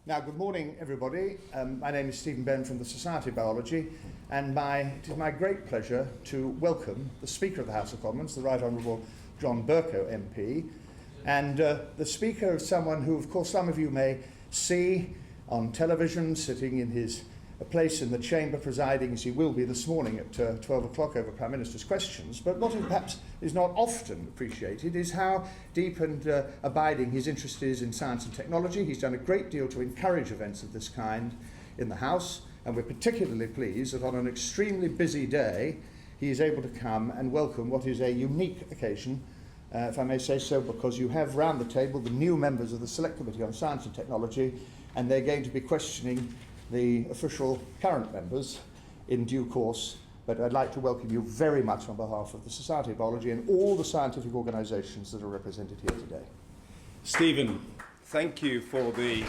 Now, good morning, everybody. My name is Stephen Benn from the Society of Biology, and it is my great pleasure to welcome the Speaker of the House of Commons, the Right Honourable John Bercow MP, and the Speaker is someone who, of course, some of you may see on television, sitting in his place in the chamber, presiding as he will be this morning at 12 o'clock over Prime Minister's questions. But what perhaps is not often appreciated is how deep and abiding his interest is in science and technology. He's done a great deal to encourage events of this kind in the House, and we're particularly pleased that on an extremely busy day he is able to come and welcome what is a unique occasion, if I may say so, because you have round the table the new members of the Select Committee on Science and Technology, and they're going to be questioning the official current members in due course. But I'd like to welcome you very much on behalf of the Society of Biology and all the scientific organisations that are represented here today. Stephen, thank you for the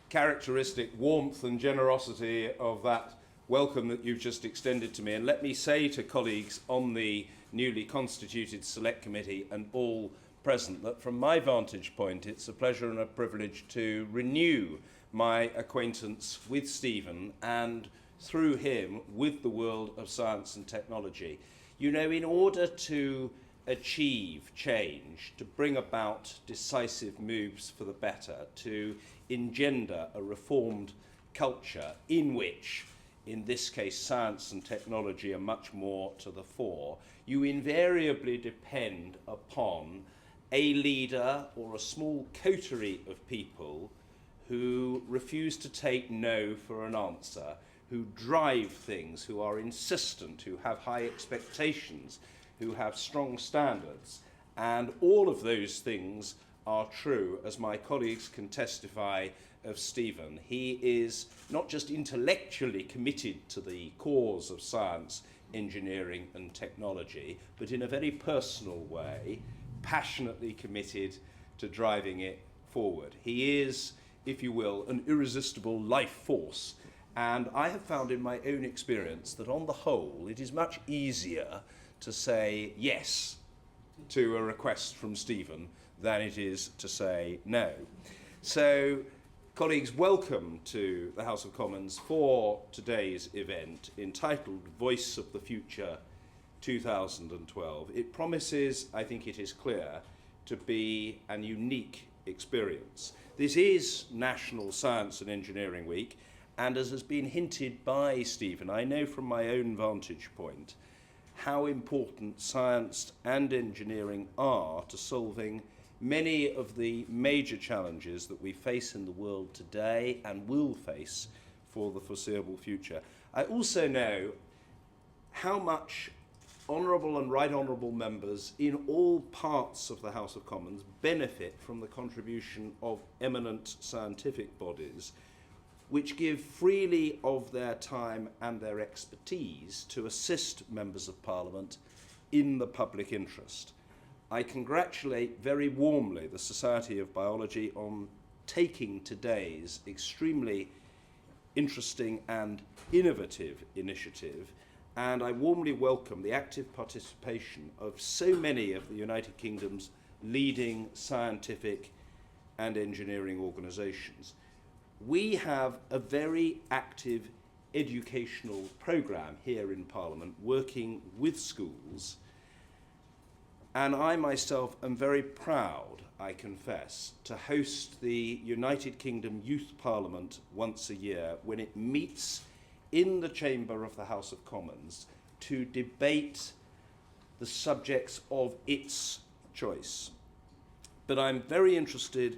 characteristic warmth and generosity of that welcome that you've just extended to me. And let me say to colleagues on the newly constituted Select Committee and all present that from my vantage point it's a pleasure and a privilege to renew my acquaintance with Stephen and through him with the world of science and technology. You know, in order to achieve change, to bring about decisive moves for the better, to engender a reformed culture in which, in this case, science and technology are much more to the fore, you invariably depend upon a leader or a small coterie of people who refuse to take no for an answer, who drive things, who are insistent, who have high expectations, who have strong standards. And all of those things are true, as my colleagues can testify of Stephen. He is not just intellectually committed to the cause of science, engineering and technology, but in a very personal way, passionately committed to driving it forward. He is, if you will, an irresistible life force. And I have found in my own experience that on the whole, it is much easier to say yes to a request from Stephen than it is to say no. So, colleagues, welcome to the House of Commons for today's event entitled Voice of the Future 2012. It promises, I think it is clear, to be an unique experience. This is National Science and Engineering Week, and as has been hinted by Stephen, I know from my own vantage point how important science and engineering are to solving many of the major challenges that we face in the world today and will face for the foreseeable future. I also know how much honourable and right honourable members in all parts of the House of Commons benefit from the contribution of eminent scientific bodies which give freely of their time and their expertise to assist members of Parliament in the public interest. I congratulate very warmly the Society of Biology on taking today's extremely interesting and innovative initiative, and I warmly welcome the active participation of so many of the United Kingdom's leading scientific and engineering organisations. We have a very active educational programme here in Parliament working with schools, and I myself am very proud, I confess, to host the United Kingdom Youth Parliament once a year when it meets in the chamber of the House of Commons to debate the subjects of its choice. But I'm very interested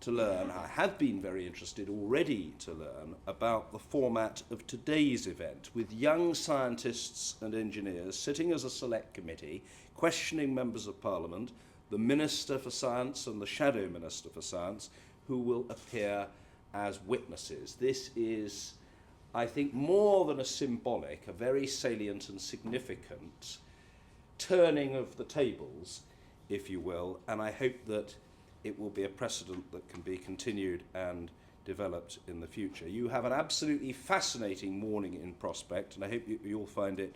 to learn, I have been very interested already to learn about the format of today's event, with young scientists and engineers sitting as a select committee, questioning members of Parliament, the Minister for Science and the Shadow Minister for Science, who will appear as witnesses. This is, I think, more than a symbolic, a very salient and significant turning of the tables, if you will, and I hope that it will be a precedent that can be continued and developed in the future. You have an absolutely fascinating morning in prospect, and I hope you'll find it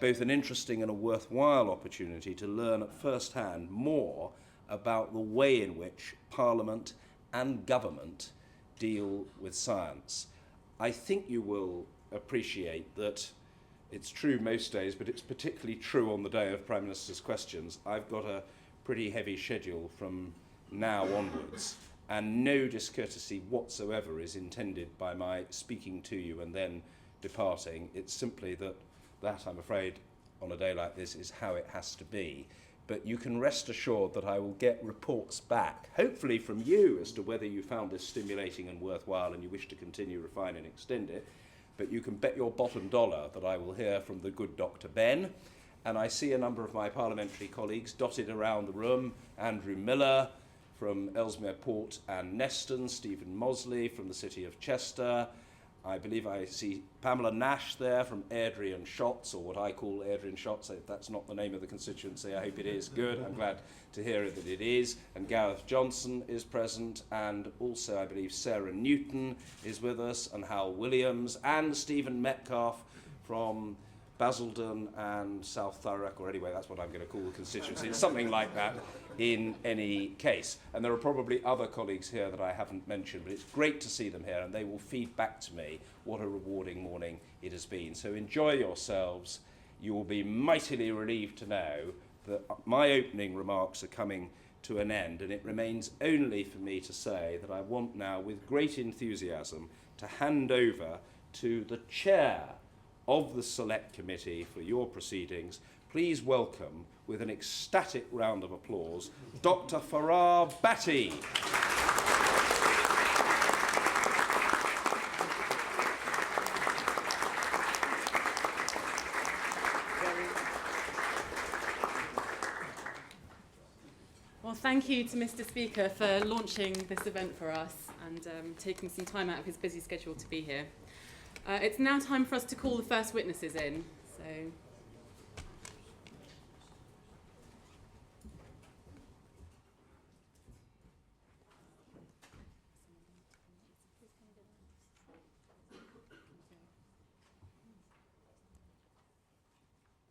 both an interesting and a worthwhile opportunity to learn at first hand more about the way in which Parliament and government deal with science. I think you will appreciate that it's true most days, but it's particularly true on the day of Prime Minister's questions. I've got a pretty heavy schedule from now onwards, and no discourtesy whatsoever is intended by my speaking to you and then departing. It's simply that, I'm afraid, on a day like this is how it has to be. But you can rest assured that I will get reports back, hopefully from you, as to whether you found this stimulating and worthwhile and you wish to continue, refine and extend it. But you can bet your bottom dollar that I will hear from the good Dr. Ben. And I see a number of my parliamentary colleagues dotted around the room. Andrew Miller from Ellesmere Port and Neston, Stephen Mosley from the city of Chester. I believe I see Pamela Nash there from Airdrie and Shotts, or what I call Airdrie and Shotts. If that's not the name of the constituency, I hope it is. Good. I'm glad to hear that it is. And Gareth Johnson is present, and also I believe Sarah Newton is with us, and Hal Williams, and Stephen Metcalfe from Basildon and South Thurrock, or anyway, that's what I'm going to call the constituency. It's something like that in any case. And there are probably other colleagues here that I haven't mentioned, but it's great to see them here, and they will feed back to me what a rewarding morning it has been. So enjoy yourselves. You will be mightily relieved to know that my opening remarks are coming to an end, and it remains only for me to say that I want now, with great enthusiasm, to hand over to the chair of the Select Committee for your proceedings. Please welcome, with an ecstatic round of applause, Dr. Farah Batti. Well, thank you to Mr. Speaker for launching this event for us and taking some time out of his busy schedule to be here. It's now time for us to call the first witnesses in. So,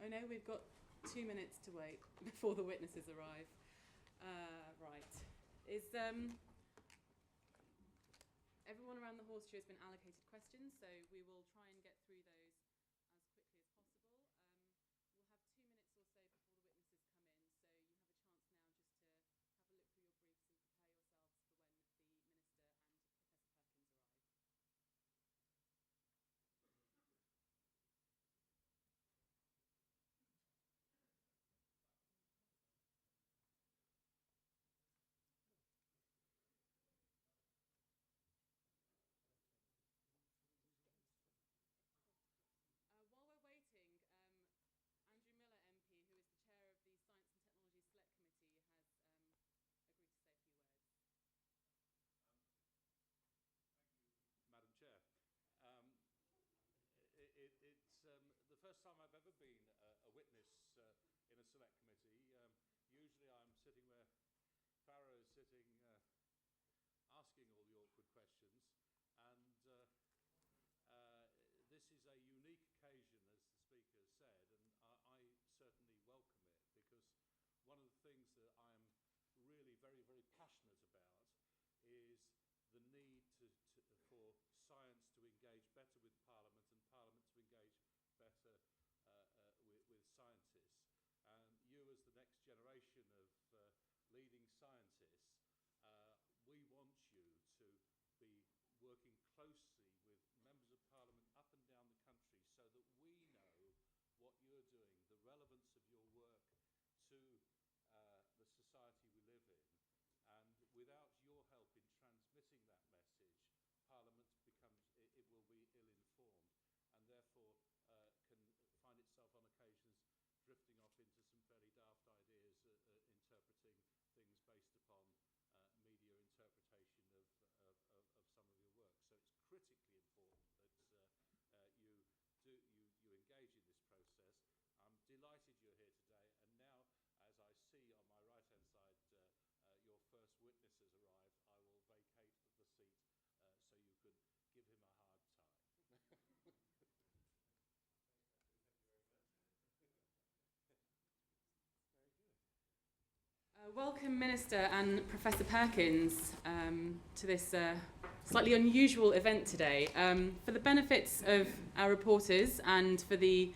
oh no, we've got 2 minutes to wait before the witnesses arrive. Right. Is everyone around the horseshoe has been allocated questions, so we will try and get through those as quickly as possible. We'll have 2 minutes or so before the witnesses come in, so you have a chance now just to have a look through your briefs and prepare yourselves for when the Minister and Professor Perkins arrive. While we're waiting, Andrew Miller MP, who is the chair of the Science and Technology Select Committee, has agreed to say a few words. Madam Chair. It's the first time I've ever been a witness in a select committee. Usually I'm sitting where Farah is sitting, asking all the awkward questions, and this is a unique occasion, as the Speaker said, and I certainly welcome it, because one of the things that I'm really very, very passionate about is the need for science to engage better with Parliament and Parliament to engage better with scientists. And you, as the next generation of leading scientists, we want you to be working closely with members of Parliament up and down the country so that we know what you're doing, the relevance of your work to the society we live in. And without your help in transmitting that message, Parliament it will be ill-informed, and therefore can find itself on occasions drifting off into some fairly daft ideas, interpreting things based upon media interpretation of some of your work. So it's critically important that you engage in this process. I'm delighted you're here today, and now, as I see on my right-hand side your first witness has arrived, I will vacate the seat so you can give him a hard time. Welcome, Minister and Professor Perkins, to this slightly unusual event today. For the benefits of our reporters and for the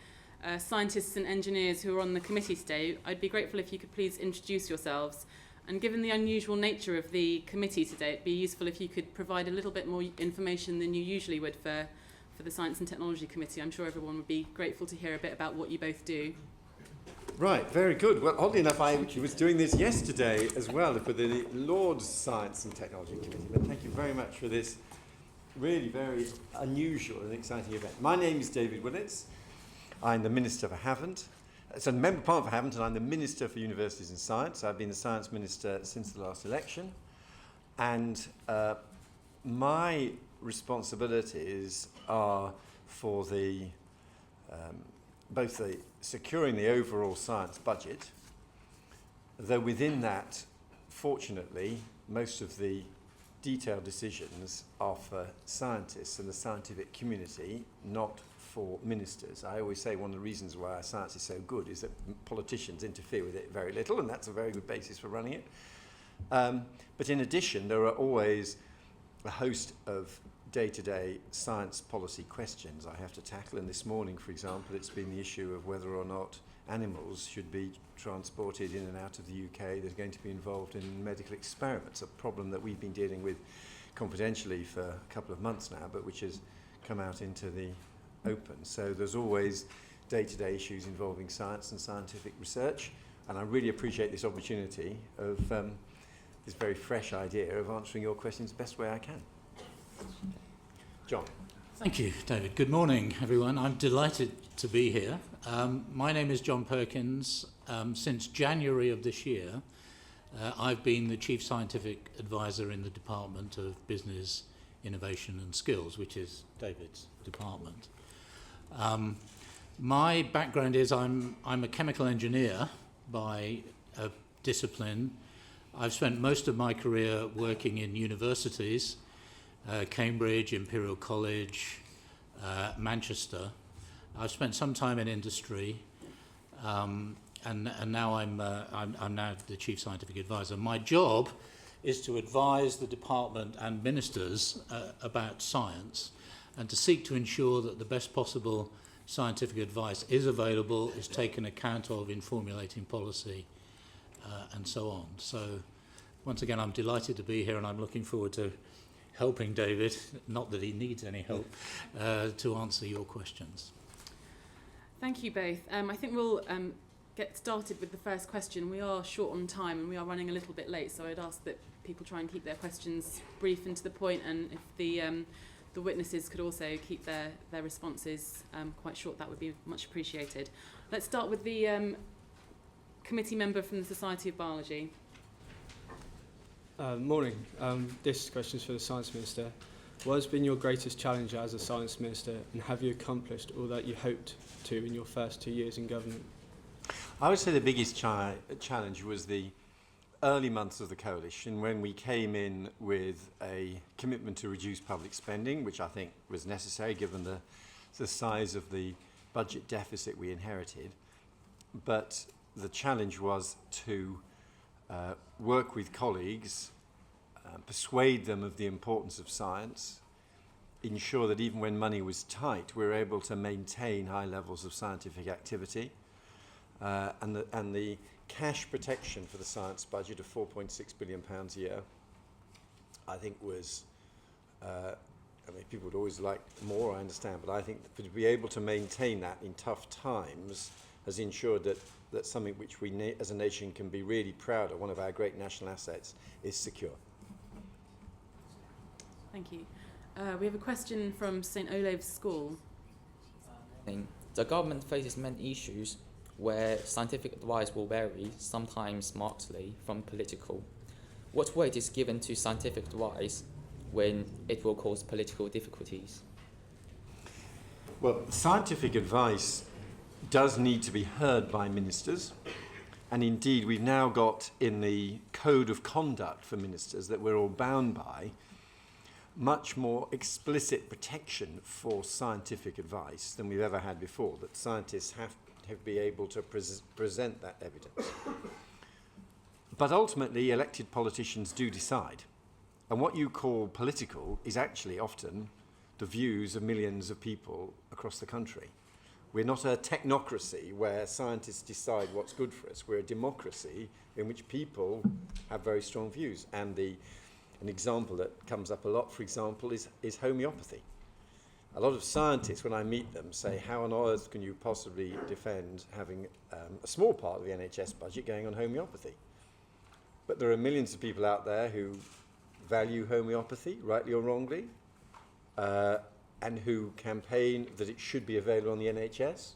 scientists and engineers who are on the committee today, I'd be grateful if you could please introduce yourselves. And given the unusual nature of the committee today, it'd be useful if you could provide a little bit more information than you usually would for the Science and Technology Committee. I'm sure everyone would be grateful to hear a bit about what you both do. Right, very good. Well, oddly enough, I was doing this yesterday as well for the Lord's Science and Technology Committee. But thank you very much for this really very unusual and exciting event. My name is David Willits. I'm the Minister for Havant. So I'm a member of Parliament for Havant, and I'm the Minister for Universities and Science. I've been the Science Minister since the last election. And my responsibilities are for the both the securing the overall science budget, though within that, fortunately, most of the detailed decisions are for scientists and the scientific community, not for ministers. I always say one of the reasons why our science is so good is that politicians interfere with it very little, and that's a very good basis for running it. But in addition, there are always a host of day-to-day science policy questions I have to tackle, and this morning, for example, it's been the issue of whether or not animals should be transported in and out of the UK that are going to be involved in medical experiments, a problem that we've been dealing with confidentially for a couple of months now, but which has come out into the open. So there's always day-to-day issues involving science and scientific research, and I really appreciate this opportunity of this very fresh idea of answering your questions the best way I can. John. Thank you, David. Good morning, everyone. I'm delighted to be here. My name is John Perkins. Since January of this year, I've been the Chief Scientific Advisor in the Department of Business, Innovation and Skills, which is David's department. My background is I'm a chemical engineer by discipline. I've spent most of my career working in universities, Cambridge, Imperial College, Manchester. I've spent some time in industry, and now I'm now the Chief Scientific Advisor. My job is to advise the department and ministers about science, and to seek to ensure that the best possible scientific advice is available, is taken account of in formulating policy, and so on. So, once again, I'm delighted to be here, and I'm looking forward to helping David, not that he needs any help, to answer your questions. Thank you both. I think we'll get started with the first question. We are short on time and we are running a little bit late, so I'd ask that people try and keep their questions brief and to the point, and if the witnesses could also keep their responses quite short, that would be much appreciated. Let's start with the committee member from the Society of Biology. Morning. This question is for the Science Minister. What has been your greatest challenge as a Science Minister, and have you accomplished all that you hoped to in your first 2 years in government? I would say the biggest challenge was the early months of the coalition, when we came in with a commitment to reduce public spending, which I think was necessary given the size of the budget deficit we inherited. But the challenge was to work with colleagues, persuade them of the importance of science, ensure that even when money was tight, we were able to maintain high levels of scientific activity, and the cash protection for the science budget of £4.6 billion a year, I think was, people would always like more, I understand, but I think to be able to maintain that in tough times has ensured that something which we as a nation can be really proud of, one of our great national assets, is secure. Thank you. We have a question from St Olave's School. The government faces many issues where scientific advice will vary, sometimes markedly, from political. What weight is given to scientific advice when it will cause political difficulties? Well, scientific advice does need to be heard by ministers, and indeed we've now got in the code of conduct for ministers that we're all bound by much more explicit protection for scientific advice than we've ever had before, that scientists have to be able to present that evidence. But ultimately, elected politicians do decide. And what you call political is actually often the views of millions of people across the country. We're not a technocracy where scientists decide what's good for us. We're a democracy in which people have very strong views. And an example that comes up a lot, for example, is homeopathy. A lot of scientists, when I meet them, say, how on earth can you possibly defend having a small part of the NHS budget going on homeopathy? But there are millions of people out there who value homeopathy, rightly or wrongly, and who campaign that it should be available on the NHS.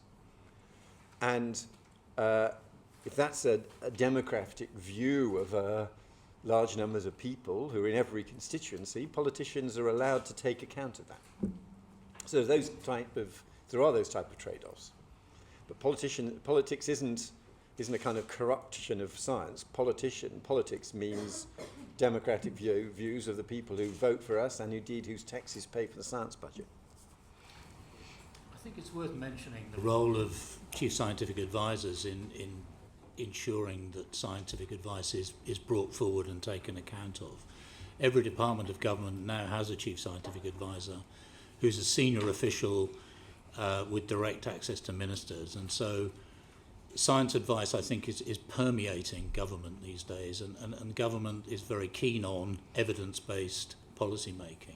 And if that's a democratic view of large numbers of people who are in every constituency, politicians are allowed to take account of that. So there are those type of trade-offs. But politics isn't a kind of corruption of science. Politics means democratic views of the people who vote for us and indeed whose taxes pay for the science budget. I think it's worth mentioning the role of chief scientific advisors in ensuring that scientific advice is brought forward and taken account of. Every department of government now has a chief scientific advisor who's a senior official with direct access to ministers. And so science advice, I think, is permeating government these days, and government is very keen on evidence-based policy making.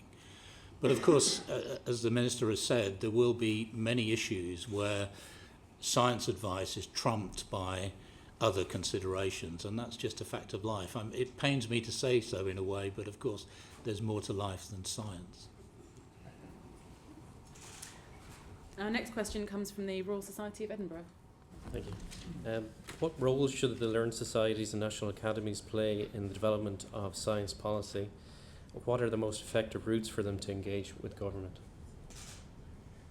But of course, as the Minister has said, there will be many issues where science advice is trumped by other considerations, and that's just a fact of life. It pains me to say so in a way, but of course there's more to life than science. Our next question comes from the Royal Society of Edinburgh. Thank you. What role should the Learned Societies and National Academies play in the development of science policy? What are the most effective routes for them to engage with government?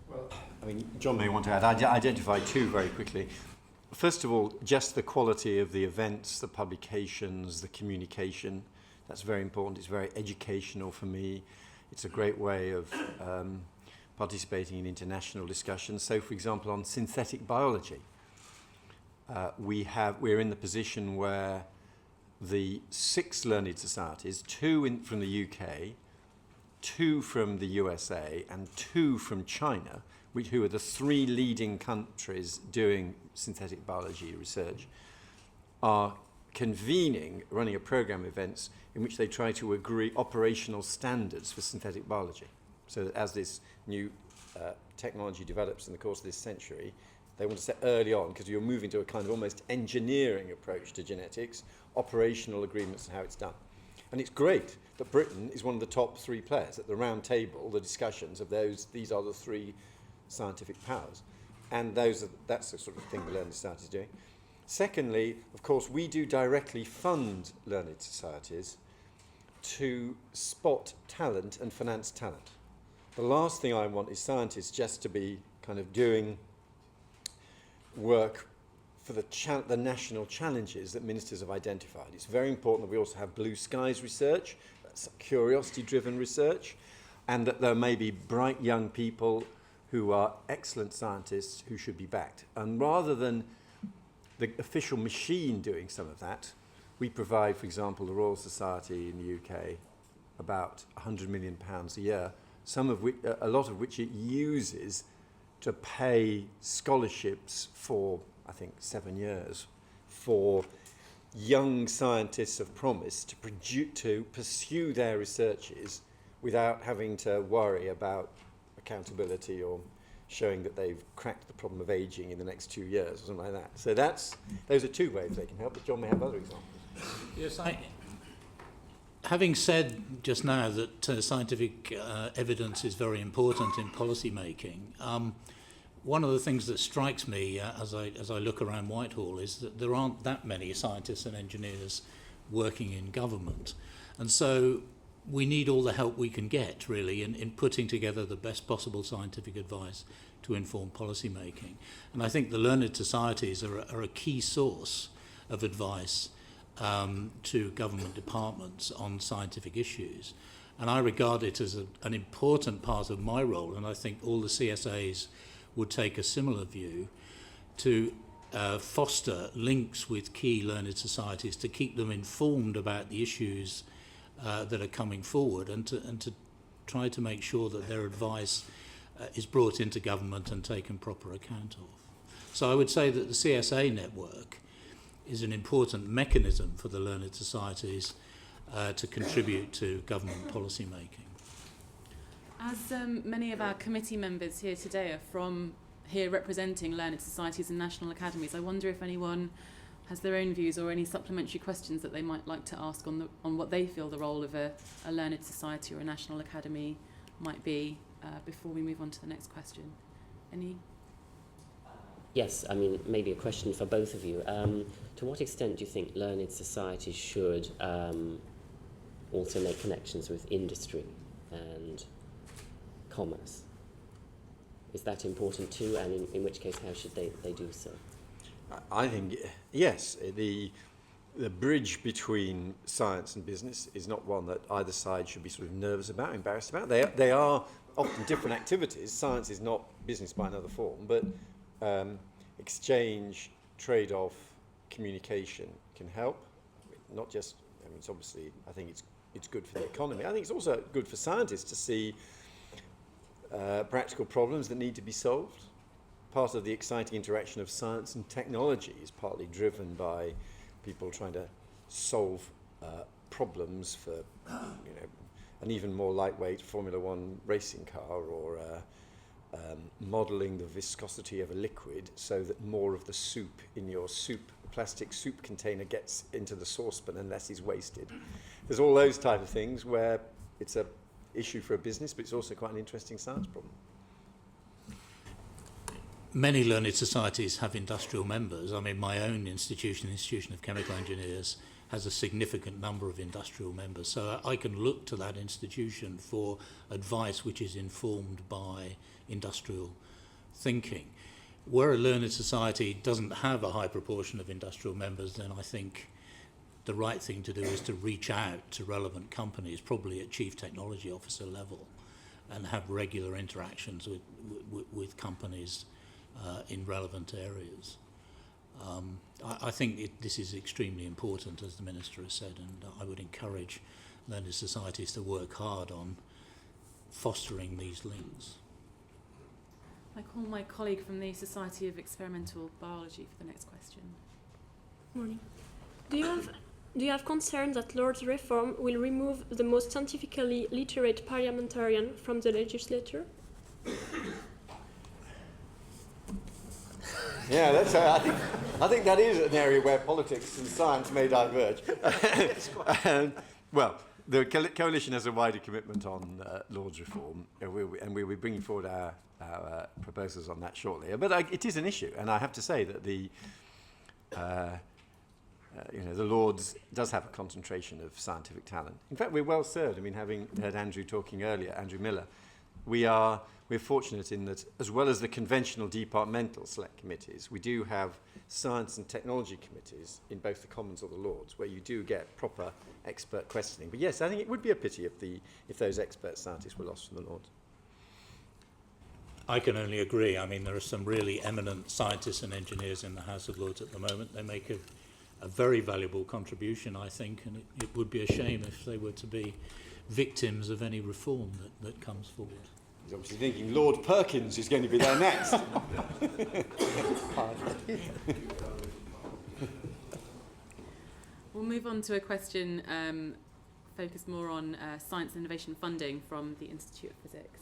Well, I mean, John may want to add. I identify two very quickly. First of all, just the quality of the events, the publications, the communication. That's very important. It's very educational for me. It's a great way of participating in international discussions. So, for example, on synthetic biology, we're in the position where the 6 learned societies, 2 from the UK, 2 from the USA, and 2 from China, who are the 3 leading countries doing synthetic biology research, are running a program of events in which they try to agree operational standards for synthetic biology. So that as this new technology develops in the course of this century, they want to set early on, because you're moving to a kind of almost engineering approach to genetics, operational agreements on how it's done. And it's great that Britain is one of the top 3 players at the round table, the discussions of these are the 3 scientific powers. And that's the sort of thing the Learned Society is doing. Secondly, of course, we do directly fund learned societies to spot talent and finance talent. The last thing I want is scientists just to be kind of doing work for the national challenges that ministers have identified. It's very important that we also have blue skies research, that's curiosity-driven research, and that there may be bright young people who are excellent scientists who should be backed. And rather than the official machine doing some of that, we provide, for example, the Royal Society in the UK about £100 million a year, a lot of which it uses to pay scholarships for, I think, 7 years for young scientists of promise to pursue their researches without having to worry about accountability or showing that they've cracked the problem of aging in the next 2 years or something like that. So those are 2 ways they can help, but John may have other examples. Yes, having said just now that scientific evidence is very important in policy making, one of the things that strikes me as I look around Whitehall is that there aren't that many scientists and engineers working in government. And so we need all the help we can get, really, in putting together the best possible scientific advice to inform policy making. And I think the learned societies are a key source of advice to government departments on scientific issues. And I regard it as an important part of my role, and I think all the CSAs would take a similar view, to foster links with key learned societies to keep them informed about the issues that are coming forward, and to try to make sure that their advice is brought into government and taken proper account of. So I would say that the CSA network is an important mechanism for the learned societies to contribute to government policy making. As many of our committee members here today are from here representing learned societies and national academies, I wonder if anyone has their own views or any supplementary questions that they might like to ask on what they feel the role of a learned society or a national academy might be before we move on to the next question. Any? Yes, I mean, maybe a question for both of you. To what extent do you think learned societies should also make connections with industry and commerce? Is that important too, and in which case how should they do so? I think, yes, the bridge between science and business is not one that either side should be sort of nervous about, embarrassed about. They are often different activities. Science is not business by another form, but exchange, trade-off, communication can help. Not just, I mean, it's obviously, I think it's good for the economy. I think it's also good for scientists to see practical problems that need to be solved. Part of the exciting interaction of science and technology is partly driven by people trying to solve problems for, an even more lightweight Formula One racing car, or modelling the viscosity of a liquid so that more of the soup in your plastic soup container gets into the saucepan and less is wasted. There's all those type of things where it's a issue for a business, but it's also quite an interesting science problem. Many learned societies have industrial members. I mean, my own institution, the Institution of Chemical Engineers, has a significant number of industrial members. So I can look to that institution for advice which is informed by industrial thinking. Where a learned society doesn't have a high proportion of industrial members, then I think the right thing to do is to reach out to relevant companies, probably at Chief Technology Officer level, and have regular interactions with companies in relevant areas. I think this is extremely important, as the Minister has said, and I would encourage learned societies to work hard on fostering these links. I call my colleague from the Society of Experimental Biology for the next question. Morning. Do you have concern that Lord's reform will remove the most scientifically literate parliamentarian from the legislature? Yeah, that's. I think that is an area where politics and science may diverge. Well, the coalition has a wider commitment on Lord's reform, and we'll be bringing forward our proposals on that shortly. But it is an issue, and I have to say that the Lords does have a concentration of scientific talent. In fact, we're well served. I mean, having heard Andrew talking earlier, Andrew Miller, we're fortunate in that, as well as the conventional departmental select committees, we do have science and technology committees in both the Commons or the Lords, where you do get proper expert questioning. But yes, I think it would be a pity if those expert scientists were lost from the Lords. I can only agree. I mean, there are some really eminent scientists and engineers in the House of Lords at the moment. They make a very valuable contribution, I think, and it would be a shame if they were to be victims of any reform that comes forward. He's obviously thinking Lord Perkins is going to be there next. We'll move on to a question focused more on science and innovation funding from the Institute of Physics.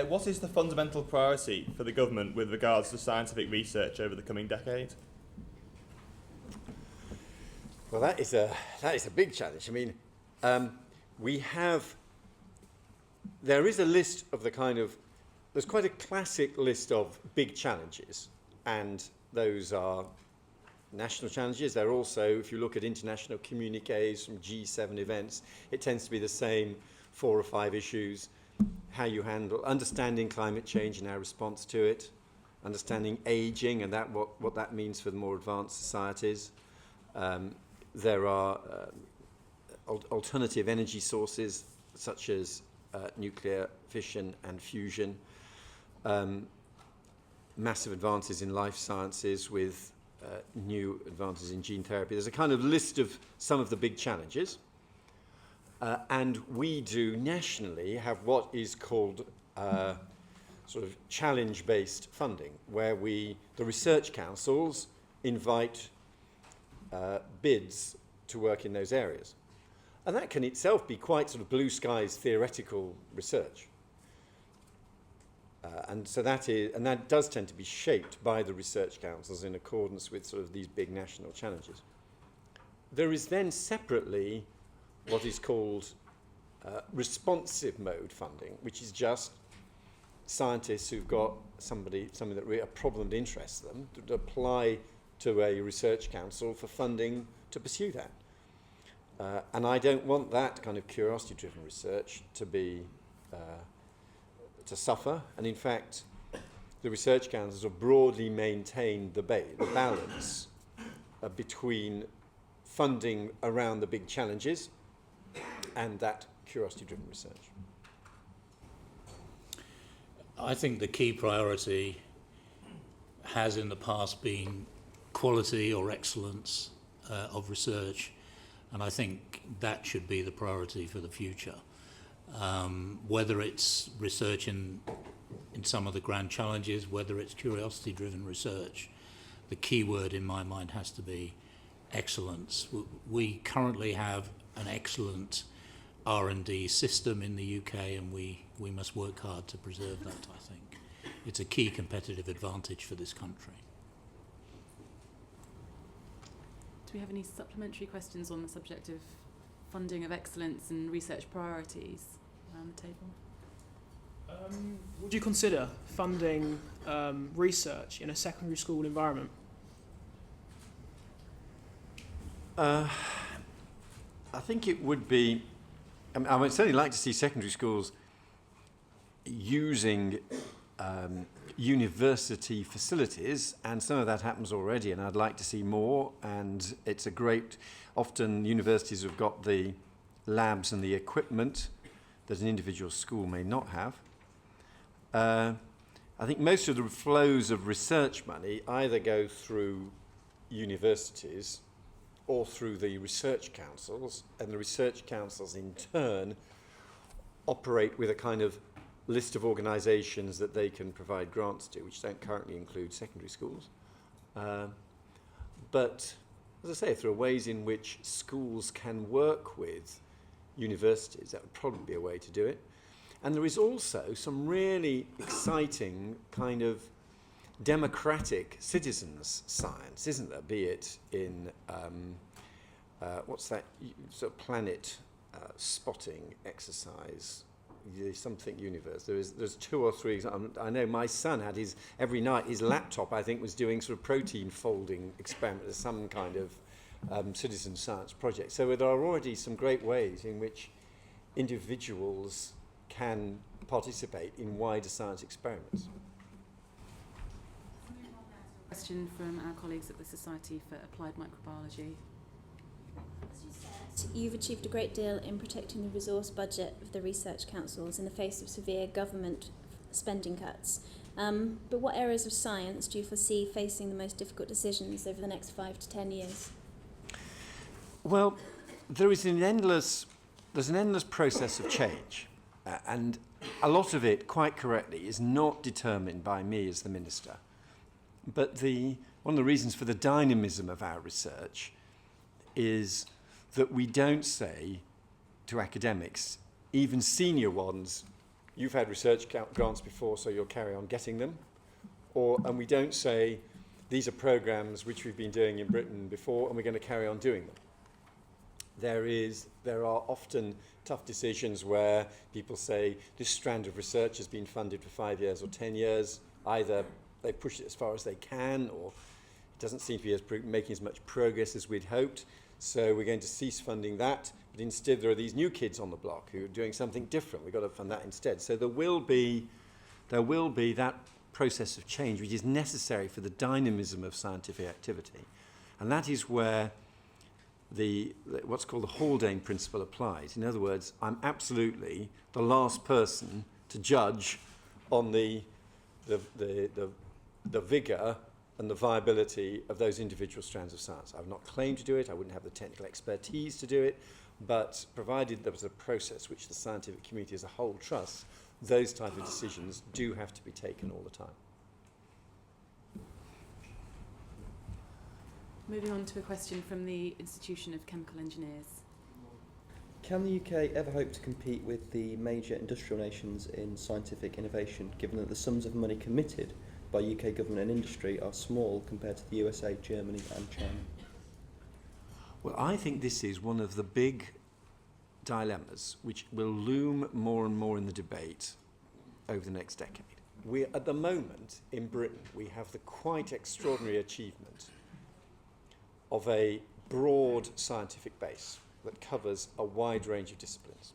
What is the fundamental priority for the government with regards to scientific research over the coming decade? Well, that is a big challenge. I mean, there is a list of there's quite a classic list of big challenges, and those are national challenges. They're also, if you look at international communiques from G7 events, it tends to be the same 4 or 5 issues. How you handle understanding climate change and our response to it, understanding aging and what that means for the more advanced societies. There are alternative energy sources such as nuclear fission and fusion. massive advances in life sciences with new advances in gene therapy. There's a kind of list of some of the big challenges. And we do nationally have what is called sort of challenge-based funding, where the research councils invite bids to work in those areas. And that can itself be quite sort of blue skies theoretical research. And that does tend to be shaped by the research councils in accordance with sort of these big national challenges. There is then separately what is called responsive mode funding, which is just scientists who've got something that really a problem that interests them to apply to a research council for funding to pursue that. And I don't want that kind of curiosity-driven research to be to suffer. And in fact, the research councils have broadly maintained the balance between funding around the big challenges and that curiosity-driven research. I think the key priority has in the past been quality or excellence of research, and I think that should be the priority for the future. Whether it's research in some of the grand challenges, whether it's curiosity-driven research, the key word in my mind has to be excellence. We currently have an excellent R&D system in the UK, and we must work hard to preserve that, I think. It's a key competitive advantage for this country. Do we have any supplementary questions on the subject of funding of excellence and research priorities around the table? Would you consider funding research in a secondary school environment? I think it would be. I would certainly like to see secondary schools using university facilities, and some of that happens already, and I'd like to see more. And it's a great. Often universities have got the labs and the equipment that an individual school may not have. I think most of the flows of research money either go through universities or through the research councils, and the research councils in turn operate with a kind of list of organisations that they can provide grants to, which don't currently include secondary schools. But, as I say, if there are ways in which schools can work with universities, that would probably be a way to do it. And there is also some really exciting kind of democratic citizens science, isn't there? Be it in, what's that sort of planet spotting exercise, something universe. There's 2 or 3 examples. I know my son had every night his laptop, I think, was doing sort of protein folding experiment as some kind of citizen science project. So there are already some great ways in which individuals can participate in wider science experiments. Question from our colleagues at the Society for Applied Microbiology. As you said, you've achieved a great deal in protecting the resource budget of the research councils in the face of severe government spending cuts. But what areas of science do you foresee facing the most difficult decisions over the next 5 to 10 years? Well, there's an endless process of change, and a lot of it, quite correctly, is not determined by me as the minister. But one of the reasons for the dynamism of our research is that we don't say to academics, even senior ones, you've had research grants before, so you'll carry on getting them. And we don't say, these are programs which we've been doing in Britain before, and we're going to carry on doing them. There are often tough decisions where people say, this strand of research has been funded for 5 years or 10 years. Either they push it as far as they can, or it doesn't seem to be making as much progress as we'd hoped, so we're going to cease funding that. But instead, there are these new kids on the block who are doing something different. We've got to fund that instead. So there will be that process of change which is necessary for the dynamism of scientific activity, and that is where what's called the Haldane principle applies. In other words, I'm absolutely the last person to judge on the the vigour and the viability of those individual strands of science. I've not claimed to do it, I wouldn't have the technical expertise to do it, but provided there was a process which the scientific community as a whole trusts, those type of decisions do have to be taken all the time. Moving on to a question from the Institution of Chemical Engineers. Can the UK ever hope to compete with the major industrial nations in scientific innovation, given that the sums of money committed by UK government and industry are small compared to the USA, Germany and China? Well, I think this is one of the big dilemmas which will loom more and more in the debate over the next decade. At the moment, in Britain, we have the quite extraordinary achievement of a broad scientific base that covers a wide range of disciplines.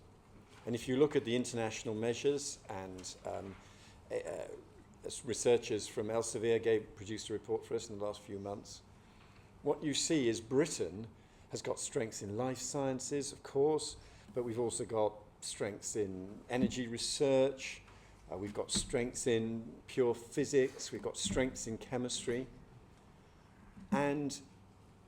And if you look at the international measures, and researchers from Elsevier produced a report for us in the last few months, what you see is Britain has got strengths in life sciences, of course, but we've also got strengths in energy research, we've got strengths in pure physics, we've got strengths in chemistry. And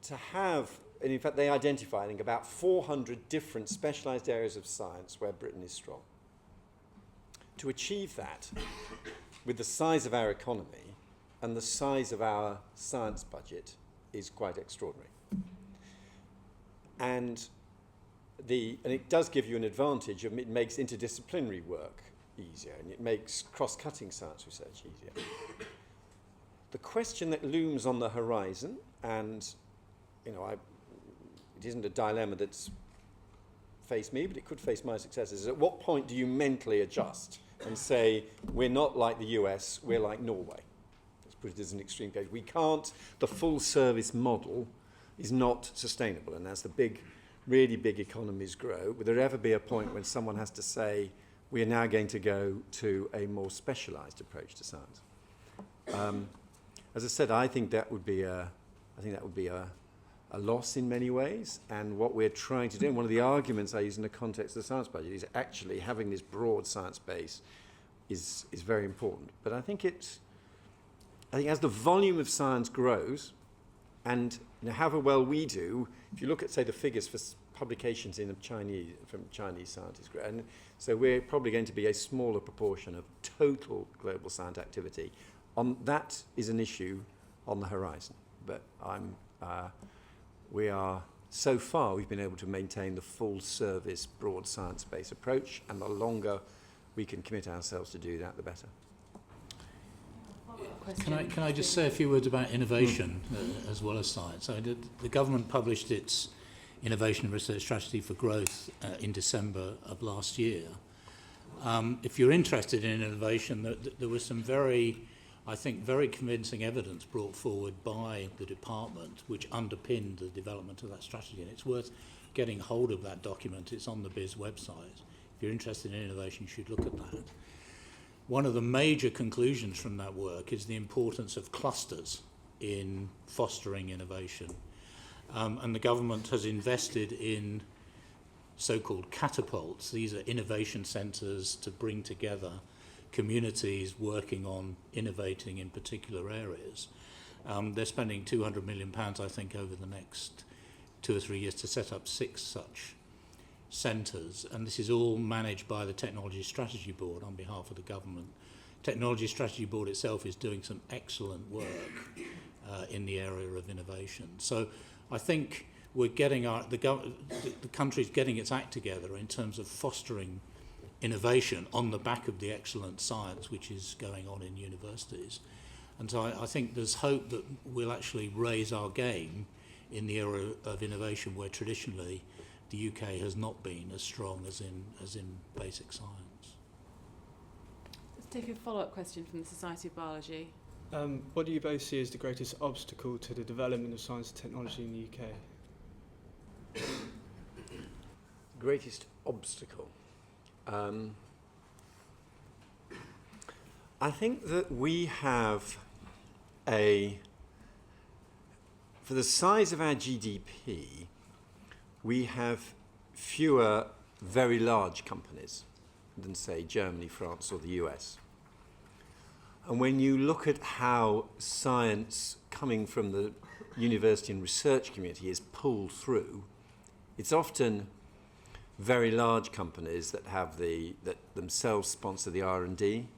to have, and in fact they identify, I think, about 400 different specialised areas of science where Britain is strong. To achieve that with the size of our economy and the size of our science budget is quite extraordinary. And it does give you an advantage of it makes interdisciplinary work easier, and it makes cross-cutting science research easier. The question that looms on the horizon, and it isn't a dilemma that's faced me, but it could face my successors, is at what point do you mentally adjust and say, we're not like the US, we're like Norway? Let's put it as an extreme case. We can't, the full service model is not sustainable, and as the really big economies grow, will there ever be a point when someone has to say, we are now going to go to a more specialised approach to science? As I said, I think that would be a loss in many ways, and what we're trying to do, and one of the arguments I use in the context of the science budget, is actually having this broad science base is very important. But I think as the volume of science grows, and however well we do, if you look at, say, the figures for publications from Chinese scientists, and so we're probably going to be a smaller proportion of total global science activity. That is an issue on the horizon, but so far we've been able to maintain the full service broad science-based approach, and the longer we can commit ourselves to do that, the better. Can I just say a few words about innovation as well as science? The government published its Innovation and Research Strategy for Growth in December of last year. If you're interested in innovation, there was some very convincing evidence brought forward by the department which underpinned the development of that strategy, and it's worth getting hold of that document. It's on the BIS website. If you're interested in innovation, you should look at that. One of the major conclusions from that work is the importance of clusters in fostering innovation. And the government has invested in so-called catapults. These are innovation centres to bring together communities working on innovating in particular areas. They're spending £200 million, I think, over the next 2 or 3 years to set up 6 such centres, and this is all managed by the Technology Strategy Board on behalf of the government. Technology Strategy Board itself is doing some excellent work in the area of innovation. So I think we're getting the country's getting its act together in terms of fostering innovation on the back of the excellent science which is going on in universities. And so I think there's hope that we'll actually raise our game in the area of innovation where traditionally the UK has not been as strong as in basic science. Let's take a follow-up question from the Society of Biology. What do you both see as the greatest obstacle to the development of science and technology in the UK? Greatest obstacle? I think that we have for the size of our GDP, we have fewer very large companies than, say, Germany, France, or the US. And when you look at how science coming from the university and research community is pulled through, it's often very large companies that have that themselves sponsor the R&D.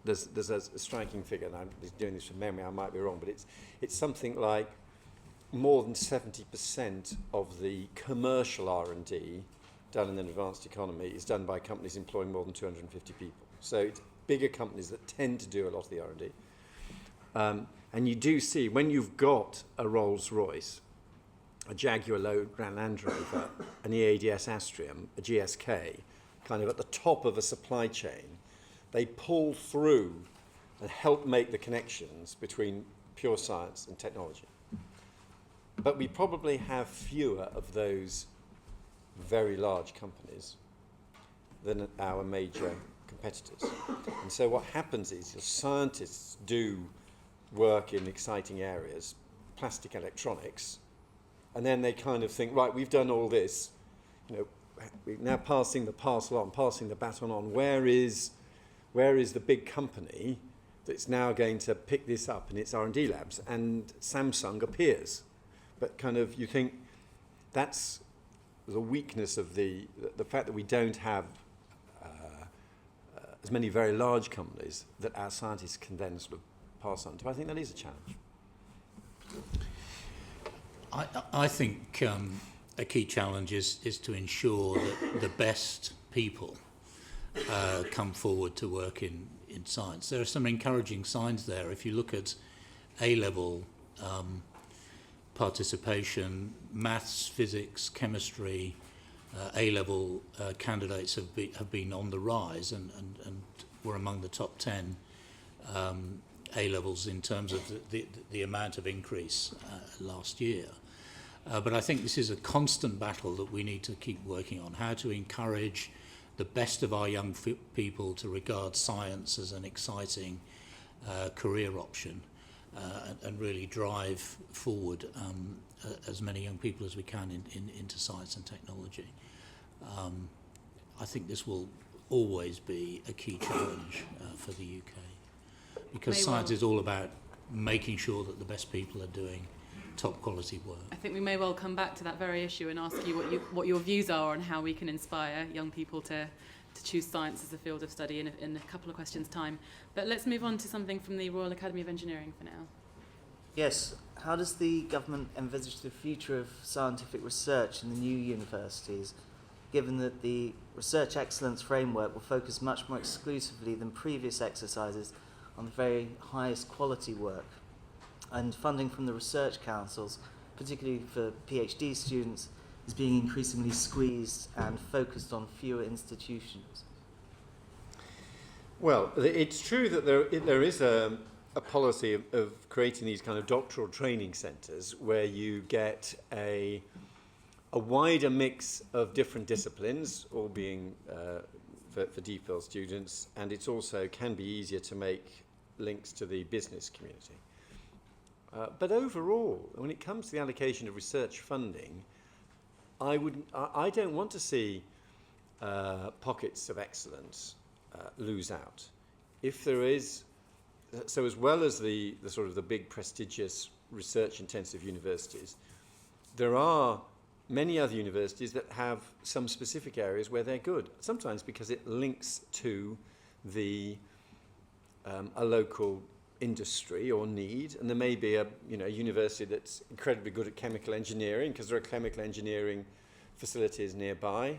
There's a striking figure, and I'm doing this from memory, I might be wrong, but it's something like more than 70% of the commercial R&D done in an advanced economy is done by companies employing more than 250 people. So it's bigger companies that tend to do a lot of the R&D. And you do see, when you've got a Rolls-Royce, a Jaguar Land Rover, an EADS Astrium, a GSK, kind of at the top of a supply chain, they pull through and help make the connections between pure science and technology. But we probably have fewer of those very large companies than our major competitors. And so what happens is your scientists do work in exciting areas, plastic electronics, and then they kind of think, right, we've done all this, we're now passing the baton on. Where is the big company that's now going to pick this up in its R&D labs? And Samsung appears. But kind of you think that's the weakness of the fact that we don't have as many very large companies that our scientists can then sort of pass on to. I think that is a challenge. I think a key challenge is to ensure that the best people come forward to work in science. There are some encouraging signs there. If you look at A-level participation, maths, physics, chemistry, A-level candidates have been on the rise and were among the top 10 A-levels in terms of the amount of increase last year. But I think this is a constant battle that we need to keep working on, how to encourage the best of our young people to regard science as an exciting career option and really drive forward as many young people as we can into science and technology. I think this will always be a key challenge for the UK, because science is all about making sure that the best people are doing top quality work. I think we may well come back to that very issue and ask you what your views are on how we can inspire young people to choose science as a field of study in a couple of questions' time. But let's move on to something from the Royal Academy of Engineering for now. Yes, how does the government envisage the future of scientific research in the new universities, given that the research excellence framework will focus much more exclusively than previous exercises on the very highest quality work, and funding from the research councils, particularly for PhD students, is being increasingly squeezed and focused on fewer institutions? Well, it's true that there is a policy of creating these kind of doctoral training centres where you get a wider mix of different disciplines, all being for DPhil students, and it also can be easier to make links to the business community. But overall, when it comes to the allocation of research funding, I don't want to see pockets of excellence lose out. If there is, so as well as the sort of the big prestigious research-intensive universities, there are many other universities that have some specific areas where they're good. Sometimes because it links to a local industry or need, and there may be a university that's incredibly good at chemical engineering because there are chemical engineering facilities nearby,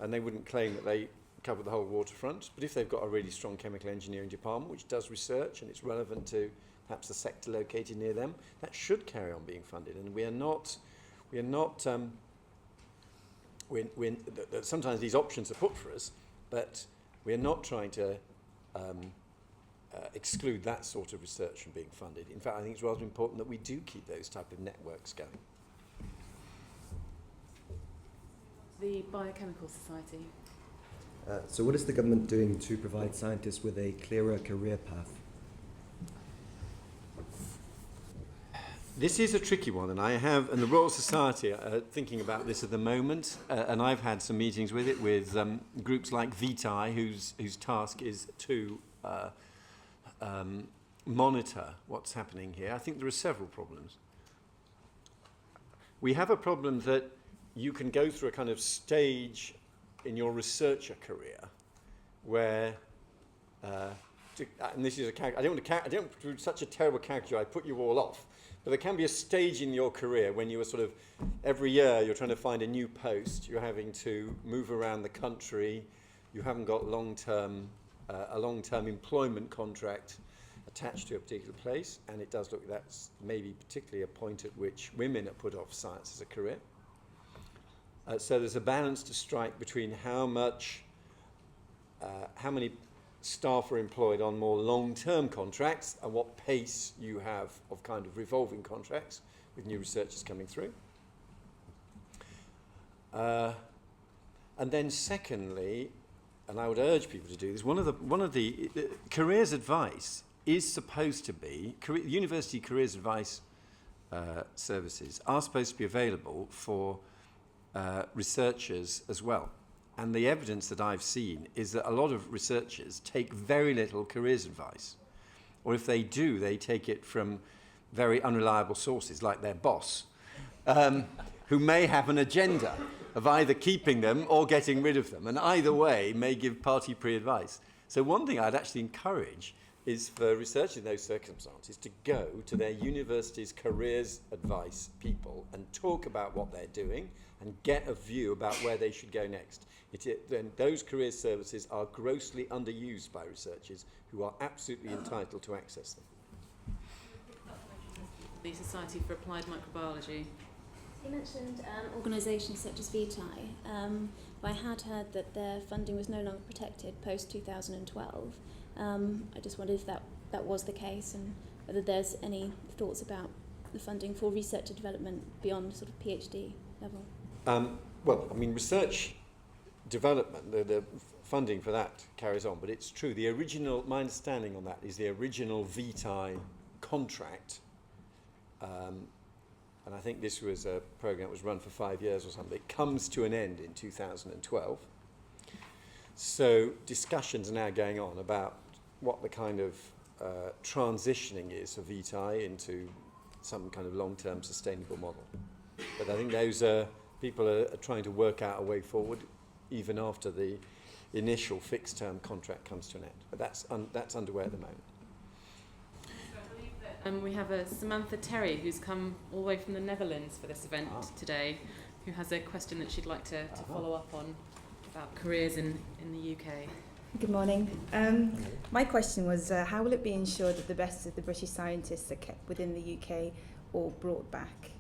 and they wouldn't claim that they cover the whole waterfront. But if they've got a really strong chemical engineering department which does research and it's relevant to perhaps the sector located near them, that should carry on being funded. And sometimes these options are put for us, but we're not trying to exclude that sort of research from being funded. In fact, I think it's rather important that we do keep those type of networks going. The Biochemical Society. So what is the government doing to provide scientists with a clearer career path? This is a tricky one, and the Royal Society are thinking about this at the moment, and I've had some meetings with it, with groups like VITAI, whose task is to monitor what's happening here, I think there are several problems. We have a problem that you can go through a kind of stage in your researcher career where, and this is a I don't do such a terrible caricature, I put you all off, but there can be a stage in your career when you are sort of, every year you're trying to find a new post, you're having to move around the country, you haven't got a long-term employment contract attached to a particular place, and it does look that's maybe particularly a point at which women are put off science as a career. So there's a balance to strike between how many staff are employed on more long-term contracts and what pace you have of kind of revolving contracts with new researchers coming through. And then secondly, and I would urge people to do this, one of the careers advice is supposed to be, university careers advice services are supposed to be available for researchers as well. And the evidence that I've seen is that a lot of researchers take very little careers advice. Or if they do, they take it from very unreliable sources, like their boss, who may have an agenda of either keeping them or getting rid of them, and either way may give party pre-advice. So one thing I'd actually encourage is for researchers in those circumstances to go to their university's careers advice people and talk about what they're doing and get a view about where they should go next. Then those careers services are grossly underused by researchers who are absolutely entitled to access them. The Society for Applied Microbiology. You mentioned organisations such as VITAI, but I had heard that their funding was no longer protected post-2012. I just wondered if that was the case and whether there's any thoughts about the funding for research and development beyond sort of PhD level. Well, I mean, research development, the funding for that carries on, but it's true. The original, my understanding on that is the original VITAI contract, and I think this was a program that was run for 5 years or something. It comes to an end in 2012. So discussions are now going on about what the kind of transitioning is for VITAI into some kind of long-term sustainable model. But I think those people are trying to work out a way forward even after the initial fixed-term contract comes to an end. But that's underway at the moment. We have Samantha Terry, who's come all the way from the Netherlands for this event today, who has a question that she'd like to follow up on about careers in the UK. Good morning. My question was, how will it be ensured that the best of the British scientists are kept within the UK or brought back?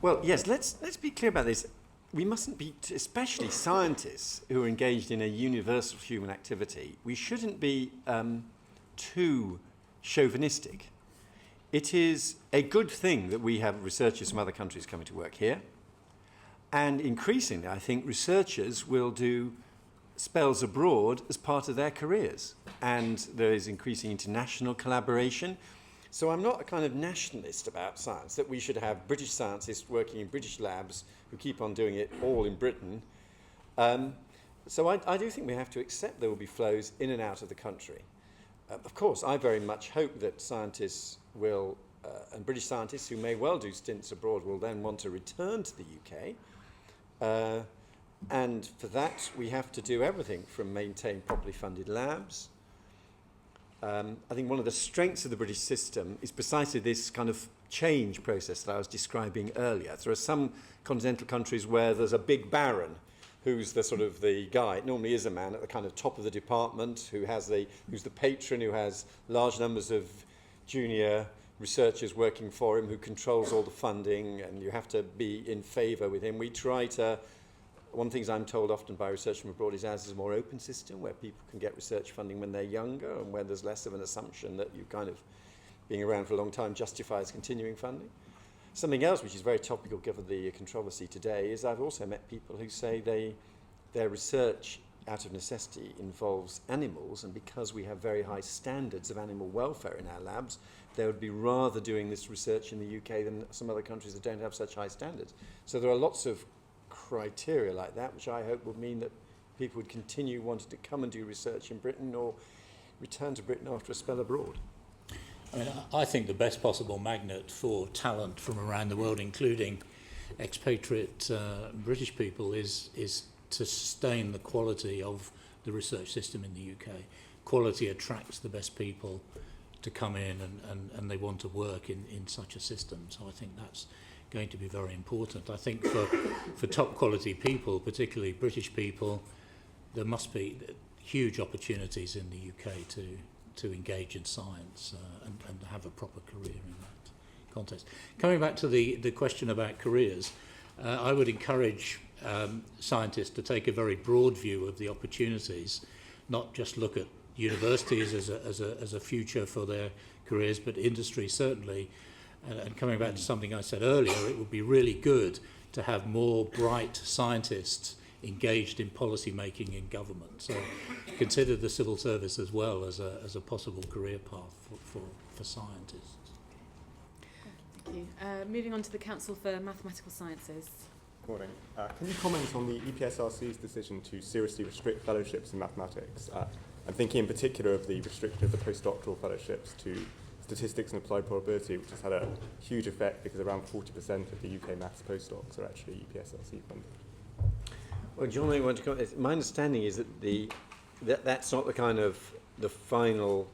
Well, yes, let's be clear about this. We mustn't be, especially scientists who are engaged in a universal human activity, we shouldn't be too chauvinistic. It is a good thing that we have researchers from other countries coming to work here. And increasingly, I think researchers will do spells abroad as part of their careers. And there is increasing international collaboration. So I'm not a kind of nationalist about science, that we should have British scientists working in British labs who keep on doing it all in Britain. So I do think we have to accept there will be flows in and out of the country. Of course, I very much hope that scientists will, and British scientists who may well do stints abroad will then want to return to the UK. And for that, we have to do everything from maintain properly funded labs. I think one of the strengths of the British system is precisely this kind of change process that I was describing earlier. There are some continental countries where there's a big baron who's the sort of the guy. It normally is a man at the kind of top of the department who's the patron, who has large numbers of junior researchers working for him, who controls all the funding, and you have to be in favour with him. We try to, one of the things I'm told often by research from abroad is ours is a more open system where people can get research funding when they're younger and where there's less of an assumption that you kind of being around for a long time justifies continuing funding. Something else which is very topical given the controversy today is I've also met people who say their research out of necessity involves animals, and because we have very high standards of animal welfare in our labs, they would be rather doing this research in the UK than some other countries that don't have such high standards. So there are lots of criteria like that, which I hope will mean that people would continue wanting to come and do research in Britain or return to Britain after a spell abroad? I mean, I think the best possible magnet for talent from around the world, including expatriate British people, is to sustain the quality of the research system in the UK. Quality attracts the best people to come in and they want to work in such a system. So I think that's going to be very important. I think for top quality people, particularly British people, there must be huge opportunities in the UK to engage in science and have a proper career in that context. Coming back to the question about careers, I would encourage scientists to take a very broad view of the opportunities, not just look at universities as a future for their careers, but industry certainly. And coming back to something I said earlier, it would be really good to have more bright scientists engaged in policy making in government. So consider the civil service as well as a possible career path for scientists. Thank you. Moving on to the Council for Mathematical Sciences. Morning. Can you comment on the EPSRC's decision to seriously restrict fellowships in mathematics? I'm thinking in particular of the restriction of the postdoctoral fellowships to statistics and applied probability, which has had a huge effect because around 40% of the UK maths postdocs are actually EPSRC funded. Well, John, I want to comment. My understanding is that that's not the kind of the final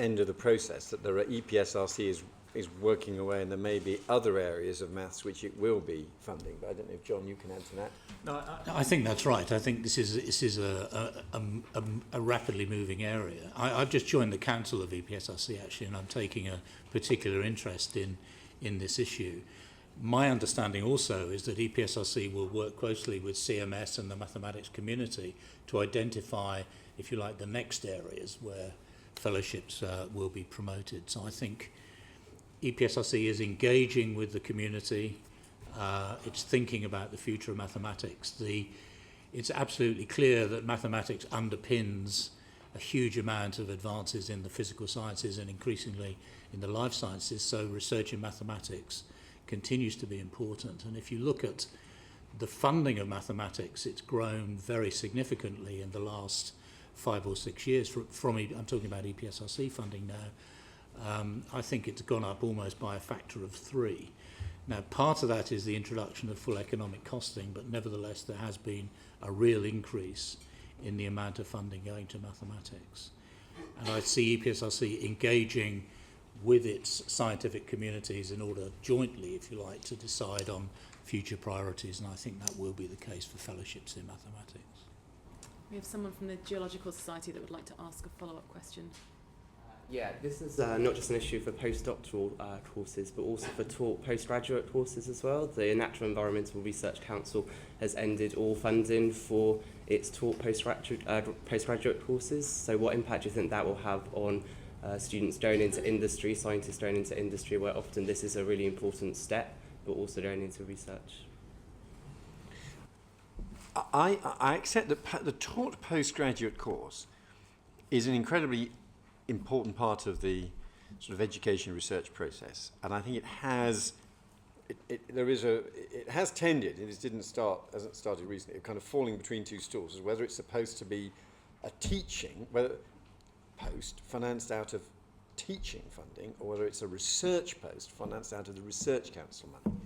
end of the process, that there are EPSRC is working away and there may be other areas of maths which it will be funding. But I don't know if, John, you can add to that. No, I think that's right. I think this is a rapidly moving area. I've just joined the Council of EPSRC actually, and I'm taking a particular interest in this issue. My understanding also is that EPSRC will work closely with CMS and the mathematics community to identify, if you like, the next areas where fellowships will be promoted. So I think EPSRC is engaging with the community. It's thinking about the future of mathematics. It's absolutely clear that mathematics underpins a huge amount of advances in the physical sciences and increasingly in the life sciences. So research in mathematics continues to be important. And if you look at the funding of mathematics, it's grown very significantly in the last 5 or 6 years. I'm talking about EPSRC funding now. I think it's gone up almost by a factor of 3. Now, part of that is the introduction of full economic costing, but nevertheless there has been a real increase in the amount of funding going to mathematics. And I see EPSRC engaging with its scientific communities in order jointly, if you like, to decide on future priorities, and I think that will be the case for fellowships in mathematics. We have someone from the Geological Society that would like to ask a follow-up question. Yeah, this is not just an issue for postdoctoral courses, but also for taught postgraduate courses as well. The Natural Environmental Research Council has ended all funding for its taught postgraduate courses. So what impact do you think that will have on students going into industry, scientists going into industry, where often this is a really important step, but also going into research? I accept that the taught postgraduate course is an incredibly important part of the sort of education research process, and I think it has tended, hasn't started recently, kind of falling between two stools, as whether it's supposed to be a teaching post financed out of teaching funding, or whether it's a research post financed out of the Research Council money.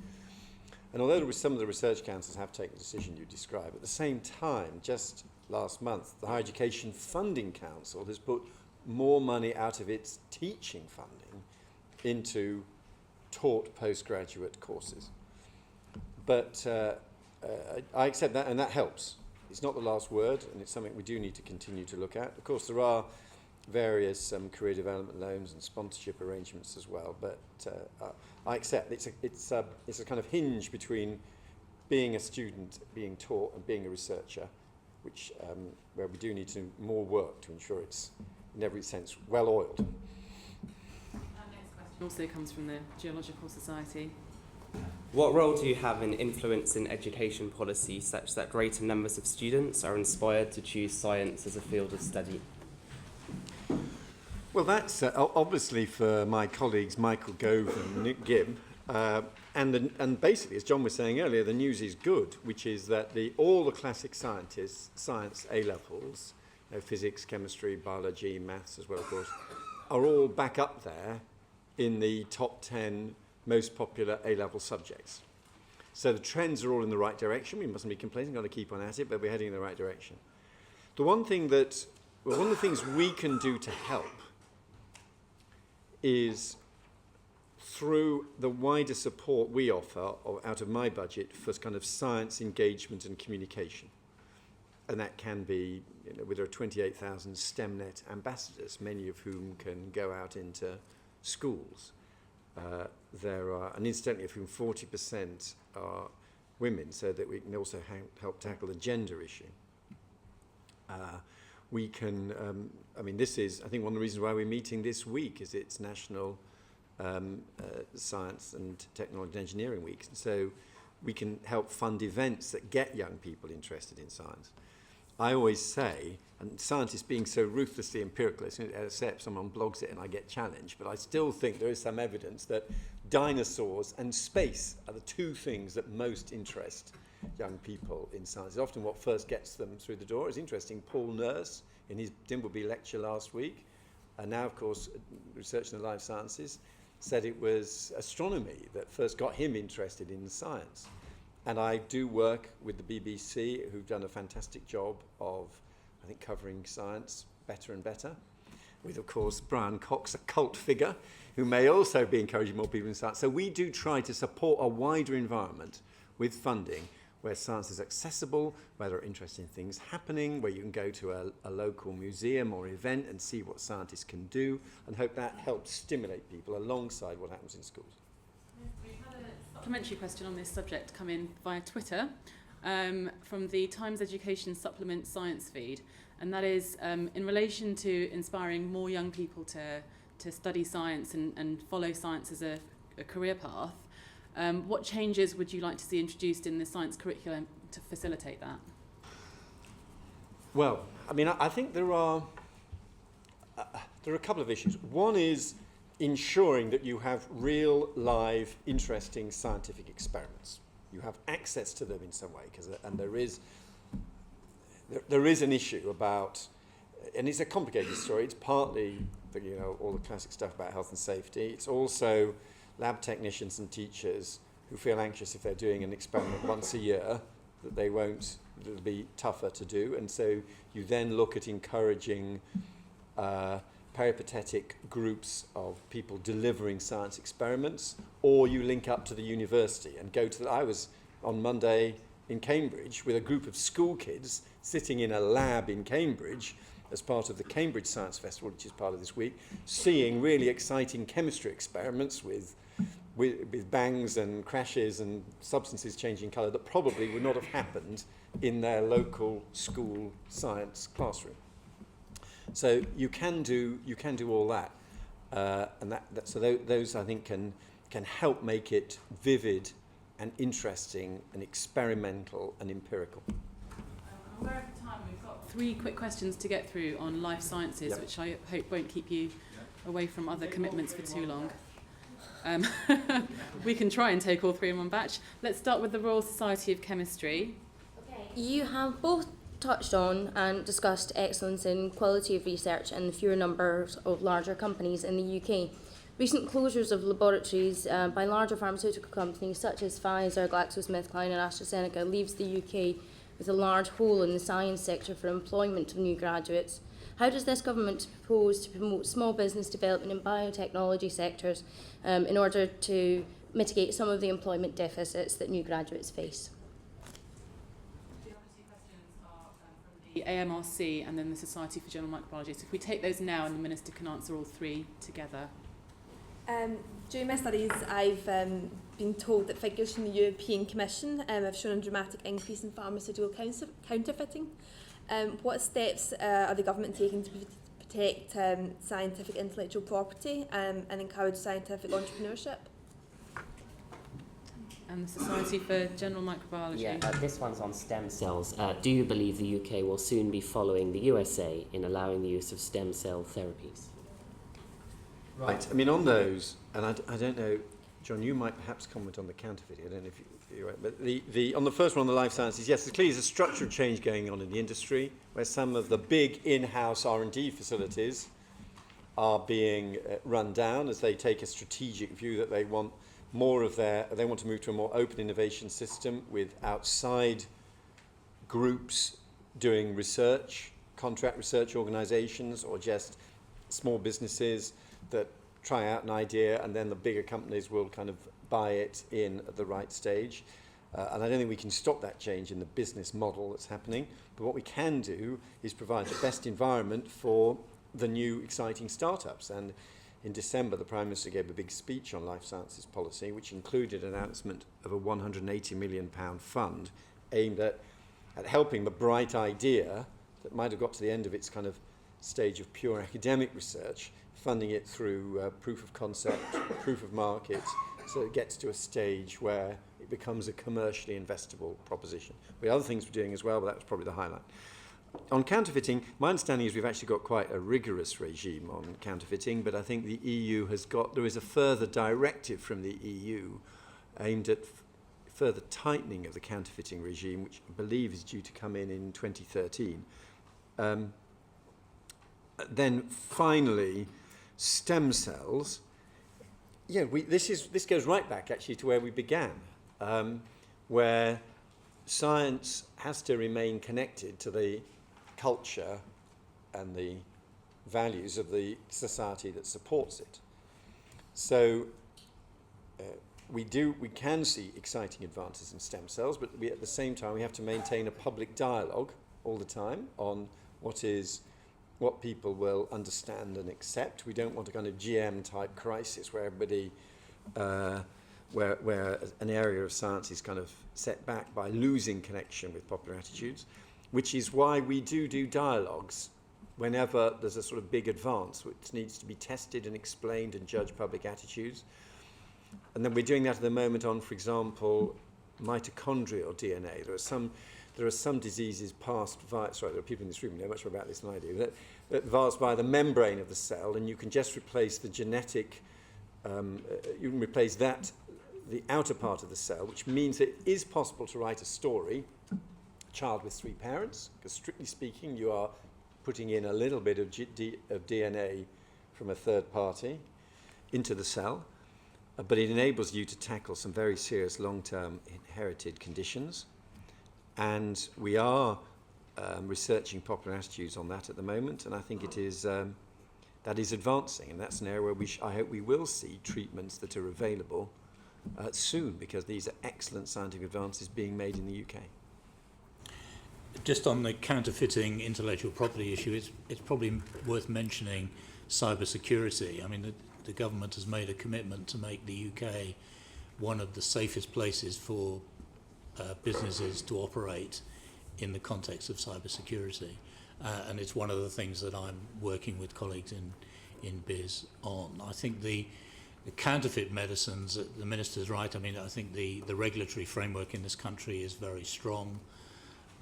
And although some of the research councils have taken the decision you describe, at the same time, just last month, the Higher Education Funding Council has put more money out of its teaching funding into taught postgraduate courses. But I accept that, and that helps. It's not the last word, and it's something we do need to continue to look at. Of course, there are various career development loans and sponsorship arrangements as well, but I accept it's a kind of hinge between being a student, being taught, and being a researcher, which where we do need to more work to ensure it's in every sense well oiled. Our next question also comes from the Geological Society. What role do you have in influencing education policy such that greater numbers of students are inspired to choose science as a field of study? Well, that's obviously for my colleagues Michael Gove and Nick Gibb, and basically, as John was saying earlier, the news is good, which is that all the classic scientists, science A-levels, physics, chemistry, biology, maths as well, of course, are all back up there in the top 10 most popular A-level subjects. So the trends are all in the right direction. We mustn't be complacent, got to keep on at it, but we're heading in the right direction. One of the things we can do to help is through the wider support we offer out of my budget for kind of science engagement and communication. And that can be, there are 28,000 STEMnet ambassadors, many of whom can go out into schools. There are, and incidentally, of whom 40% are women, so that we can also help tackle the gender issue. We can, this is, I think, one of the reasons why we're meeting this week is it's National Science and Technology and Engineering Week. So we can help fund events that get young people interested in science. I always say, and scientists being so ruthlessly empiricalist, except someone blogs it and I get challenged, but I still think there is some evidence that dinosaurs and space are the two things that most interest young people in science. It's often what first gets them through the door. It's interesting, Paul Nurse, in his Dimbleby lecture last week, and now, of course, research in the life sciences, said it was astronomy that first got him interested in science. And I do work with the BBC, who've done a fantastic job of, I think, covering science better and better, with, of course, Brian Cox, a cult figure, who may also be encouraging more people in science. So we do try to support a wider environment with funding where science is accessible, where there are interesting things happening, where you can go to a local museum or event and see what scientists can do, and hope that helps stimulate people alongside what happens in schools. We've had a supplementary question on this subject come in via Twitter from the Times Education Supplement Science feed, and that is in relation to inspiring more young people to study science and follow science as a career path. What changes would you like to see introduced in the science curriculum to facilitate that? Well, I think there are a couple of issues. One is ensuring that you have real, live, interesting scientific experiments. You have access to them in some way, and there is an issue about, and it's a complicated story. It's partly all the classic stuff about health and safety. It's also lab technicians and teachers who feel anxious if they're doing an experiment once a year that it'll be tougher to do. And so you then look at encouraging peripatetic groups of people delivering science experiments, or you link up to the university and go to I was on Monday in Cambridge with a group of school kids sitting in a lab in Cambridge as part of the Cambridge Science Festival, which is part of this week, seeing really exciting chemistry experiments with bangs and crashes and substances changing colour that probably would not have happened in their local school science classroom. So you can do all that, and those I think can help make it vivid and interesting and experimental and empirical. I'm aware of the time. We've got 3 quick questions to get through on life sciences, which I hope won't keep you away from other commitments for too long. We can try and take all 3 in one batch. Let's start with the Royal Society of Chemistry. Okay. You have both touched on and discussed excellence in quality of research and the fewer numbers of larger companies in the UK. Recent closures of laboratories by larger pharmaceutical companies such as Pfizer, GlaxoSmithKline and AstraZeneca leaves the UK with a large hole in the science sector for employment of new graduates. How does this government propose to promote small business development in biotechnology sectors in order to mitigate some of the employment deficits that new graduates face? The other 2 questions are from the AMRC and then the Society for General Microbiology. So if we take those now and the Minister can answer all 3 together. During my studies, I've been told that figures from the European Commission have shown a dramatic increase in pharmaceutical counterfeiting. What steps are the government taking to protect scientific intellectual property and encourage scientific entrepreneurship? And the Society for General Microbiology. Yeah, this one's on stem cells. Do you believe the UK will soon be following the USA in allowing the use of stem cell therapies? Right. On those, and I don't know, John, you might perhaps comment on the counterfeiting. I don't know if you you're right. But on the first one, on the life sciences, yes, there's clearly a structural change going on in the industry, where some of the big in-house R&D facilities are being run down as they take a strategic view that they want they want to move to a more open innovation system with outside groups doing research, contract research organizations, or just small businesses that try out an idea and then the bigger companies will kind of buy it in at the right stage. And I don't think we can stop that change in the business model that's happening. But what we can do is provide the best environment for the new exciting startups. And in December, the Prime Minister gave a big speech on life sciences policy, which included an announcement of a £180 million fund aimed at helping the bright idea that might have got to the end of its kind of stage of pure academic research, funding it through proof of concept, proof of market, so it gets to a stage where it becomes a commercially investable proposition. We have other things we're doing as well, but that was probably the highlight. On counterfeiting, my understanding is we've actually got quite a rigorous regime on counterfeiting, but I think the EU there is a further directive from the EU aimed at further tightening of the counterfeiting regime, which I believe is due to come in 2013. Then finally, stem cells. Yeah, this goes right back actually to where we began, where science has to remain connected to the culture and the values of the society that supports it. So we can see exciting advances in stem cells, but at the same time we have to maintain a public dialogue all the time on what people will understand and accept. We don't want a kind of GM type crisis where everybody where an area of science is kind of set back by losing connection with popular attitudes, which is why we do dialogues whenever there's a sort of big advance which needs to be tested and explained and judge public attitudes. And then we're doing that at the moment on, for example, mitochondrial DNA. There are some diseases passed via, there are people in this room who know much more about this than I do, that pass via the membrane of the cell, and you can just replace the genetic, you can replace the outer part of the cell, which means it is possible to write a story, a child with 3 parents, because strictly speaking, you are putting in a little bit of DNA from a third party into the cell, but it enables you to tackle some very serious long-term inherited conditions. And we are researching popular attitudes on that at the moment, and I think it is that is advancing, and that's an area where I hope we will see treatments that are available soon, because these are excellent scientific advances being made in the UK. Just on the counterfeiting intellectual property issue, it's probably worth mentioning cybersecurity. I mean, the government has made a commitment to make the UK one of the safest places for businesses to operate in the context of cybersecurity. And it's one of the things that I'm working with colleagues in BIS on. I think the counterfeit medicines, the Minister's right. I mean, I think the regulatory framework in this country is very strong.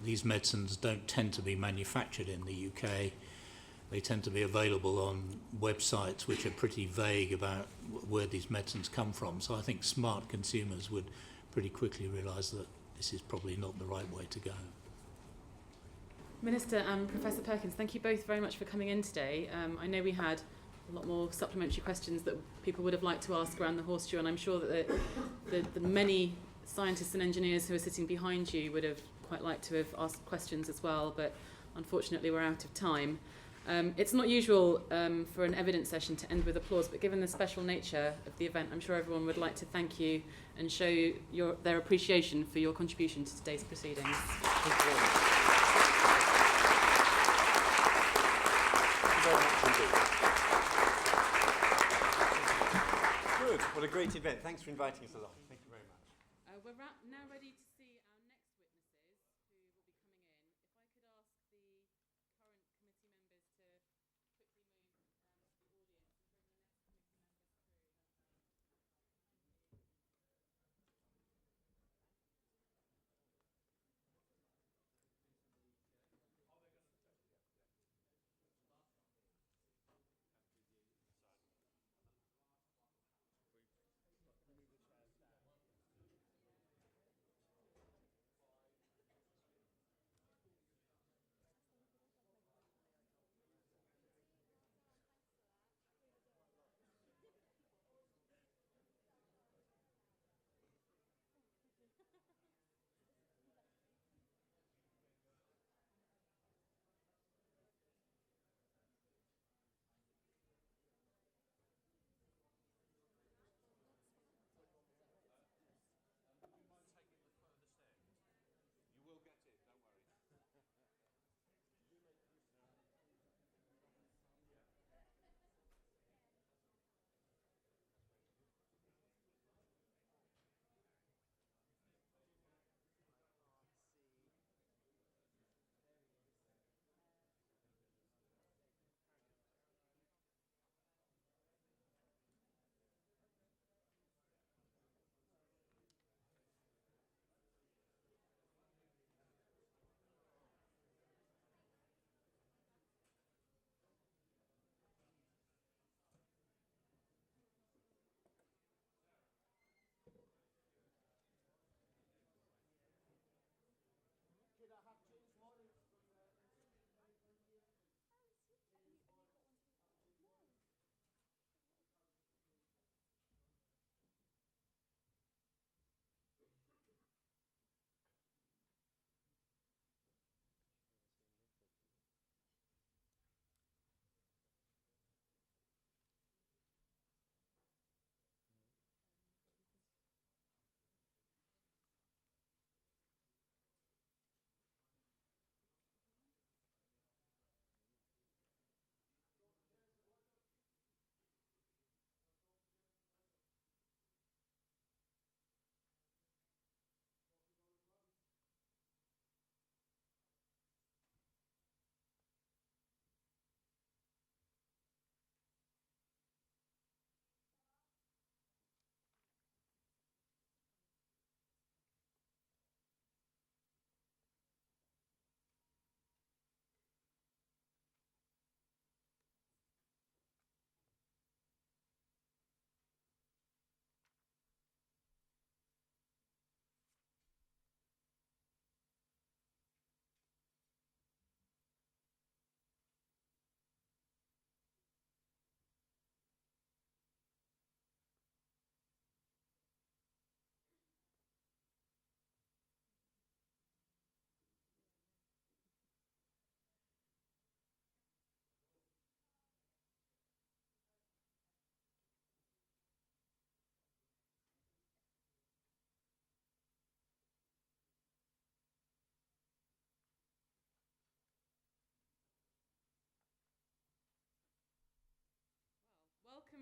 These medicines don't tend to be manufactured in the UK. They tend to be available on websites which are pretty vague about where these medicines come from. So I think smart consumers would pretty quickly realise that this is probably not the right way to go. Minister and Professor Perkins, thank you both very much for coming in today. I know we had a lot more supplementary questions that people would have liked to ask around the horseshoe, and I'm sure that the many scientists and engineers who are sitting behind you would have quite liked to have asked questions as well, but unfortunately we're out of time. It's not usual for an evidence session to end with applause, but given the special nature of the event, I'm sure everyone would like to thank you and show their appreciation for your contribution to today's proceedings. Thank you very much. Good. What a great event. Thanks for inviting us along. Thank you very much. We're now ready to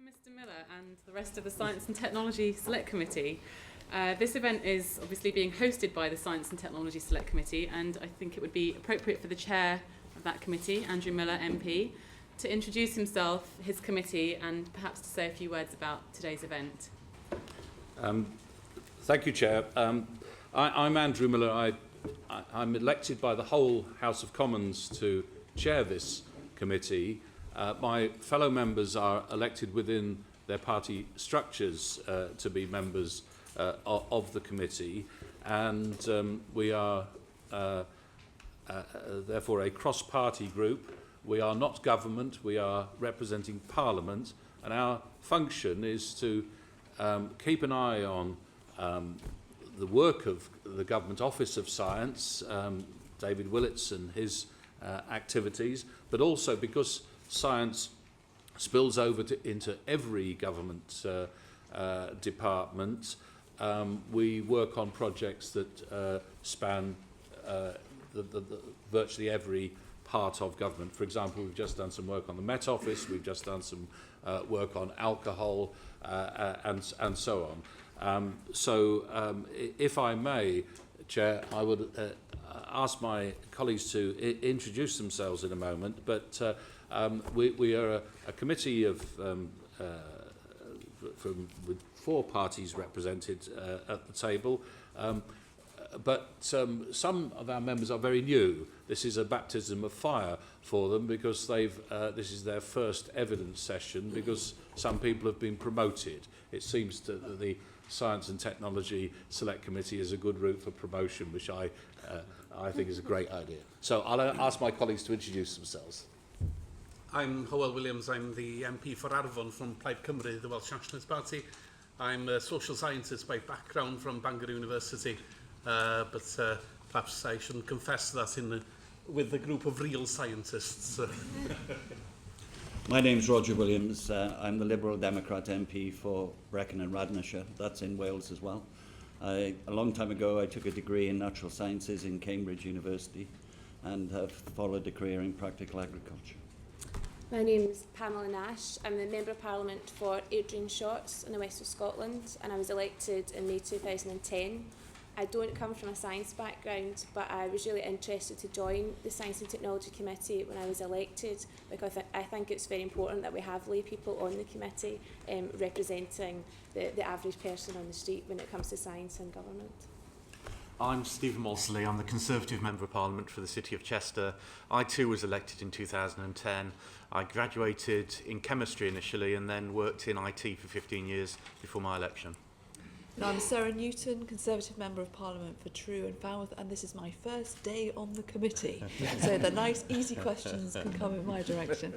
Mr. Miller and the rest of the Science and Technology Select Committee. This event is obviously being hosted by the Science and Technology Select Committee, and I think it would be appropriate for the chair of that committee, Andrew Miller MP, to introduce himself, his committee, and perhaps to say a few words about today's event. Thank you, Chair. I'm Andrew Miller. I'm elected by the whole House of Commons to chair this committee. My fellow members are elected within their party structures to be members of the committee, and we are therefore a cross-party group. We are not government, we are representing Parliament, and our function is to keep an eye on the work of the Government Office of Science, David Willits and his activities, but also because science spills over into every government department, we work on projects that span virtually every part of government. For example, we've just done some work on the Met Office, we've just done some work on alcohol, and so on. If I may, Chair, I would ask my colleagues to introduce themselves in a moment, but we are a committee of with 4 parties represented at the table, but some of our members are very new. This is a baptism of fire for them because this is their first evidence session, because some people have been promoted. It seems that the Science and Technology Select Committee is a good route for promotion, which I think is a great idea. So I'll ask my colleagues to introduce themselves. I'm Hywel Williams. I'm the MP for Arfon from Plaid Cymru, the Welsh Nationalist Party. I'm a social scientist by background from Bangor University, but perhaps I shouldn't confess that with the group of real scientists. My name's Roger Williams. I'm the Liberal Democrat MP for Brecon and Radnorshire. That's in Wales as well. A long time ago, I took a degree in natural sciences in Cambridge University and have followed a career in practical agriculture. My name is Pamela Nash. I'm the Member of Parliament for Airdrie Shotts in the west of Scotland, and I was elected in May 2010. I don't come from a science background, but I was really interested to join the Science and Technology Committee when I was elected, because I think it's very important that we have lay people on the committee representing the average person on the street when it comes to science and government. I'm Stephen Malsley. I'm the Conservative Member of Parliament for the City of Chester. I too was elected in 2010. I graduated in chemistry initially and then worked in IT for 15 years before my election. And I'm Sarah Newton, Conservative Member of Parliament for True and Falmouth, and this is my first day on the committee. So the nice, easy questions can come in my direction.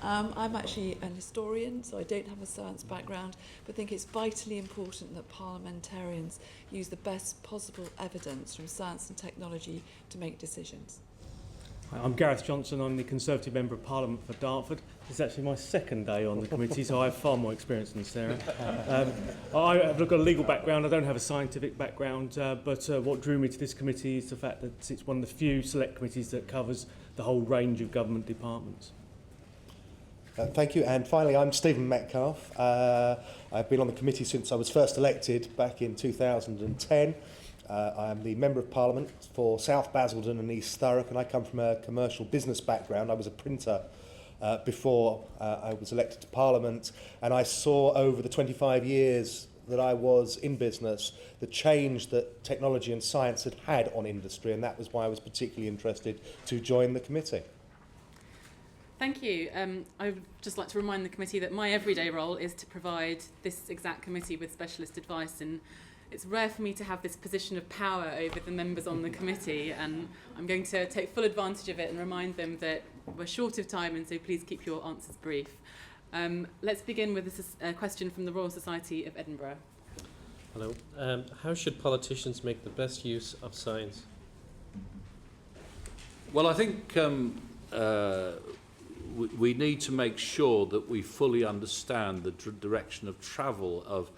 I'm actually an historian, so I don't have a science background, but think it's vitally important that parliamentarians use the best possible evidence from science and technology to make decisions. I'm Gareth Johnson. I'm the Conservative Member of Parliament for Dartford. This is actually my second day on the committee, so I have far more experience than Sarah. I've got a legal background. I don't have a scientific background, but what drew me to this committee is the fact that it's one of the few select committees that covers the whole range of government departments. Thank you. And finally, I'm Stephen Metcalfe. I've been on the committee since I was first elected back in 2010. I am the Member of Parliament for South Basildon and East Thurrock, and I come from a commercial business background. I was a printer before I was elected to Parliament, and I saw over the 25 years that I was in business the change that technology and science had had on industry, and that was why I was particularly interested to join the committee. Thank you. I would just like to remind the committee that my everyday role is to provide this exact committee with specialist advice, and it's rare for me to have this position of power over the members on the committee, and I'm going to take full advantage of it and remind them that we're short of time, and so please keep your answers brief. Let's begin with a question from the Royal Society of Edinburgh. Hello. How should politicians make the best use of science? Well, I think we need to make sure that we fully understand the direction of travel of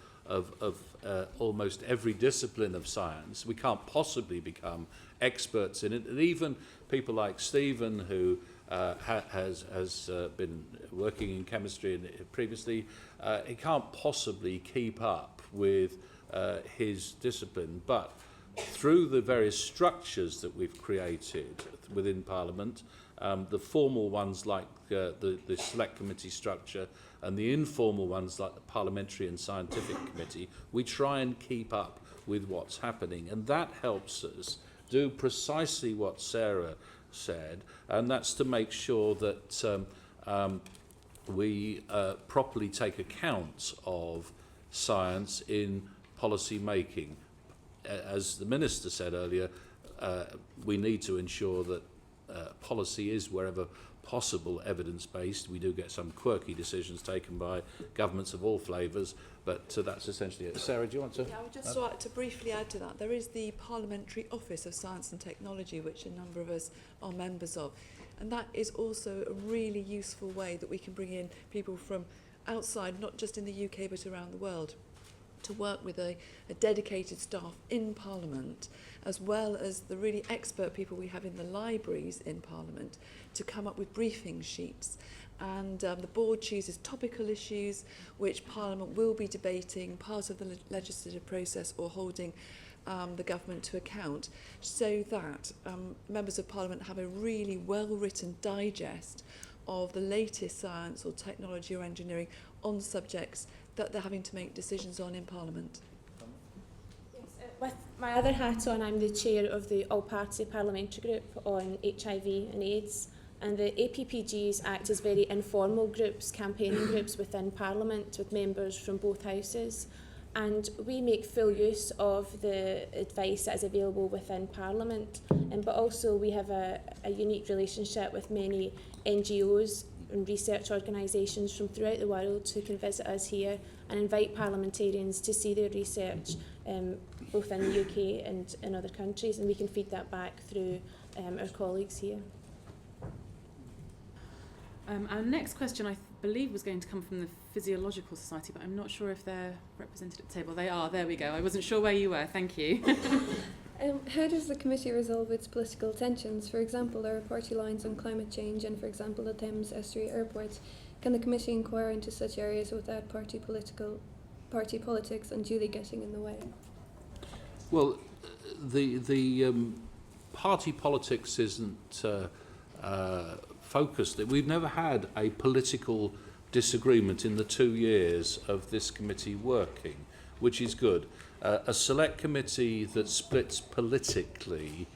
almost every discipline of science. We can't possibly become experts in it, and even people like Stephen, who has been working in chemistry previously, he can't possibly keep up with his discipline. But through the various structures that we've created within Parliament, the formal ones like the Select Committee structure and the informal ones like the Parliamentary and Scientific Committee, we try and keep up with what's happening. And that helps us do precisely what Sarah said, and that's to make sure that we properly take account of science in policy making. As the Minister said earlier, we need to ensure that policy is, wherever possible, evidence-based. We do get some quirky decisions taken by governments of all flavours, but that's essentially it. Sarah, do you want to? Yeah, I would just like to briefly add to that. There is the Parliamentary Office of Science and Technology, which a number of us are members of. And that is also a really useful way that we can bring in people from outside, not just in the UK, but around the world, to work with a dedicated staff in Parliament, as well as the really expert people we have in the libraries in Parliament, to come up with briefing sheets. And the board chooses topical issues which Parliament will be debating, part of the legislative process, or holding the government to account, so that members of Parliament have a really well-written digest of the latest science or technology or engineering on subjects that they're having to make decisions on in Parliament. With my other hat on, I'm the chair of the All-Party Parliamentary Group on HIV and AIDS, and the APPGs act as very informal groups, campaigning groups within Parliament with members from both houses, and we make full use of the advice that is available within Parliament, but also we have a unique relationship with many NGOs and research organisations from throughout the world who can visit us here and invite parliamentarians to see their research both in the UK and in other countries, and we can feed that back through our colleagues here. Our next question, I believe, was going to come from the Physiological Society, but I'm not sure if they're represented at the table. They are, there we go. I wasn't sure where you were, thank you. How does the committee resolve its political tensions? For example, there are party lines on climate change and, for example, the Thames Estuary Airport. Can the committee inquire into such areas without party politics unduly getting in the way? Well, the party politics isn't focused. We've never had a political disagreement in the 2 years of this committee working, which is good. A select committee that splits politically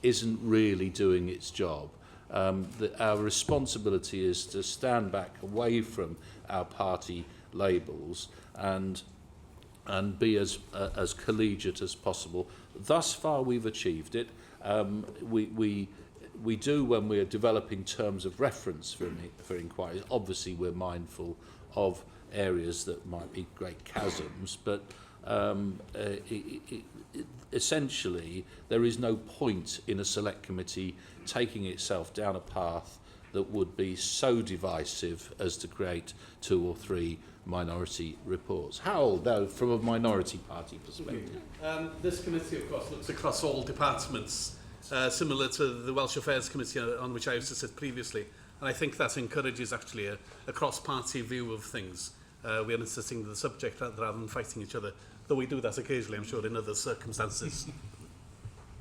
isn't really doing its job. Our responsibility is to stand back away from our party labels and be as collegiate as possible. Thus far, we've achieved it. We do when we're developing terms of reference for inquiries. Obviously, we're mindful of areas that might be great chasms, but essentially, there is no point in a select committee taking itself down a path that would be so divisive as to create 2 or 3 minority reports. Harold, though, from a minority party perspective. This committee, of course, looks across all departments, similar to the Welsh Affairs Committee on which I used to sit previously. And I think that encourages actually a cross-party view of things. We are insisting on the subject rather than fighting each other, though we do that occasionally, I'm sure, in other circumstances.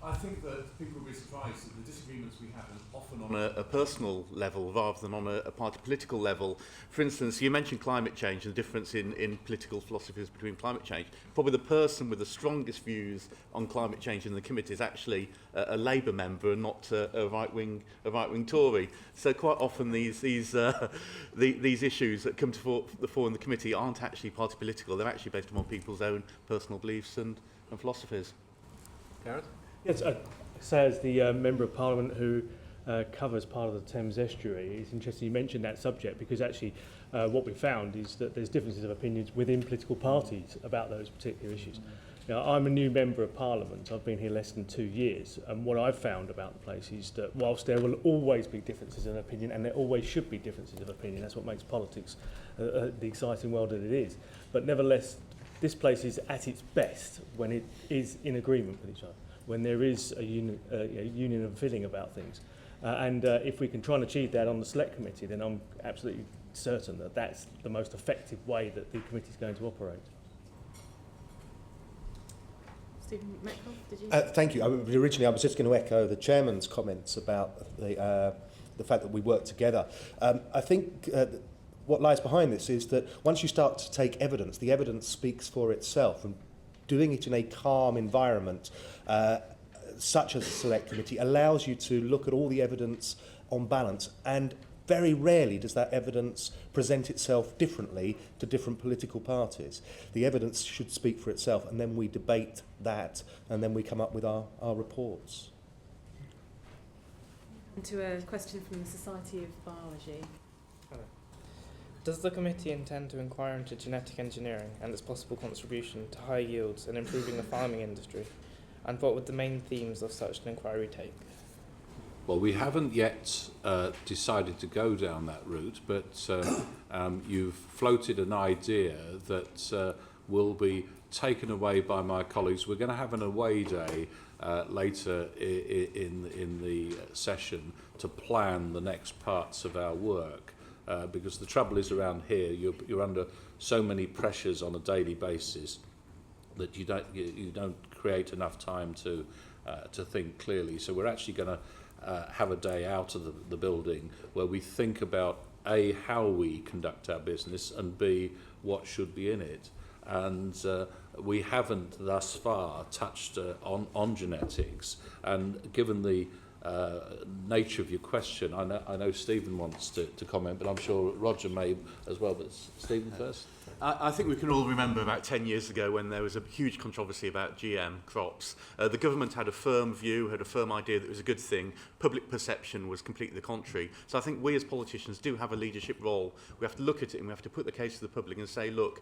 I think that people will be surprised at the disagreements we have often on a personal level rather than on a party political level. For instance, you mentioned climate change and the difference in political philosophies between climate change. Probably the person with the strongest views on climate change in the committee is actually a Labour member and not a right-wing Tory. So quite often these issues that come to the fore in the committee aren't actually party political. They're actually based upon people's own personal beliefs and philosophies. Gareth? Yes, say as the Member of Parliament who covers part of the Thames Estuary, it's interesting you mentioned that subject because actually what we found is that there's differences of opinions within political parties about those particular issues. Now, I'm a new Member of Parliament. I've been here less than 2 years, and what I've found about the place is that whilst there will always be differences of opinion, and there always should be differences of opinion, that's what makes politics the exciting world that it is, but nevertheless, this place is at its best when it is in agreement with each other, when there is a union of feeling about things. And if we can try and achieve that on the Select Committee, then I'm absolutely certain that that's the most effective way that the committee is going to operate. Stephen Metcalfe, did you? Thank you. Originally, I was just going to echo the chairman's comments about the fact that we work together. I think what lies behind this is that once you start to take evidence, the evidence speaks for itself, and doing it in a calm environment, such as a Select Committee, allows you to look at all the evidence on balance, and very rarely does that evidence present itself differently to different political parties. The evidence should speak for itself, and then we debate that, and then we come up with our reports. And to a question from the Society of Biology. Hello. Does the committee intend to inquire into genetic engineering and its possible contribution to high yields and improving the farming industry? And what would the main themes of such an inquiry take? Well, we haven't yet decided to go down that route, but you've floated an idea that will be taken away by my colleagues. We're going to have an away day later in the session to plan the next parts of our work, because the trouble is around here, you're under so many pressures on a daily basis that you don't create enough time to think clearly. So we're actually going to have a day out of the building where we think about A, how we conduct our business, and B, what should be in it. And we haven't thus far touched on genetics. And given the nature of your question, I know Stephen wants to comment, but I'm sure Roger may as well. But Stephen first. I think we can all remember about 10 years ago when there was a huge controversy about GM crops. The government had a firm view, had a firm idea that it was a good thing. Public perception was completely the contrary. So I think we as politicians do have a leadership role. We have to look at it and we have to put the case to the public and say, look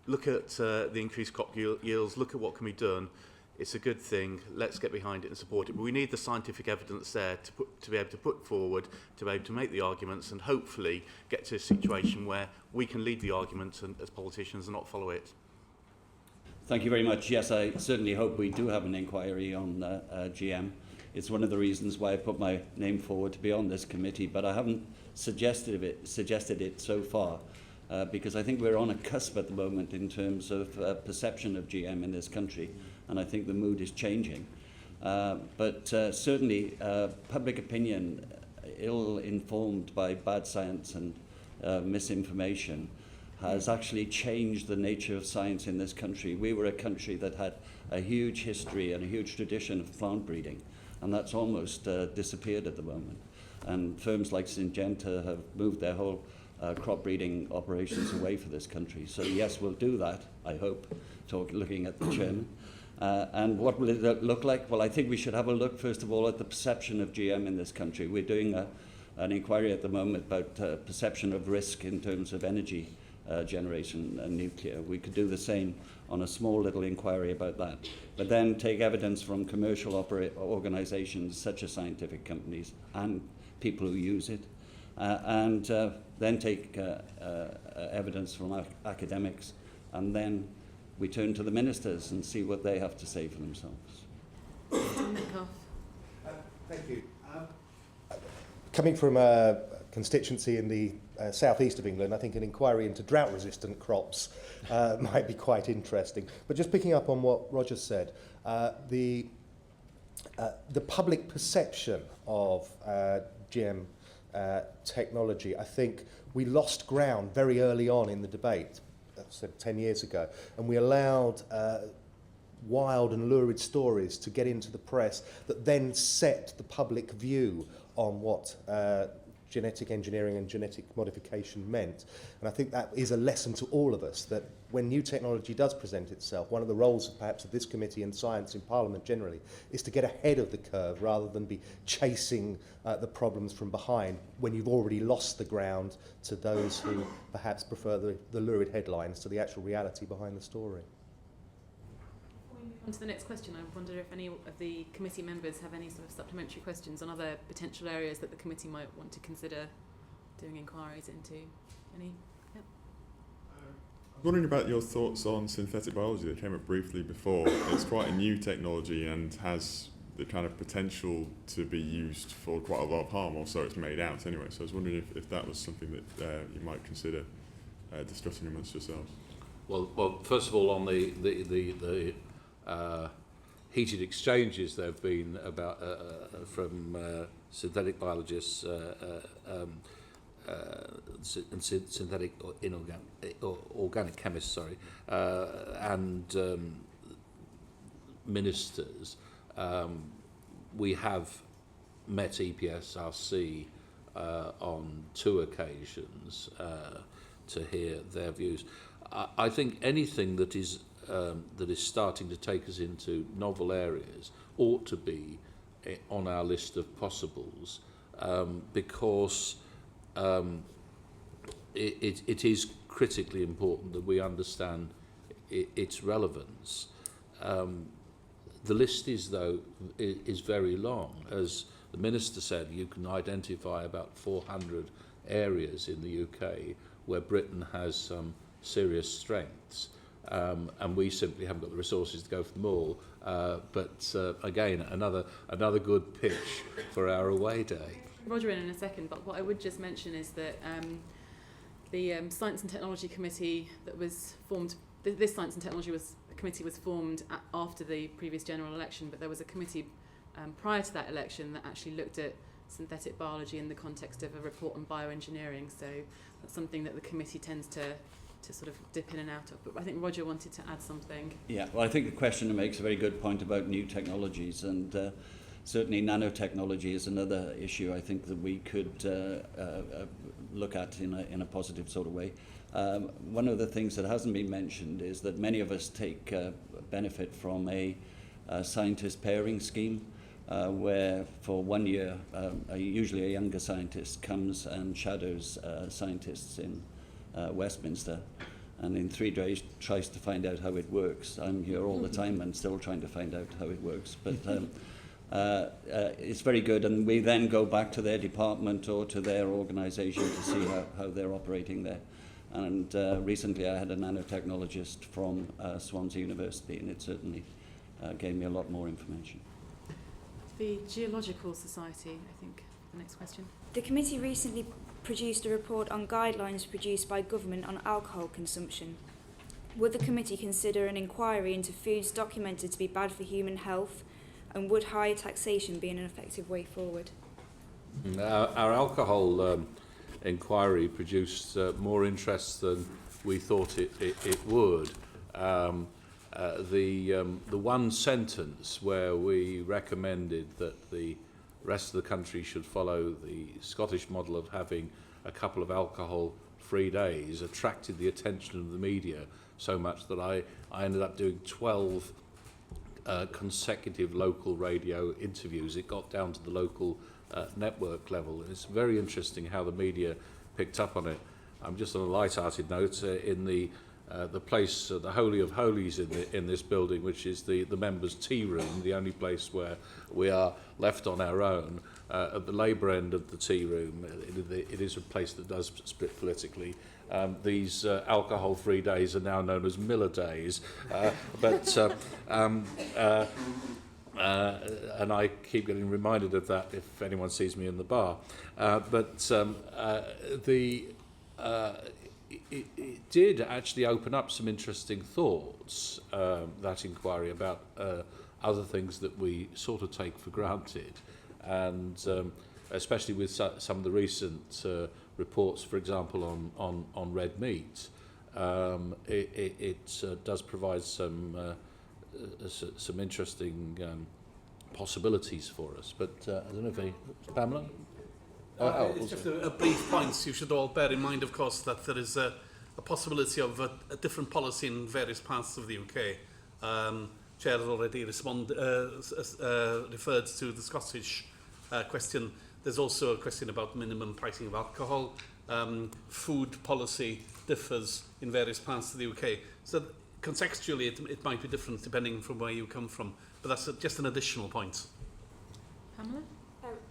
at the increased crop yields, look at what can be done. It's a good thing, let's get behind it and support it. But we need the scientific evidence there to be able to put forward, to be able to make the arguments, and hopefully get to a situation where we can lead the arguments as politicians and not follow it. Thank you very much. Yes, I certainly hope we do have an inquiry on GM. It's one of the reasons why I put my name forward to be on this committee, but I haven't suggested it so far. Because I think we're on a cusp at the moment in terms of perception of GM in this country, and I think the mood is changing. But certainly public opinion, ill-informed by bad science and misinformation, has actually changed the nature of science in this country. We were a country that had a huge history and a huge tradition of plant breeding, and that's almost disappeared at the moment. And firms like Syngenta have moved their whole crop breeding operations away for this country. So yes, we'll do that, I hope, looking at the chairman. And what will it look like? Well, I think we should have a look, first of all, at the perception of GM in this country. We're doing an inquiry at the moment about perception of risk in terms of energy generation and nuclear. We could do the same on a small little inquiry about that. But then take evidence from commercial organizations such as scientific companies and people who use it. And then take evidence from academics, and then we turn to the ministers and see what they have to say for themselves. Thank you. Coming from a constituency in the southeast of England, I think an inquiry into drought-resistant crops might be quite interesting. But just picking up on what Roger said, the public perception of GM technology, I think we lost ground very early on in the debate, that's 10 years ago, and we allowed wild and lurid stories to get into the press that then set the public view on what genetic engineering and genetic modification meant. And I think that is a lesson to all of us, that when new technology does present itself, one of the roles perhaps of this committee and science in Parliament generally is to get ahead of the curve rather than be chasing the problems from behind when you've already lost the ground to those who perhaps prefer the lurid headlines to the actual reality behind the story. On to the next question, I wonder if any of the committee members have any sort of supplementary questions on other potential areas that the committee might want to consider doing inquiries into. Any? Yep. I'm wondering about your thoughts on synthetic biology that came up briefly before. It's quite a new technology and has the kind of potential to be used for quite a lot of harm, or so it's made out anyway. So I was wondering if that was something that you might consider discussing amongst yourselves. Well, first of all, on the heated exchanges there have been about from synthetic biologists and synthetic or inorganic or organic chemists, sorry, and ministers. We have met EPSRC on 2 occasions to hear their views. I think anything that is starting to take us into novel areas ought to be on our list of possibles, because it is critically important that we understand its relevance. The list is very long. As the Minister said, you can identify about 400 areas in the UK where Britain has some serious strengths, and we simply haven't got the resources to go for them all. But again, another good pitch for our away day. Roger in a second, but what I would just mention is that the Science and Technology Committee that was formed, this Science and Technology Committee was formed after the previous general election, but there was a committee prior to that election that actually looked at synthetic biology in the context of a report on bioengineering. So that's something that the committee tends to sort of dip in and out of. But I think Roger wanted to add something. Yeah, well, I think the questioner makes a very good point about new technologies, and certainly nanotechnology is another issue I think that we could look at in a positive sort of way. One of the things that hasn't been mentioned is that many of us take benefit from a scientist pairing scheme, where for 1 year, usually a younger scientist comes and shadows scientists in Westminster, and in 3 days tries to find out how it works. I'm here all the time and still trying to find out how it works, but it's very good, and we then go back to their department or to their organisation to see how they're operating there. And recently I had a nanotechnologist from Swansea University, and it certainly gave me a lot more information. The Geological Society, I think, the next question. The committee recently produced a report on guidelines produced by government on alcohol consumption. Would the committee consider an inquiry into foods documented to be bad for human health, and would higher taxation be an effective way forward? Our alcohol inquiry produced more interest than we thought it would. The one sentence where we recommended that the rest of the country should follow the Scottish model of having a couple of alcohol-free days attracted the attention of the media so much that I ended up doing 12 consecutive local radio interviews. It got down to the local network level. It's very interesting how the media picked up on it. I'm just on a light-hearted note, in the place, the Holy of Holies in this building, which is the members' tea room, the only place where we are left on our own. At the Labour end of the tea room, it is a place that does split politically. These alcohol-free days are now known as Miller Days, and I keep getting reminded of that if anyone sees me in the bar. It did actually open up some interesting thoughts, that inquiry, about other things that we sort of take for granted, and especially with some of the recent reports, for example, on red meat. It does provide some interesting possibilities for us. But I don't know if Pamela? It's just a brief point. You should all bear in mind, of course, that there is a possibility of a different policy in various parts of the UK. Chair has already referred to the Scottish question. There's also a question about minimum pricing of alcohol. Food policy differs in various parts of the UK. So contextually, it might be different depending from where you come from. But that's just an additional point. Pamela?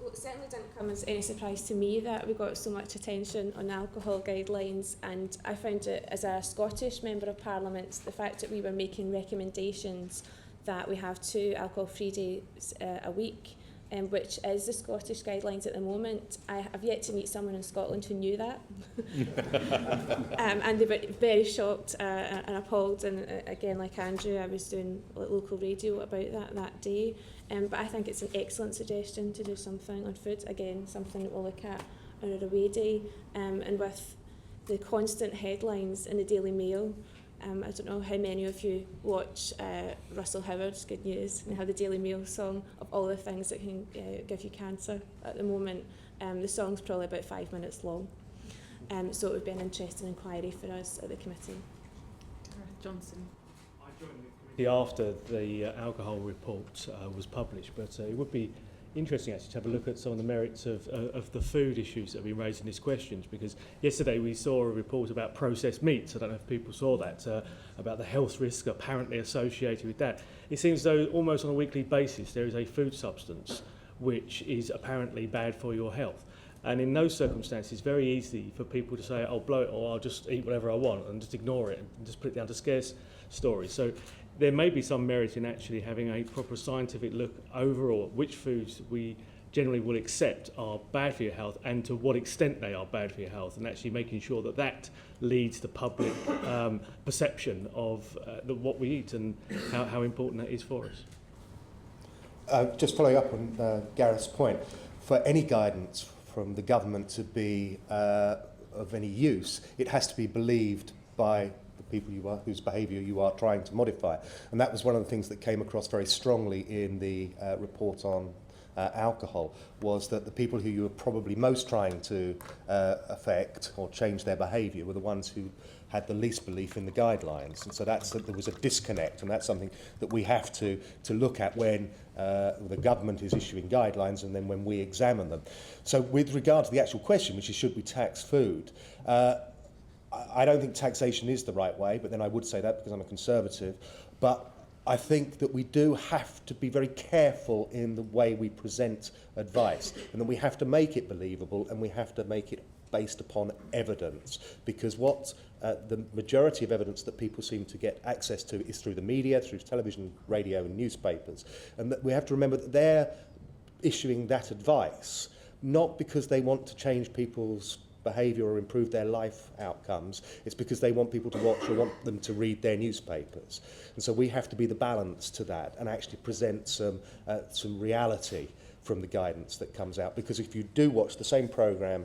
Well, it certainly didn't come as any surprise to me that we got so much attention on alcohol guidelines, and I found it, as a Scottish Member of Parliament, the fact that we were making recommendations that we have 2 alcohol-free days a week, which is the Scottish guidelines at the moment. I have yet to meet someone in Scotland who knew that. And they were very shocked and appalled. And again, like Andrew, I was doing local radio about that day. But I think it's an excellent suggestion to do something on food. Again, something that we'll look at on our away day. And with the constant headlines in the Daily Mail, I don't know how many of you watch Russell Howard's Good News and have the Daily Mail song of all the things that can give you cancer at the moment. The song's probably about 5 minutes long. So it would be an interesting inquiry for us at the committee. Johnson. I joined the committee after the alcohol report was published, but it would be interesting actually to have a look at some of the merits of the food issues that have been raised in these questions, because yesterday we saw a report about processed meats. I don't know if people saw that, about the health risk apparently associated with that. It seems though almost on a weekly basis there is a food substance which is apparently bad for your health. And in those circumstances, it's very easy for people to say, I'll blow it, or I'll just eat whatever I want and just ignore it and just put it down to scarce stories. So there may be some merit in actually having a proper scientific look overall at which foods we generally will accept are bad for your health and to what extent they are bad for your health, and actually making sure that that leads to public perception of what we eat and how important that is for us. Just following up on Gareth's point, for any guidance from the government to be of any use, it has to be believed by the people whose behaviour you are trying to modify. And that was one of the things that came across very strongly in the report on alcohol, was that the people who you were probably most trying to affect or change their behaviour were the ones who had the least belief in the guidelines. And so there was a disconnect, and that's something that we have to look at when the government is issuing guidelines and then when we examine them. So with regard to the actual question, which is should we tax food, I don't think taxation is the right way, but then I would say that because I'm a Conservative. But I think that we do have to be very careful in the way we present advice, and that we have to make it believable and we have to make it based upon evidence, because what the majority of evidence that people seem to get access to is through the media, through television, radio and newspapers, and that we have to remember that they're issuing that advice not because they want to change people's behaviour or improve their life outcomes. It's because they want people to watch or want them to read their newspapers. And so we have to be the balance to that and actually present some reality from the guidance that comes out. Because if you do watch the same programme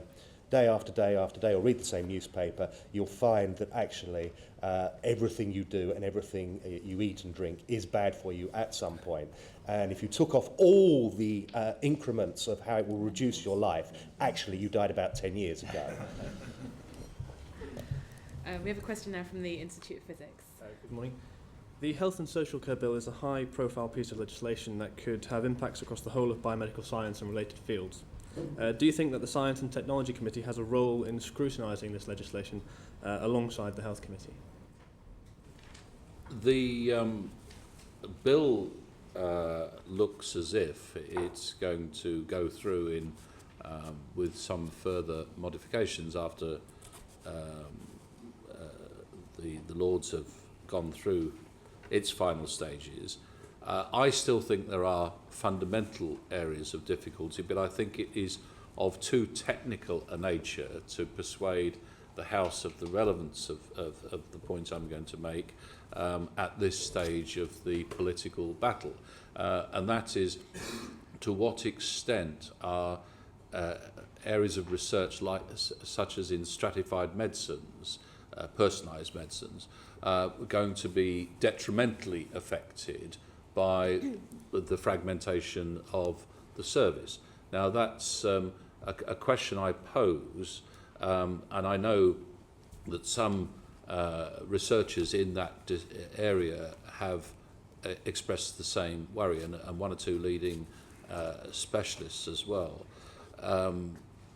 day after day after day, or read the same newspaper, you'll find that actually everything you do and everything you eat and drink is bad for you at some point. And if you took off all the increments of how it will reduce your life, actually you died about 10 years ago. We have a question now from the Institute of Physics. Good morning. The Health and Social Care Bill is a high-profile piece of legislation that could have impacts across the whole of biomedical science and related fields. Do you think that the Science and Technology Committee has a role in scrutinising this legislation alongside the Health Committee? The bill looks as if it's going to go through in with some further modifications after the Lords have gone through its final stages. I still think there are fundamental areas of difficulty, but I think it is of too technical a nature to persuade the House of the relevance of the point I'm going to make at this stage of the political battle. And that is, to what extent are areas of research such as in stratified medicines, personalised medicines, going to be detrimentally affected by the fragmentation of the service. Now that's a question I pose, and I know that some researchers in that area have expressed the same worry, and one or two leading specialists as well.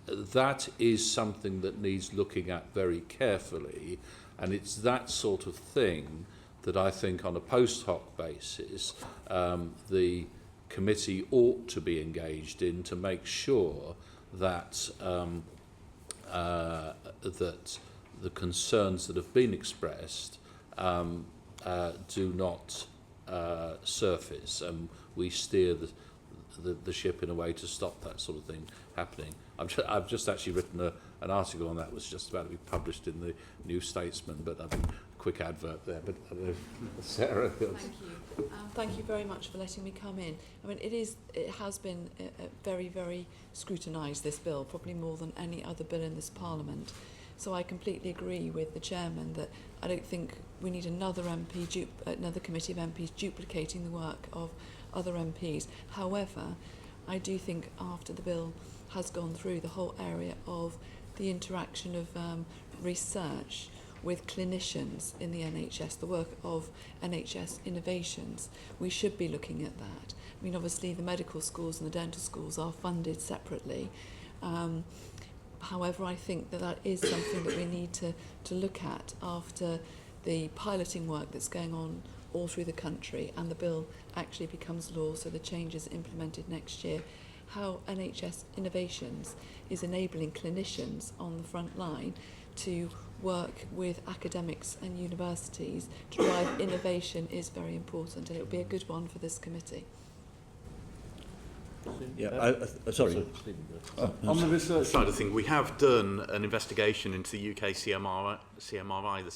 That is something that needs looking at very carefully, and it's that sort of thing that I think on a post hoc basis the committee ought to be engaged in to make sure that that the concerns that have been expressed do not surface, and we steer the ship in a way to stop that sort of thing happening. I've just actually written an article on that, was just about to be published in the New Statesman, but I mean, quick advert there. But Sarah. Thank you. Thank you very much for letting me come in. I mean, it has been very, very scrutinised, this bill, probably more than any other bill in this Parliament. So I completely agree with the chairman that I don't think we need another committee of MPs duplicating the work of other MPs. However, I do think after the bill has gone through the whole area of the interaction of research with clinicians in the NHS, the work of NHS innovations, we should be looking at that. I mean, obviously the medical schools and the dental schools are funded separately. However, I think that is something that we need to look at after the piloting work that's going on all through the country and the bill actually becomes law, so the changes implemented next year. How NHS Innovations is enabling clinicians on the front line to work with academics and universities to drive innovation is very important, and it will be a good one for this committee. Yeah, sorry. On the research side of things, we have done an investigation into the UK CMRI, the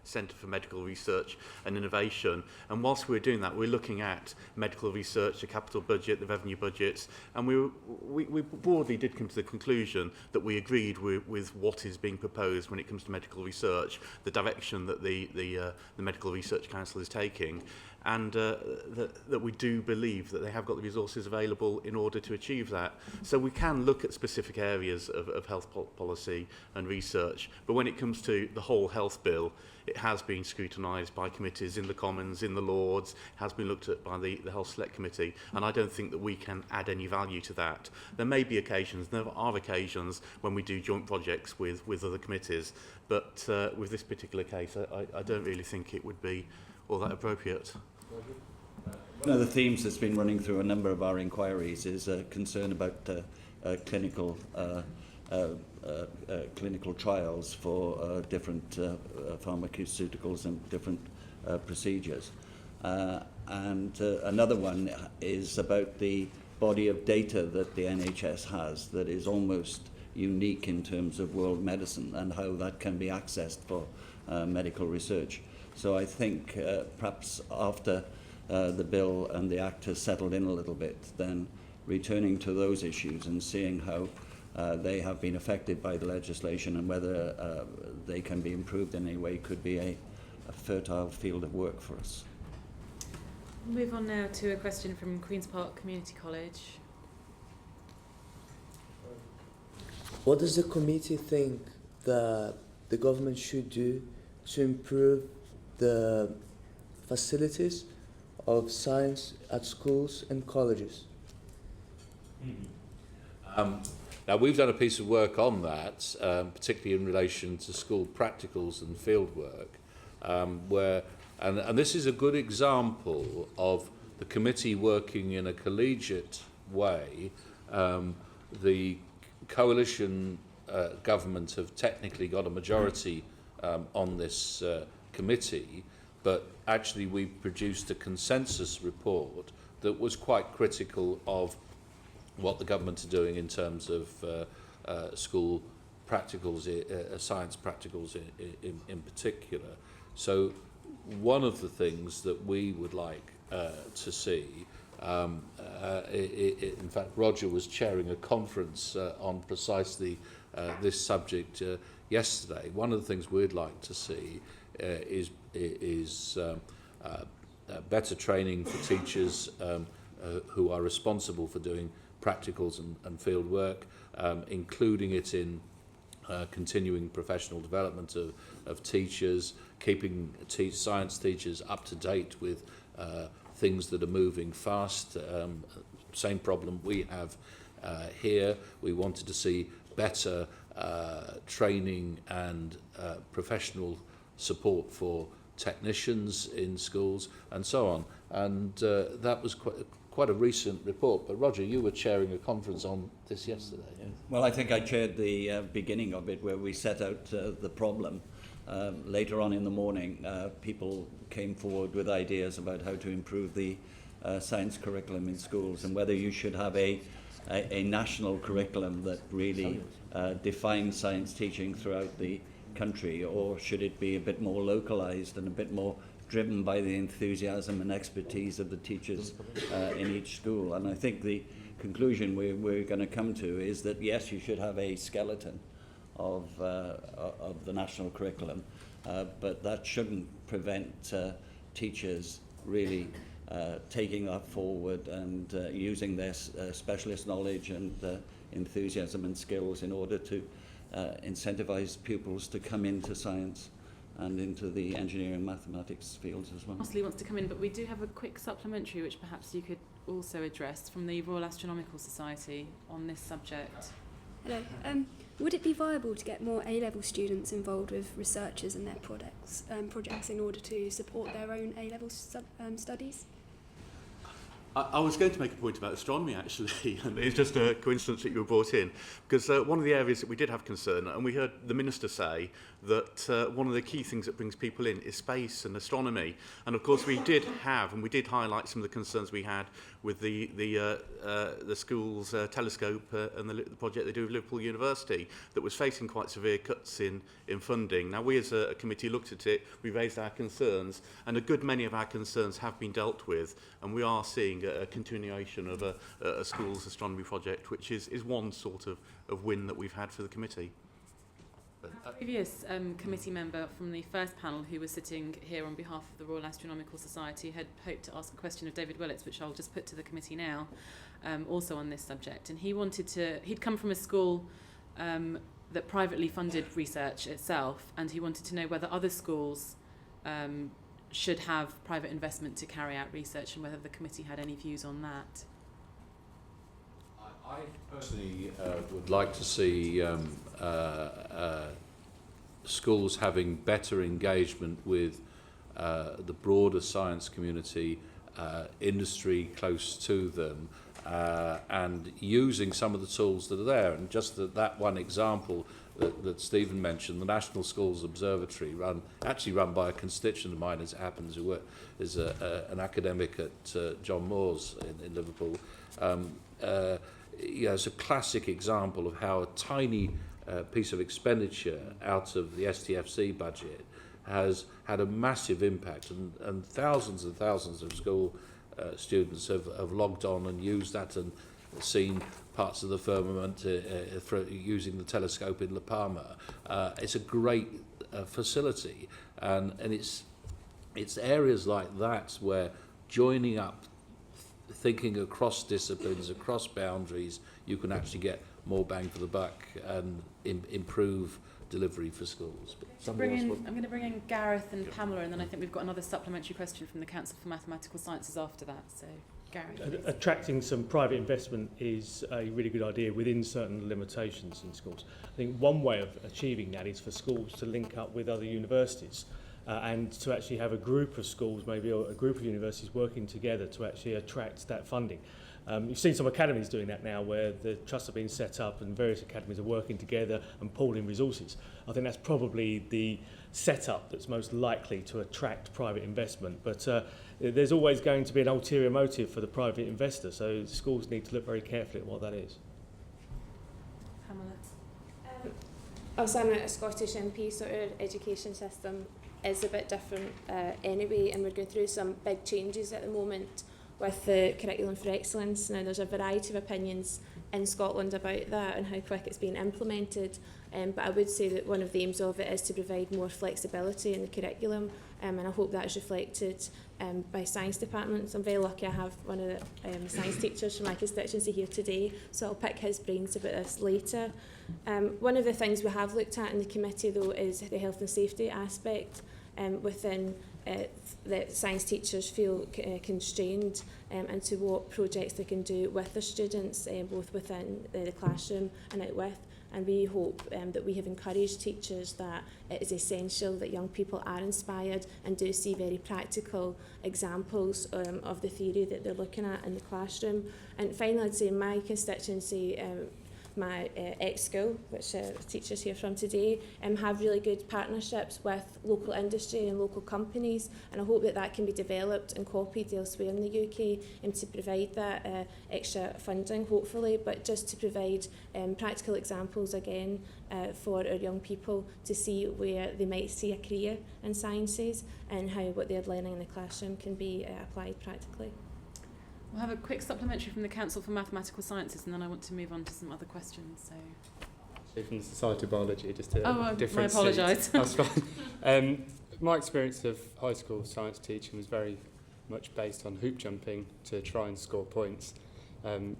Centre for Medical Research and Innovation. And whilst we're doing that, we're looking at medical research, the capital budget, the revenue budgets, and we broadly did come to the conclusion that we agreed with what is being proposed when it comes to medical research, the direction that the Medical Research Council is taking, and that we do believe that they have got the resources available in order to achieve that. So we can look at specific areas of health policy and research, but when it comes to the whole health bill, it has been scrutinised by committees in the Commons, in the Lords, has been looked at by the Health Select Committee, and I don't think that we can add any value to that. There may be occasions, there are occasions when we do joint projects with other committees, but with this particular case, I don't really think it would be all that appropriate. One of the themes that's been running through a number of our inquiries is a concern about clinical trials for different pharmaceuticals and different procedures. And another one is about the body of data that the NHS has that is almost unique in terms of world medicine and how that can be accessed for medical research. So I think perhaps after the bill and the act has settled in a little bit, then returning to those issues and seeing how they have been affected by the legislation and whether they can be improved in any way could be a fertile field of work for us. We'll move on now to a question from Queen's Park Community College. What does the committee think that the government should do to improve the facilities of science at schools and colleges? Now, we've done a piece of work on that, particularly in relation to school practicals and field work, and this is a good example of the committee working in a collegiate way. The coalition government have technically got a majority on this committee, but actually we produced a consensus report that was quite critical of what the government are doing in terms of school practicals, science practicals in particular. So one of the things that we would like to see, in fact Roger was chairing a conference on precisely this subject yesterday. One of the things we'd like to see is better training for teachers who are responsible for doing practicals and field work, including it in continuing professional development of teachers, keeping science teachers up to date with things that are moving fast. Same problem we have here. We wanted to see better training and professional support for technicians in schools and so on. And that was quite a recent report. But Roger, you were chairing a conference on this yesterday. Well, I think I chaired the beginning of it where we set out the problem later on in the morning, people came forward with ideas about how to improve the science curriculum in schools and whether you should have a national curriculum that really defines science teaching throughout the country, or should it be a bit more localized and a bit more driven by the enthusiasm and expertise of the teachers in each school. And I think the conclusion we're going to come to is that yes, you should have a skeleton of the national curriculum, but that shouldn't prevent teachers really taking that forward and using their specialist knowledge and enthusiasm and skills in order to incentivize pupils to come into science and into the engineering and mathematics fields as well. Mosley wants to come in, but we do have a quick supplementary which perhaps you could also address from the Royal Astronomical Society on this subject. Hello. Would it be viable to get more A-level students involved with researchers and their projects in order to support their own A-level studies? I was going to make a point about astronomy, actually, and it's just a coincidence that you were brought in, because one of the areas that we did have concern, and we heard the Minister say that one of the key things that brings people in is space and astronomy. And of course we did have, and we did highlight some of the concerns we had with the school's telescope and the project they do with Liverpool University that was facing quite severe cuts in funding. Now we as a committee looked at it, we raised our concerns, and a good many of our concerns have been dealt with, and we are seeing a continuation of a school's astronomy project, which is one sort of win that we've had for the committee. A previous committee member from the first panel who was sitting here on behalf of the Royal Astronomical Society had hoped to ask a question of David Willits, which I'll just put to the committee now, also on this subject. And he'd come from a school that privately funded research itself, and he wanted to know whether other schools should have private investment to carry out research and whether the committee had any views on that. I personally would like to see schools having better engagement with the broader science community, industry close to them, and using some of the tools that are there. And just that one example that Stephen mentioned, the National Schools Observatory, actually run by a constituent of mine, as it happens, who is an academic at John Moores in Liverpool. It's a classic example of how a tiny piece of expenditure out of the STFC budget has had a massive impact, and thousands of school students have logged on and used that and seen parts of the firmament using the telescope in La Palma. It's a great facility, and it's areas like that where joining up, thinking across disciplines, across boundaries, you can actually get more bang for the buck and improve delivery for schools. I'm going to bring in Gareth and Pamela, and then I think we've got another supplementary question from the Council for Mathematical Sciences after that. So, Gareth. Attracting some private investment is a really good idea within certain limitations in schools. I think one way of achieving that is for schools to link up with other universities. And to actually have a group of schools, maybe a group of universities working together to actually attract that funding. You've seen some academies doing that now, where the trusts have been set up and various academies are working together and pooling resources. I think that's probably the setup that's most likely to attract private investment. But there's always going to be an ulterior motive for the private investor, so schools need to look very carefully at what that is. Pamela. Also, I'm a Scottish MP, so our education system is a bit different anyway, and we're going through some big changes at the moment with the Curriculum for Excellence. Now, there's a variety of opinions in Scotland about that and how quick it's being implemented, but I would say that one of the aims of it is to provide more flexibility in the curriculum, and I hope that is reflected by science departments. I'm very lucky I have one of the science teachers from my constituency here today, so I'll pick his brains about this later. One of the things we have looked at in the committee, though, is the health and safety aspect within that science teachers feel constrained into what projects they can do with their students, both within the classroom and out with. And we hope that we have encouraged teachers that it is essential that young people are inspired and do see very practical examples of the theory that they're looking at in the classroom. And finally, I'd say in my constituency, my ex-school, which the teachers here from today, have really good partnerships with local industry and local companies, and I hope that that can be developed and copied elsewhere in the UK to provide that extra funding, hopefully, but just to provide practical examples again for our young people to see where they might see a career in sciences and how what they're learning in the classroom can be applied practically. We'll have a quick supplementary from the Council for Mathematical Sciences, and then I want to move on to some other questions. So, from the Society of Biology, just a I different apologise. That's fine. My experience of high school science teaching was very much based on hoop jumping to try and score points.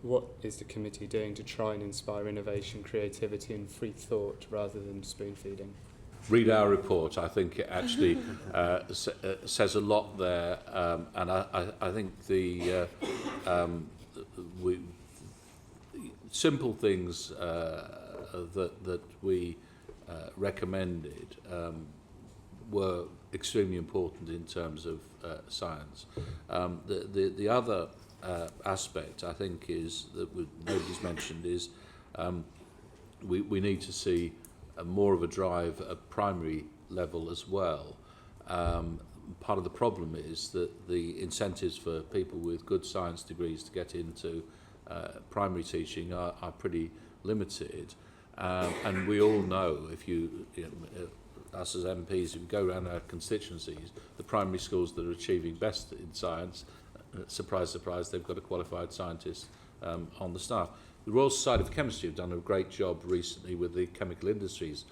What is the committee doing to try and inspire innovation, creativity and free thought rather than spoon feeding? Read our report. I think it actually says a lot there, and I think the simple things that we recommended were extremely important in terms of science. The other aspect I think is that nobody's mentioned is we need to see more of a drive at primary level as well. Part of the problem is that the incentives for people with good science degrees to get into primary teaching are pretty limited. And we all know, if us as MPs, if you go around our constituencies, the primary schools that are achieving best in science, surprise, surprise, they've got a qualified scientist on the staff. The Royal Society of Chemistry have done a great job recently with the Chemical Industries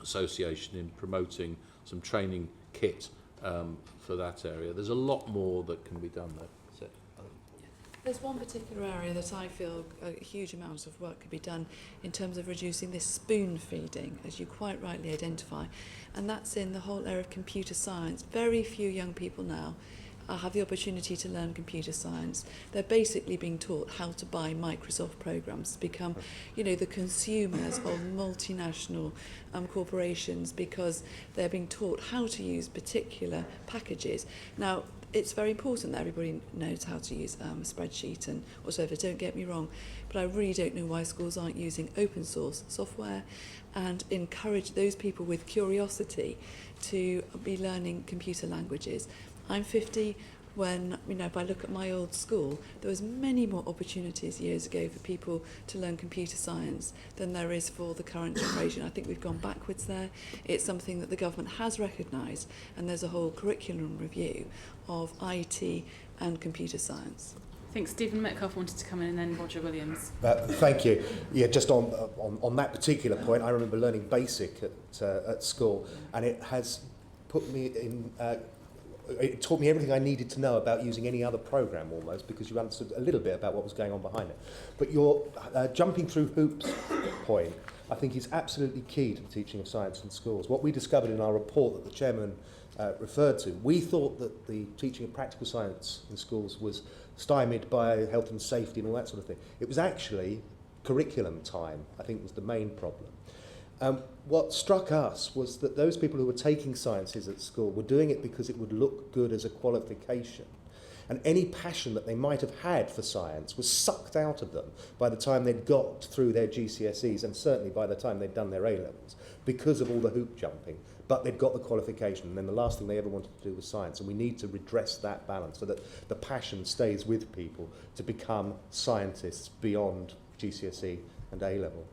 Association in promoting some training kit for that area. There's a lot more that can be done there. There's one particular area that I feel a huge amount of work could be done in terms of reducing this spoon feeding, as you quite rightly identify, and that's in the whole area of computer science. Very few young people now have the opportunity to learn computer science. They're basically being taught how to buy Microsoft programs, to become, the consumers of multinational corporations, because they're being taught how to use particular packages. Now, it's very important that everybody knows how to use a spreadsheet and whatever, don't get me wrong, but I really don't know why schools aren't using open source software and encourage those people with curiosity to be learning computer languages. I'm 50. When, if I look at my old school, there was many more opportunities years ago for people to learn computer science than there is for the current generation. I think we've gone backwards there. It's something that the government has recognised, and there's a whole curriculum review of IT and computer science. I think Stephen Metcalfe wanted to come in, and then Roger Williams. Thank you. Yeah, just on that particular point, I remember learning BASIC at school, and it has put me in... it taught me everything I needed to know about using any other program almost, because you understood a little bit about what was going on behind it. But your jumping through hoops point, I think, is absolutely key to the teaching of science in schools. What we discovered in our report that the chairman referred to, we thought that the teaching of practical science in schools was stymied by health and safety and all that sort of thing. It was actually curriculum time, I think, was the main problem. What struck us was that those people who were taking sciences at school were doing it because it would look good as a qualification. And any passion that they might have had for science was sucked out of them by the time they'd got through their GCSEs, and certainly by the time they'd done their A-levels, because of all the hoop jumping. But they'd got the qualification, and then the last thing they ever wanted to do was science. And we need to redress that balance so that the passion stays with people to become scientists beyond GCSE and A-level.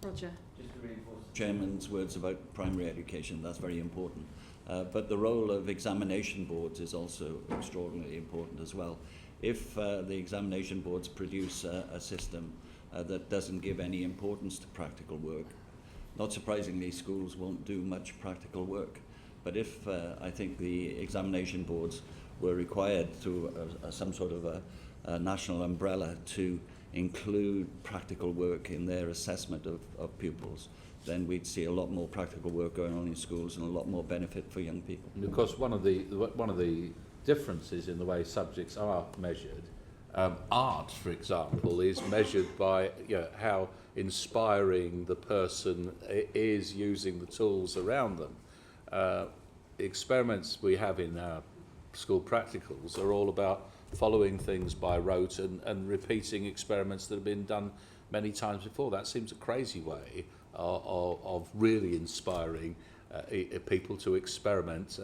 Roger. Just to reinforce the Chairman's words about primary education, that's very important. But the role of examination boards is also extraordinarily important as well. If the examination boards produce a system that doesn't give any importance to practical work, not surprisingly, schools won't do much practical work. But if I think the examination boards were required through some sort of a national umbrella to include practical work in their assessment of pupils, then we'd see a lot more practical work going on in schools and a lot more benefit for young people. And of course, one of the differences in the way subjects are measured, art, for example, is measured by how inspiring the person is using the tools around them. The experiments we have in our school practicals are all about following things by rote and repeating experiments that have been done many times before. That seems a crazy way of really inspiring people to experiment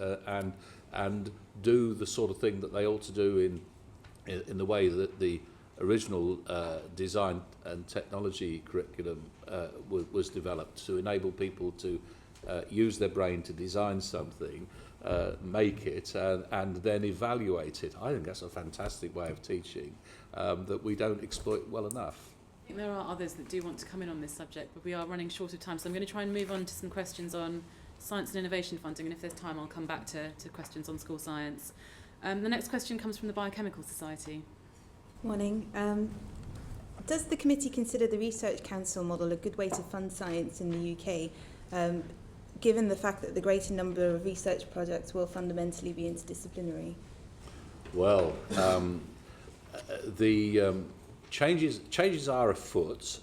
and do the sort of thing that they ought to do in the way that the original design and technology curriculum was developed, to enable people to use their brain to design something, make it, and then evaluate it. I think that's a fantastic way of teaching that we don't exploit well enough. I think there are others that do want to come in on this subject, but we are running short of time, so I'm going to try and move on to some questions on science and innovation funding, and if there's time I'll come back to questions on school science. The next question comes from the Biochemical Society. Morning. Does the committee consider the Research Council model a good way to fund science in the UK, given the fact that the greater number of research projects will fundamentally be interdisciplinary? Well, the changes are afoot.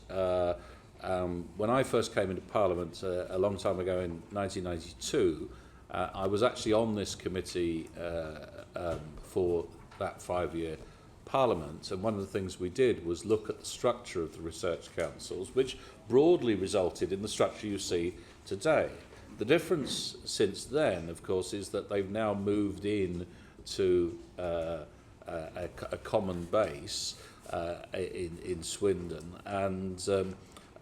When I first came into Parliament a long time ago in 1992, I was actually on this committee for that 5-year Parliament, and one of the things we did was look at the structure of the research councils, which broadly resulted in the structure you see today. The difference since then, of course, is that they've now moved in to a common base in Swindon, and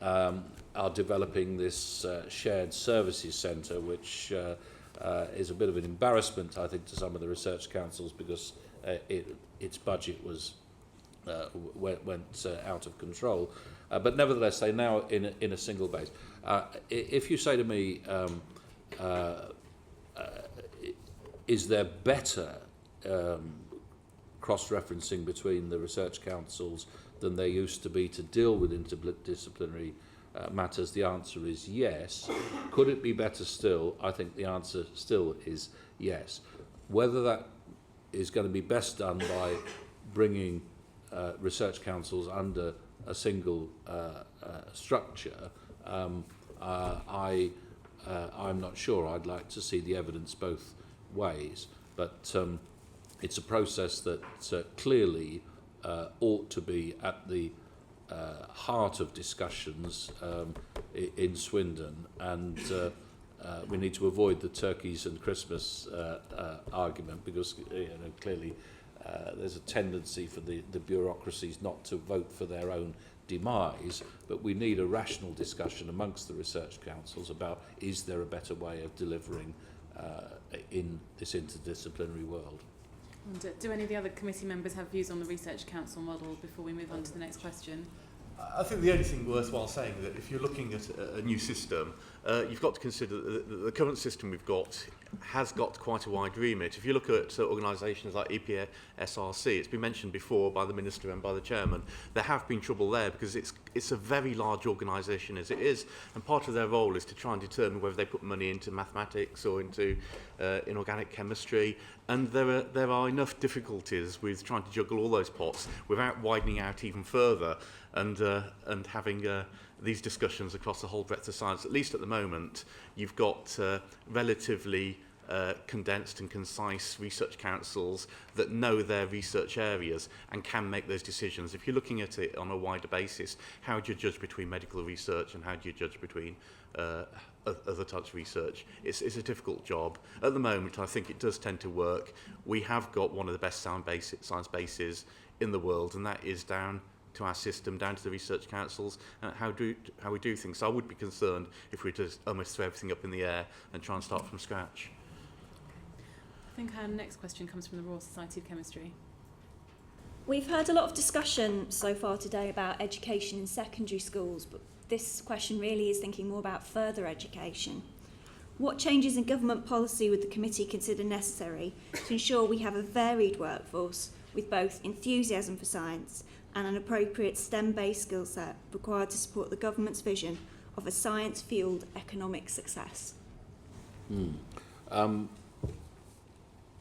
are developing this shared services centre, which is a bit of an embarrassment, I think, to some of the research councils, because its budget was went out of control. But nevertheless, they're now in a single base. If you say to me, is there better cross-referencing between the research councils than there used to be to deal with interdisciplinary matters, the answer is yes. Could it be better still? I think the answer still is yes. Whether that is going to be best done by bringing research councils under a single structure, I'm not sure. I'd like to see the evidence both ways, but it's a process that clearly ought to be at the heart of discussions in Swindon, and we need to avoid the turkeys and Christmas argument, because clearly there's a tendency for the bureaucracies not to vote for their own demise, but we need a rational discussion amongst the research councils about, is there a better way of delivering in this interdisciplinary world? And do any of the other committee members have views on the Research Council model before we move on to the next question? I think the only thing worthwhile saying that if you're looking at a new system, you've got to consider that the current system we've got has got quite a wide remit. If you look at organisations like EPSRC, it's been mentioned before by the Minister and by the Chairman, there have been trouble there because it's a very large organisation as it is, and part of their role is to try and determine whether they put money into mathematics or into inorganic chemistry, and there are enough difficulties with trying to juggle all those pots without widening out even further and having these discussions across the whole breadth of science. At least at the moment, you've got relatively condensed and concise research councils that know their research areas and can make those decisions. If you're looking at it on a wider basis, how do you judge between medical research and how do you judge between other types of research? It's a difficult job. At the moment, I think it does tend to work. We have got one of the best science bases in the world, and that is down to our system, down to the research councils, and how we do things. So I would be concerned if we just almost throw everything up in the air and try and start from scratch. I think our next question comes from the Royal Society of Chemistry. We've heard a lot of discussion so far today about education in secondary schools, but this question really is thinking more about further education. What changes in government policy would the committee consider necessary to ensure we have a varied workforce with both enthusiasm for science and an appropriate STEM-based skill set required to support the government's vision of a science-fueled economic success?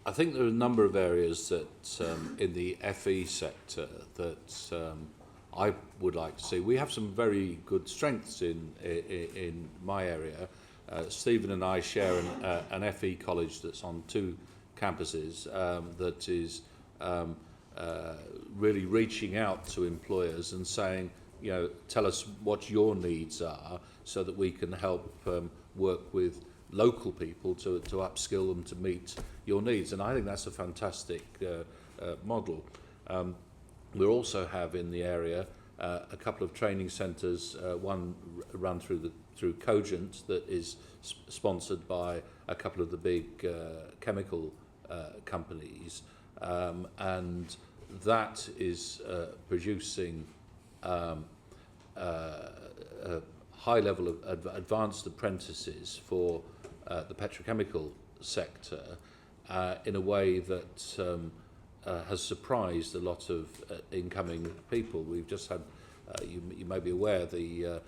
I think there are a number of areas that in the FE sector that I would like to see. We have some very good strengths in my area. Stephen and I share an FE college that's on 2 campuses that is really reaching out to employers and saying, tell us what your needs are so that we can help work with local people to upskill them to meet your needs. And I think that's a fantastic model. We also have in the area a couple of training centres, one run through Cogent that is sponsored by a couple of the big chemical companies, and that is producing a high level of advanced apprentices for the petrochemical sector in a way that has surprised a lot of incoming people. We've just had, you may be aware, the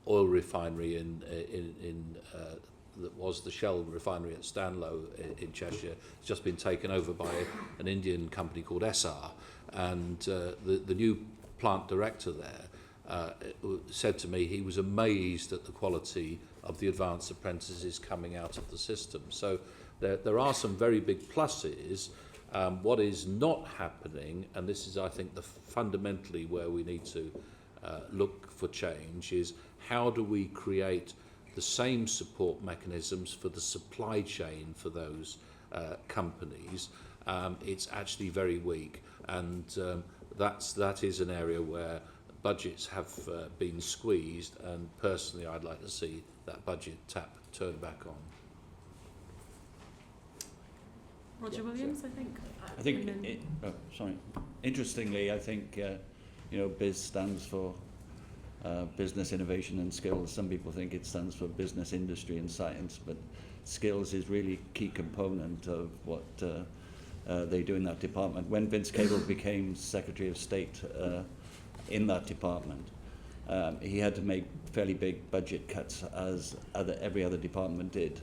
oil refinery in that was the Shell refinery at Stanlow in Cheshire has just been taken over by an Indian company called Essar, and the new plant director there said to me he was amazed at the quality of the advanced apprentices coming out of the system. So there are some very big pluses. What is not happening, and this is, I think, fundamentally where we need to look for change, is how do we create the same support mechanisms for the supply chain for those companies? It's actually very weak, and that is an area where budgets have been squeezed, and personally I'd like to see that budget tap turned back on. Roger Williams, I think. I think, interestingly, I think, BIS stands for business, innovation and skills. Some people think it stands for business, industry and science, but skills is really a key component of what they do in that department. When Vince Cable became Secretary of State in that department, he had to make fairly big budget cuts, as every other department did.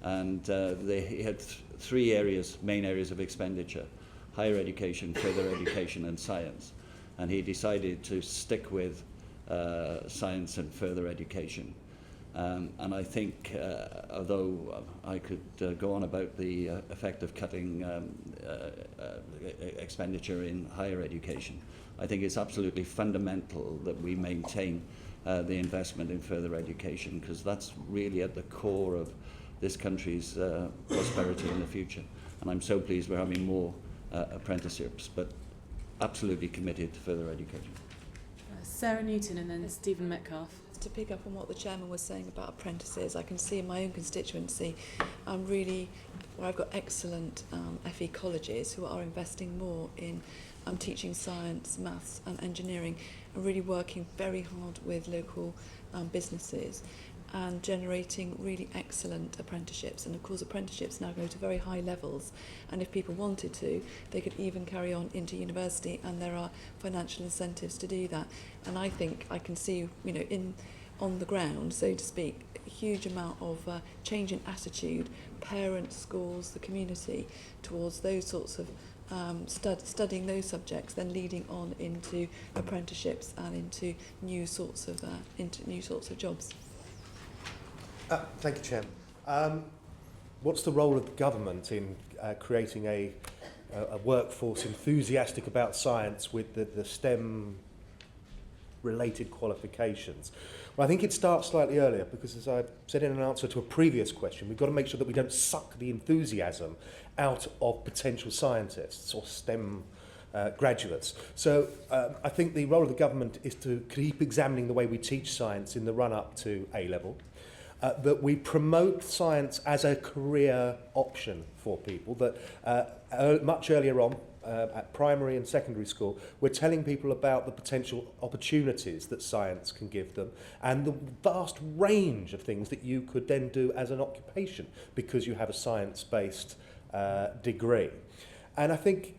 And he had three main areas of expenditure: higher education, further education and science. And he decided to stick with science and further education. And I think, although I could go on about the effect of cutting expenditure in higher education, I think it's absolutely fundamental that we maintain the investment in further education, because that's really at the core of this country's prosperity in the future. And I'm so pleased we're having more apprenticeships, but absolutely committed to further education. Sarah Newton and then Stephen Metcalfe. To pick up on what the chairman was saying about apprentices, I can see in my own constituency, where I've got excellent FE colleges who are investing more in teaching science, maths and engineering, and really working very hard with local businesses and generating really excellent apprenticeships. And of course apprenticeships now go to very high levels, and if people wanted to, they could even carry on into university, and there are financial incentives to do that. And I think I can see, on the ground, so to speak, a huge amount of change in attitude, parents, schools, the community, towards those sorts of studying those subjects, then leading on into apprenticeships and into new sorts of jobs. Thank you, Chair. What's the role of the government in creating a workforce enthusiastic about science with the STEM-related qualifications? Well, I think it starts slightly earlier, because as I said in an answer to a previous question, we've got to make sure that we don't suck the enthusiasm out of potential scientists or STEM graduates. So I think the role of the government is to keep examining the way we teach science in the run-up to A-level. That we promote science as a career option for people, that much earlier on, at primary and secondary school, we're telling people about the potential opportunities that science can give them, and the vast range of things that you could then do as an occupation because you have a science-based degree. And I think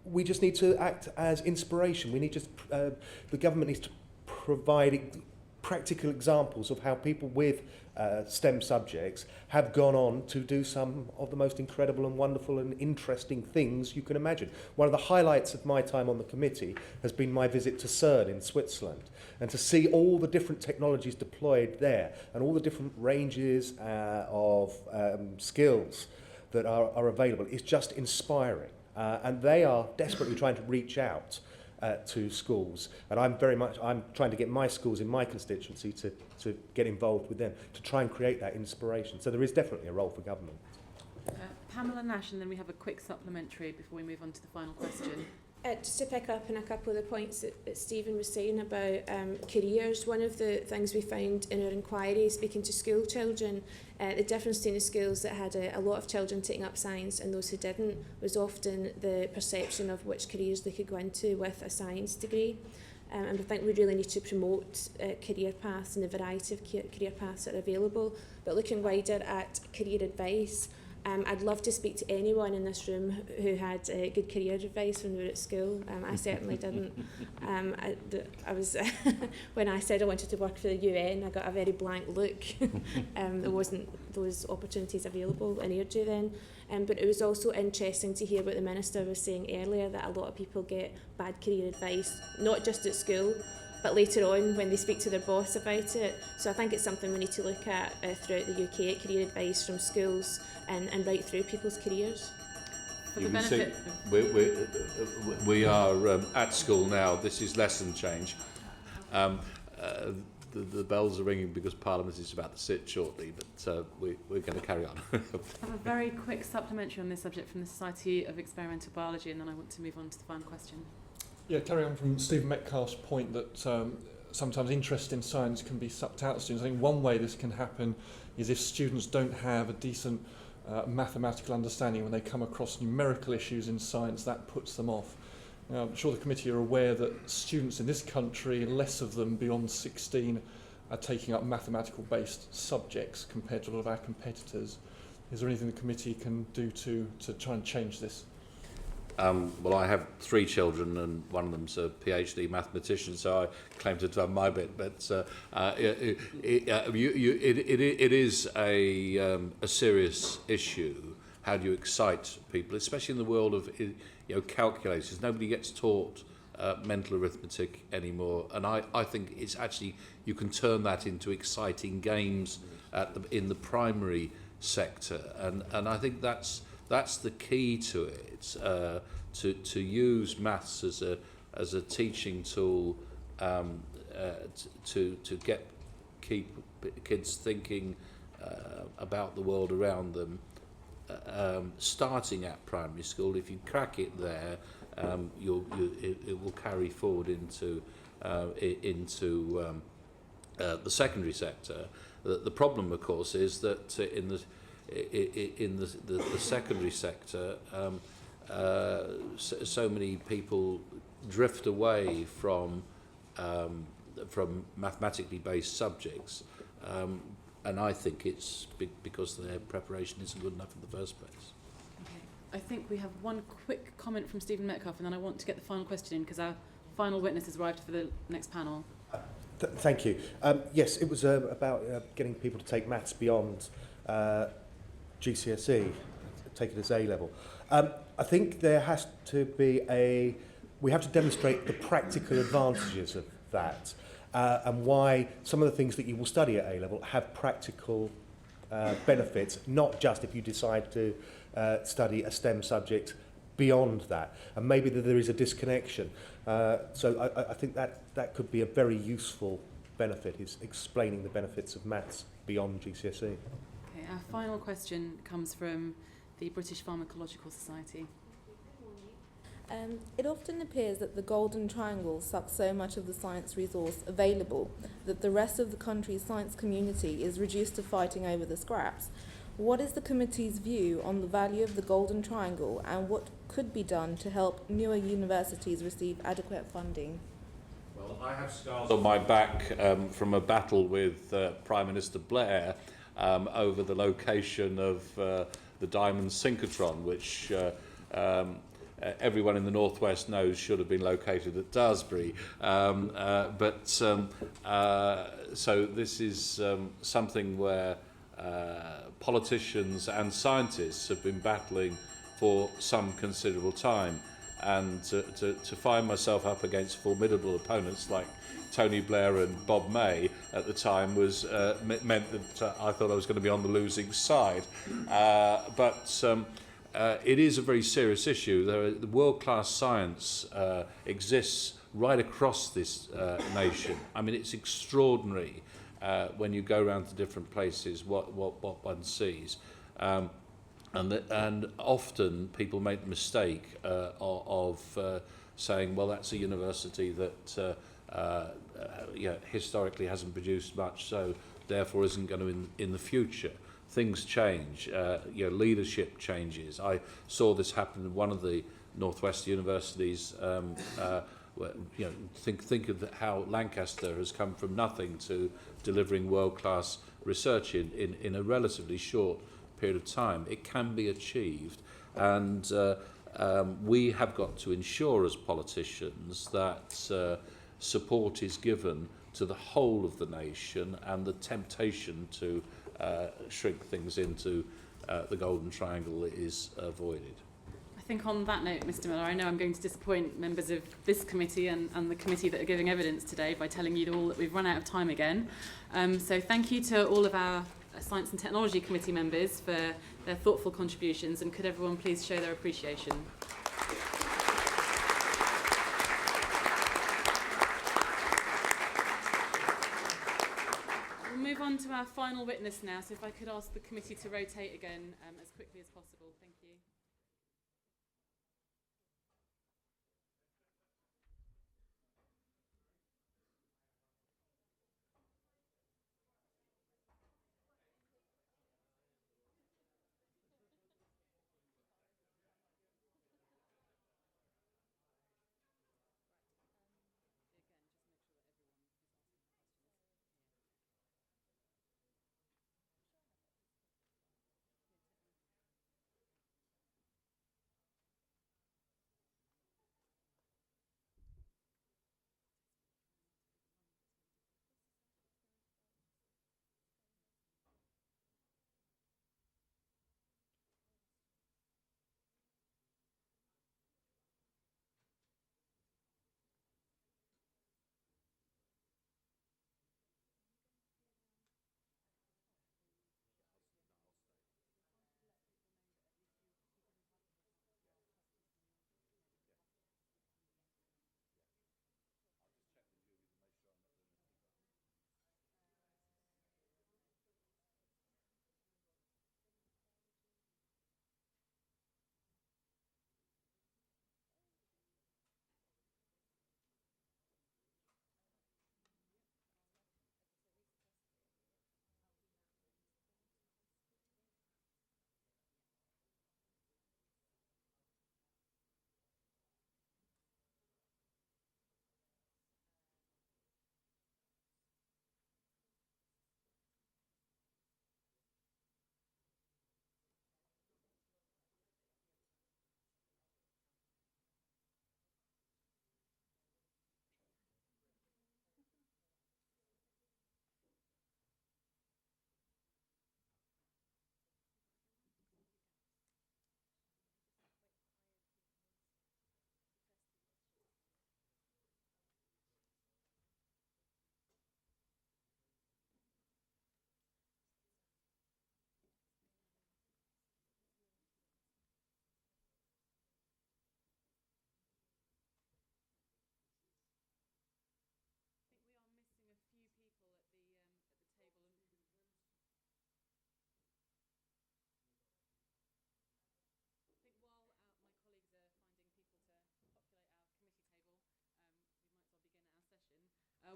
we just need to act as inspiration. We need the government needs to provide practical examples of how people with STEM subjects have gone on to do some of the most incredible and wonderful and interesting things you can imagine. One of the highlights of my time on the committee has been my visit to CERN in Switzerland, and to see all the different technologies deployed there and all the different ranges of skills that are available is just inspiring. And they are desperately trying to reach out to schools. And I'm trying to get my schools in my constituency to get involved with them, to try and create that inspiration. So there is definitely a role for government. Pamela Nash, and then we have a quick supplementary before we move on to the final question. Just to pick up on a couple of the points that Stephen was saying about careers, one of the things we found in our inquiry, speaking to school children, the difference between the schools that had a lot of children taking up science and those who didn't was often the perception of which careers they could go into with a science degree. And I think we really need to promote career paths and the variety of career paths that are available. But looking wider at career advice, I'd love to speak to anyone in this room who had good career advice when we were at school. I certainly didn't. I was when I said I wanted to work for the UN, I got a very blank look. There wasn't those opportunities available in Airdrie then. But it was also interesting to hear what the Minister was saying earlier, that a lot of people get bad career advice, not just at school, but later on when they speak to their boss about it. So I think it's something we need to look at throughout the UK, at career advice from schools and right through people's careers. For the benefit we are at school now. This is lesson change. The bells are ringing because Parliament is about to sit shortly, but we're going to carry on. I have a very quick supplementary on this subject from the Society of Experimental Biology, and then I want to move on to the final question. Yeah, carry on from Stephen Metcalfe's point that sometimes interest in science can be sucked out of students. I think one way this can happen is if students don't have a decent mathematical understanding when they come across numerical issues in science, that puts them off. Now, I'm sure the committee are aware that students in this country, less of them beyond 16, are taking up mathematical-based subjects compared to a lot of our competitors. Is there anything the committee can do to try and change this? Well, I have 3 children, and one of them's a PhD mathematician, so I claim to have done my bit. But it is a serious issue. How do you excite people, especially in the world of calculators? Nobody gets taught mental arithmetic anymore, and I think it's actually you can turn that into exciting games in the primary sector, and I think that's the key to it. To use maths as a teaching tool to keep kids thinking about the world around them. Starting at primary school, if you crack it there, it will carry forward into the secondary sector. The problem, of course, is that in the secondary sector, so many people drift away from mathematically based subjects, and I think it's because their preparation isn't good enough in the first place. Okay. I think we have one quick comment from Stephen Metcalfe, and then I want to get the final question in because our final witness has arrived for the next panel. Thank you. Yes, it was about getting people to take maths beyond GCSE, take it as A-level. I think there has to be we have to demonstrate the practical advantages of that and why some of the things that you will study at A-level have practical benefits, not just if you decide to study a STEM subject beyond that. And maybe there is a disconnection. So I think that could be a very useful benefit, is explaining the benefits of maths beyond GCSE. Okay, our final question comes from the British Pharmacological Society. It often appears that the Golden Triangle sucks so much of the science resource available that the rest of the country's science community is reduced to fighting over the scraps. What is the committee's view on the value of the Golden Triangle, and what could be done to help newer universities receive adequate funding? Well, I have scars on my back from a battle with Prime Minister Blair over the location of the Diamond Synchrotron, which everyone in the northwest knows should have been located at Daresbury. So this is something where politicians and scientists have been battling for some considerable time, and to find myself up against formidable opponents like Tony Blair and Bob May at the time was meant that I thought I was going to be on the losing side. it is a very serious issue. The world-class science exists right across this nation. I mean, it's extraordinary when you go around to different places what one sees. And often people make the mistake of saying, well, that's a university that historically hasn't produced much, so therefore isn't going to in the future. Things change, leadership changes. I saw this happen in one of the Northwest universities. Think of how Lancaster has come from nothing to delivering world-class research in a relatively short period of time. It can be achieved, and we have got to ensure as politicians that support is given to the whole of the nation, and the temptation to shrink things into the Golden Triangle is avoided. I think on that note, Mr Miller, I know I'm going to disappoint members of this committee and the committee that are giving evidence today by telling you all that we've run out of time again. So thank you to all of our Science and Technology Committee members for their thoughtful contributions, and could everyone please show their appreciation. We'll move on to our final witness now, so if I could ask the committee to rotate again as quickly as possible. Thank you.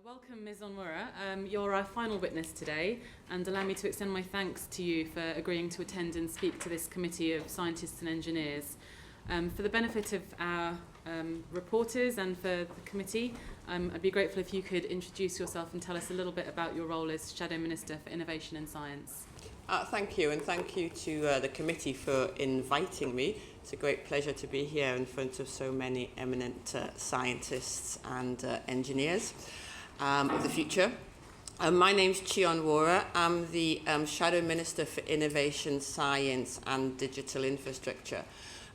Welcome, Ms Onwurah. You're our final witness today, and allow me to extend my thanks to you for agreeing to attend and speak to this committee of scientists and engineers. For the benefit of our reporters and for the committee, I'd be grateful if you could introduce yourself and tell us a little bit about your role as Shadow Minister for Innovation and Science. Thank you, and thank you to the committee for inviting me. It's a great pleasure to be here in front of so many eminent scientists and engineers of the future. My name's Chi Onwurah. I'm the Shadow Minister for Innovation, Science and Digital Infrastructure.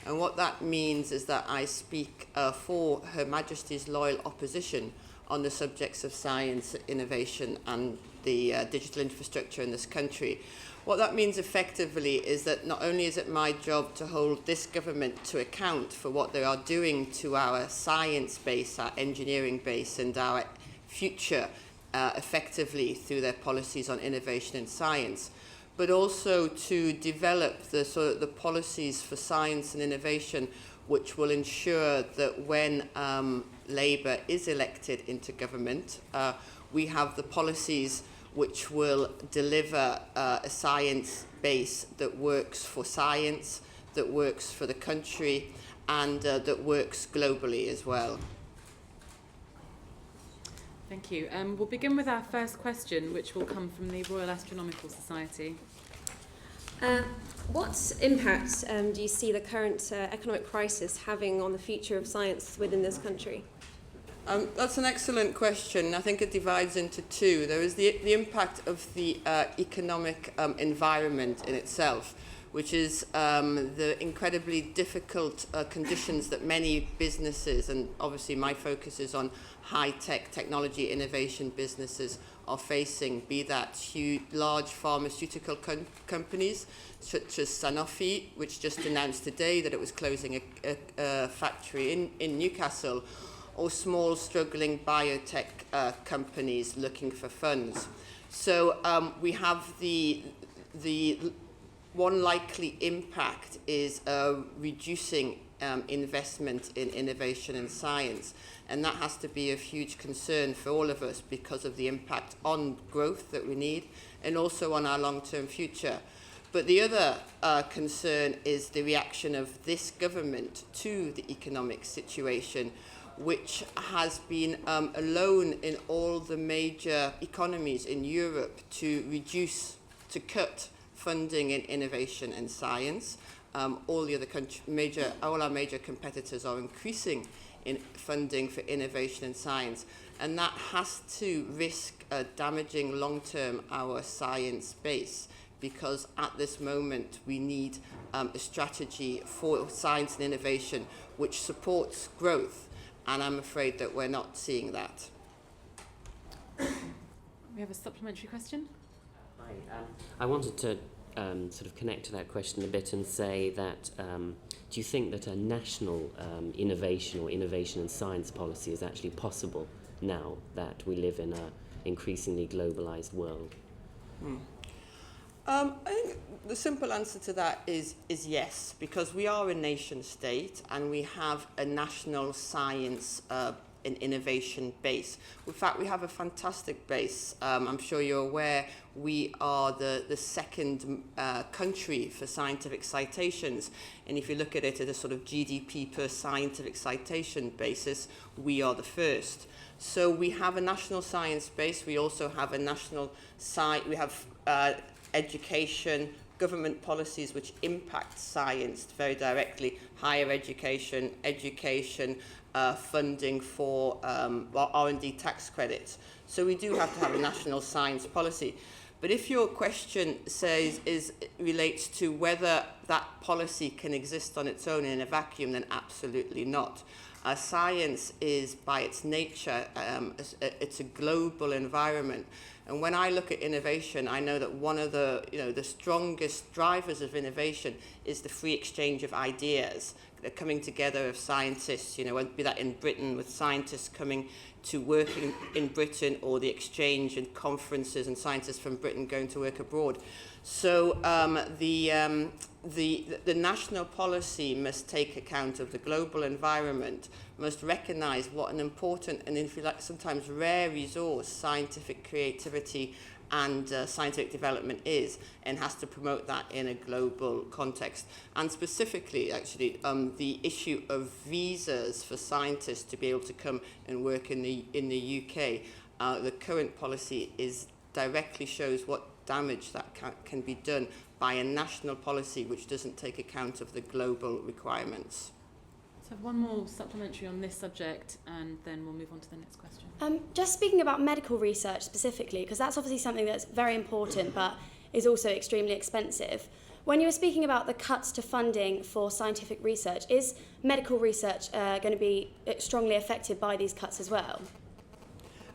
And what that means is that I speak for Her Majesty's loyal opposition on the subjects of science, innovation and the digital infrastructure in this country. What that means effectively is that not only is it my job to hold this government to account for what they are doing to our science base, our engineering base, and our future effectively through their policies on innovation and science, but also to develop the policies for science and innovation which will ensure that when Labour is elected into government, we have the policies which will deliver a science base that works for science, that works for the country, and that works globally as well. Thank you. We'll begin with our first question, which will come from the Royal Astronomical Society. What impact do you see the current economic crisis having on the future of science within this country? That's an excellent question. I think it divides into two. There is the impact of the economic environment in itself, which is the incredibly difficult conditions that many businesses, and obviously my focus is on high-tech technology innovation businesses, are facing, be that huge, large pharmaceutical companies such as Sanofi, which just announced today that it was closing a factory in Newcastle, or small struggling biotech companies looking for funds. So we have the one likely impact is reducing investment in innovation and science, and that has to be of huge concern for all of us because of the impact on growth that we need and also on our long-term future. But the other concern is the reaction of this government to the economic situation, which has been alone in all the major economies in Europe to cut funding in innovation and science. All our major competitors are increasing in funding for innovation and science, and that has to risk damaging long-term our science base, because at this moment we need a strategy for science and innovation which supports growth. And I'm afraid that we're not seeing that. We have a supplementary question. Hi. I wanted to sort of connect to that question a bit and say that do you think that a national innovation or innovation and science policy is actually possible now that we live in an increasingly globalized world? I think the simple answer to that is yes, because we are a nation state and we have a national science and innovation base. In fact, we have a fantastic base. I'm sure you're aware we are the second country for scientific citations. And if you look at it at a sort of GDP per scientific citation basis, we are the first. So we have a national science base. We also have a national education, government policies which impact science very directly, higher education, funding for R&D tax credits. So we do have to have a national science policy. But if your question relates to whether that policy can exist on its own in a vacuum, then absolutely not. Science is, by its nature, it's a global environment. And when I look at innovation, I know that one of the strongest drivers of innovation is the free exchange of ideas, the coming together of scientists, be that in Britain with scientists coming to work in Britain, or the exchange and conferences and scientists from Britain going to work abroad. So the national policy must take account of the global environment, must recognise what an important and, if you like, sometimes rare resource scientific creativity and scientific development is, and has to promote that in a global context. And specifically, actually, the issue of visas for scientists to be able to come and work in the UK, the current policy directly shows what damage that can be done by a national policy which doesn't take account of the global requirements. So one more supplementary on this subject, and then we'll move on to the next question. Just speaking about medical research specifically, because that's obviously something that's very important but is also extremely expensive. When you were speaking about the cuts to funding for scientific research, is medical research going to be strongly affected by these cuts as well?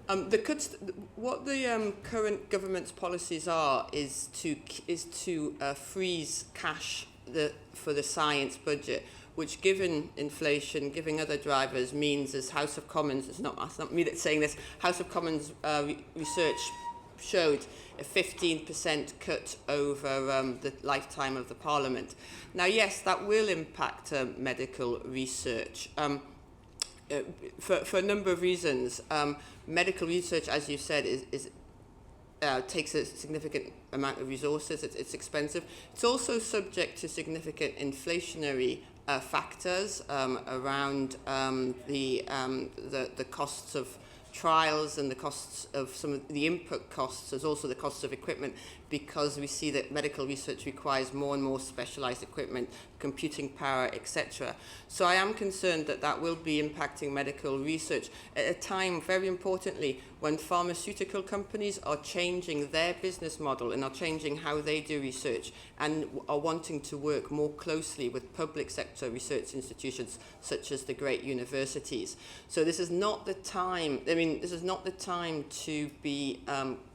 What the current government's policies are is to freeze cash for the science budget, which, given inflation, given other drivers, means, as House of Commons, it's not me that's saying this, House of Commons research showed a 15% cut over the lifetime of the Parliament. Now, yes, that will impact medical research for a number of reasons. Medical research, as you said, takes a significant amount of resources. It's expensive. It's also subject to significant inflationary factors around the costs of trials and the costs of some of the input costs. There's also the costs of equipment, because we see that medical research requires more and more specialized equipment, computing power, etc. So I am concerned that that will be impacting medical research at a time, very importantly, when pharmaceutical companies are changing their business model and are changing how they do research and are wanting to work more closely with public sector research institutions such as the great universities. So this is not the time, this is not the time to be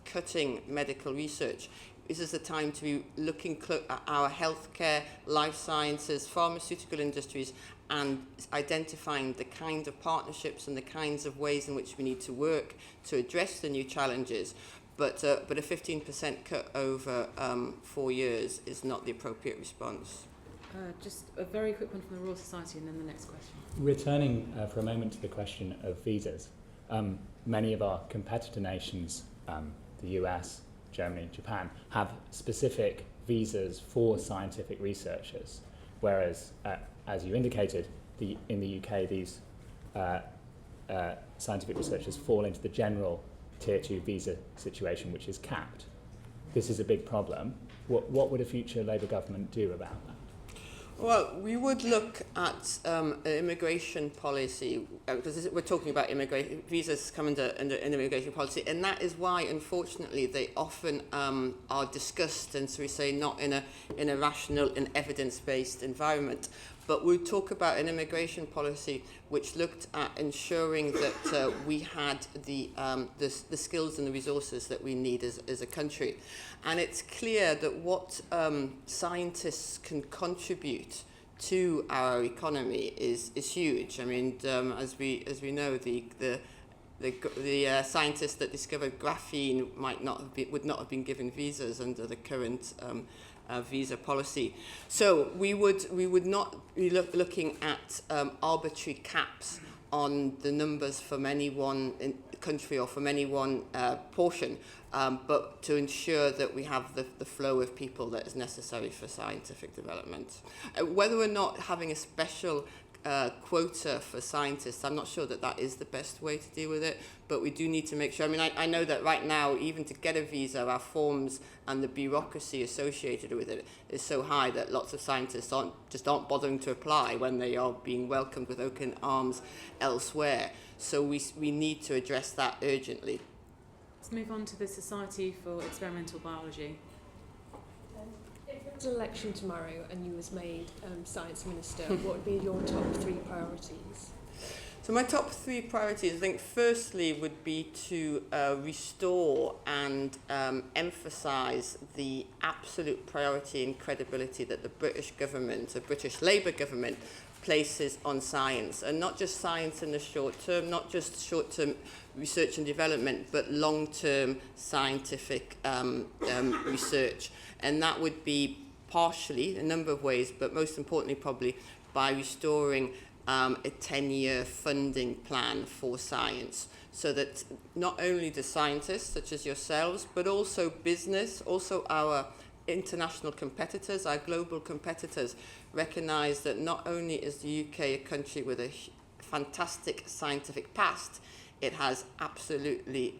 cutting medical research. This is the time to be looking at our healthcare, life sciences, pharmaceutical industries, and identifying the kind of partnerships and the kinds of ways in which we need to work to address the new challenges. But a 15% cut over 4 years is not the appropriate response. Just a very quick one from the Royal Society, and then the next question. Returning for a moment to the question of visas, many of our competitor nations, the US, Germany, Japan, have specific visas for scientific researchers, whereas, as you indicated, in the UK, these scientific researchers fall into the general Tier 2 visa situation, which is capped. This is a big problem. What would a future Labour government do about that? Well, we would look at immigration policy, because we're talking about visas come under immigration policy, and that is why, unfortunately, they often are discussed, and so we say not in a rational and evidence-based environment. But we talk about an immigration policy which looked at ensuring that we had the skills and the resources that we need as a country. And it's clear that what scientists can contribute to our economy is huge. I mean, as we know, the scientists that discovered graphene would not have been given visas under the current visa policy. So we would not be looking at arbitrary caps on the numbers from any one country or from any one portion, but to ensure that we have the flow of people that is necessary for scientific development. Whether or not having a special quota for scientists, I'm not sure that is the best way to deal with it, but we do need to make sure. I mean, I know that right now, even to get a visa, our forms and the bureaucracy associated with it is so high that lots of scientists aren't bothering to apply when they are being welcomed with open arms elsewhere. So we need to address that urgently. Let's move on to the Society for Experimental Biology. If there was an election tomorrow and you was made Science Minister, what would be your top 3 priorities? So my top 3 priorities, I think, firstly would be to restore and emphasise the absolute priority and credibility that the British government, the British Labour government, places on science, and not just science in the short term, not just short-term research and development, but long-term scientific research. And that would be partially, a number of ways, but most importantly probably by restoring a 10-year funding plan for science, so that not only the scientists, such as yourselves, but also business, also our international competitors, our global competitors, recognise that not only is the UK a country with a fantastic scientific past, it has absolutely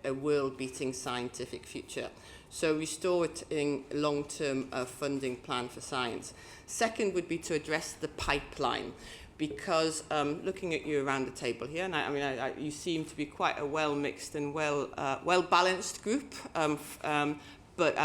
a world-beating scientific future. So restoring a long-term funding plan for science. Second would be to address the pipeline, because looking at you around the table here, and you seem to be quite a well-mixed and well-balanced group, But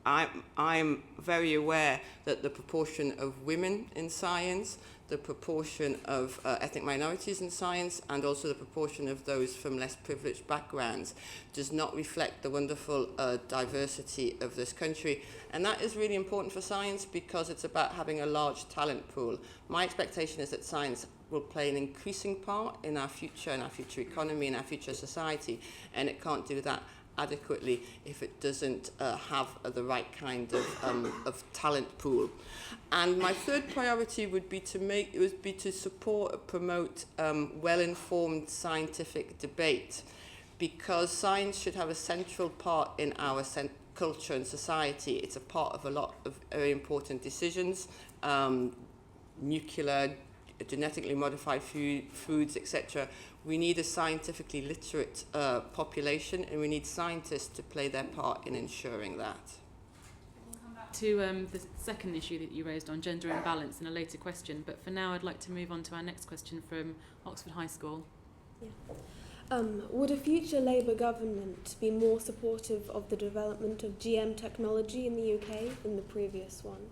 I'm very aware that the proportion of women in science, the proportion of ethnic minorities in science, and also the proportion of those from less privileged backgrounds does not reflect the wonderful diversity of this country. And that is really important for science because it's about having a large talent pool. My expectation is that science will play an increasing part in our future economy, in our future society, and it can't do that adequately if it doesn't have the right kind of talent pool. And my third priority would be to support and promote well-informed scientific debate, because science should have a central part in our culture and society. It's a part of a lot of very important decisions, nuclear, genetically modified foods, etc. We need a scientifically literate population, and we need scientists to play their part in ensuring that. We'll come back to the second issue that you raised on gender imbalance in a later question, but for now I'd like to move on to our next question from Oxford High School. Yeah. Would a future Labour government be more supportive of the development of GM technology in the UK than the previous one?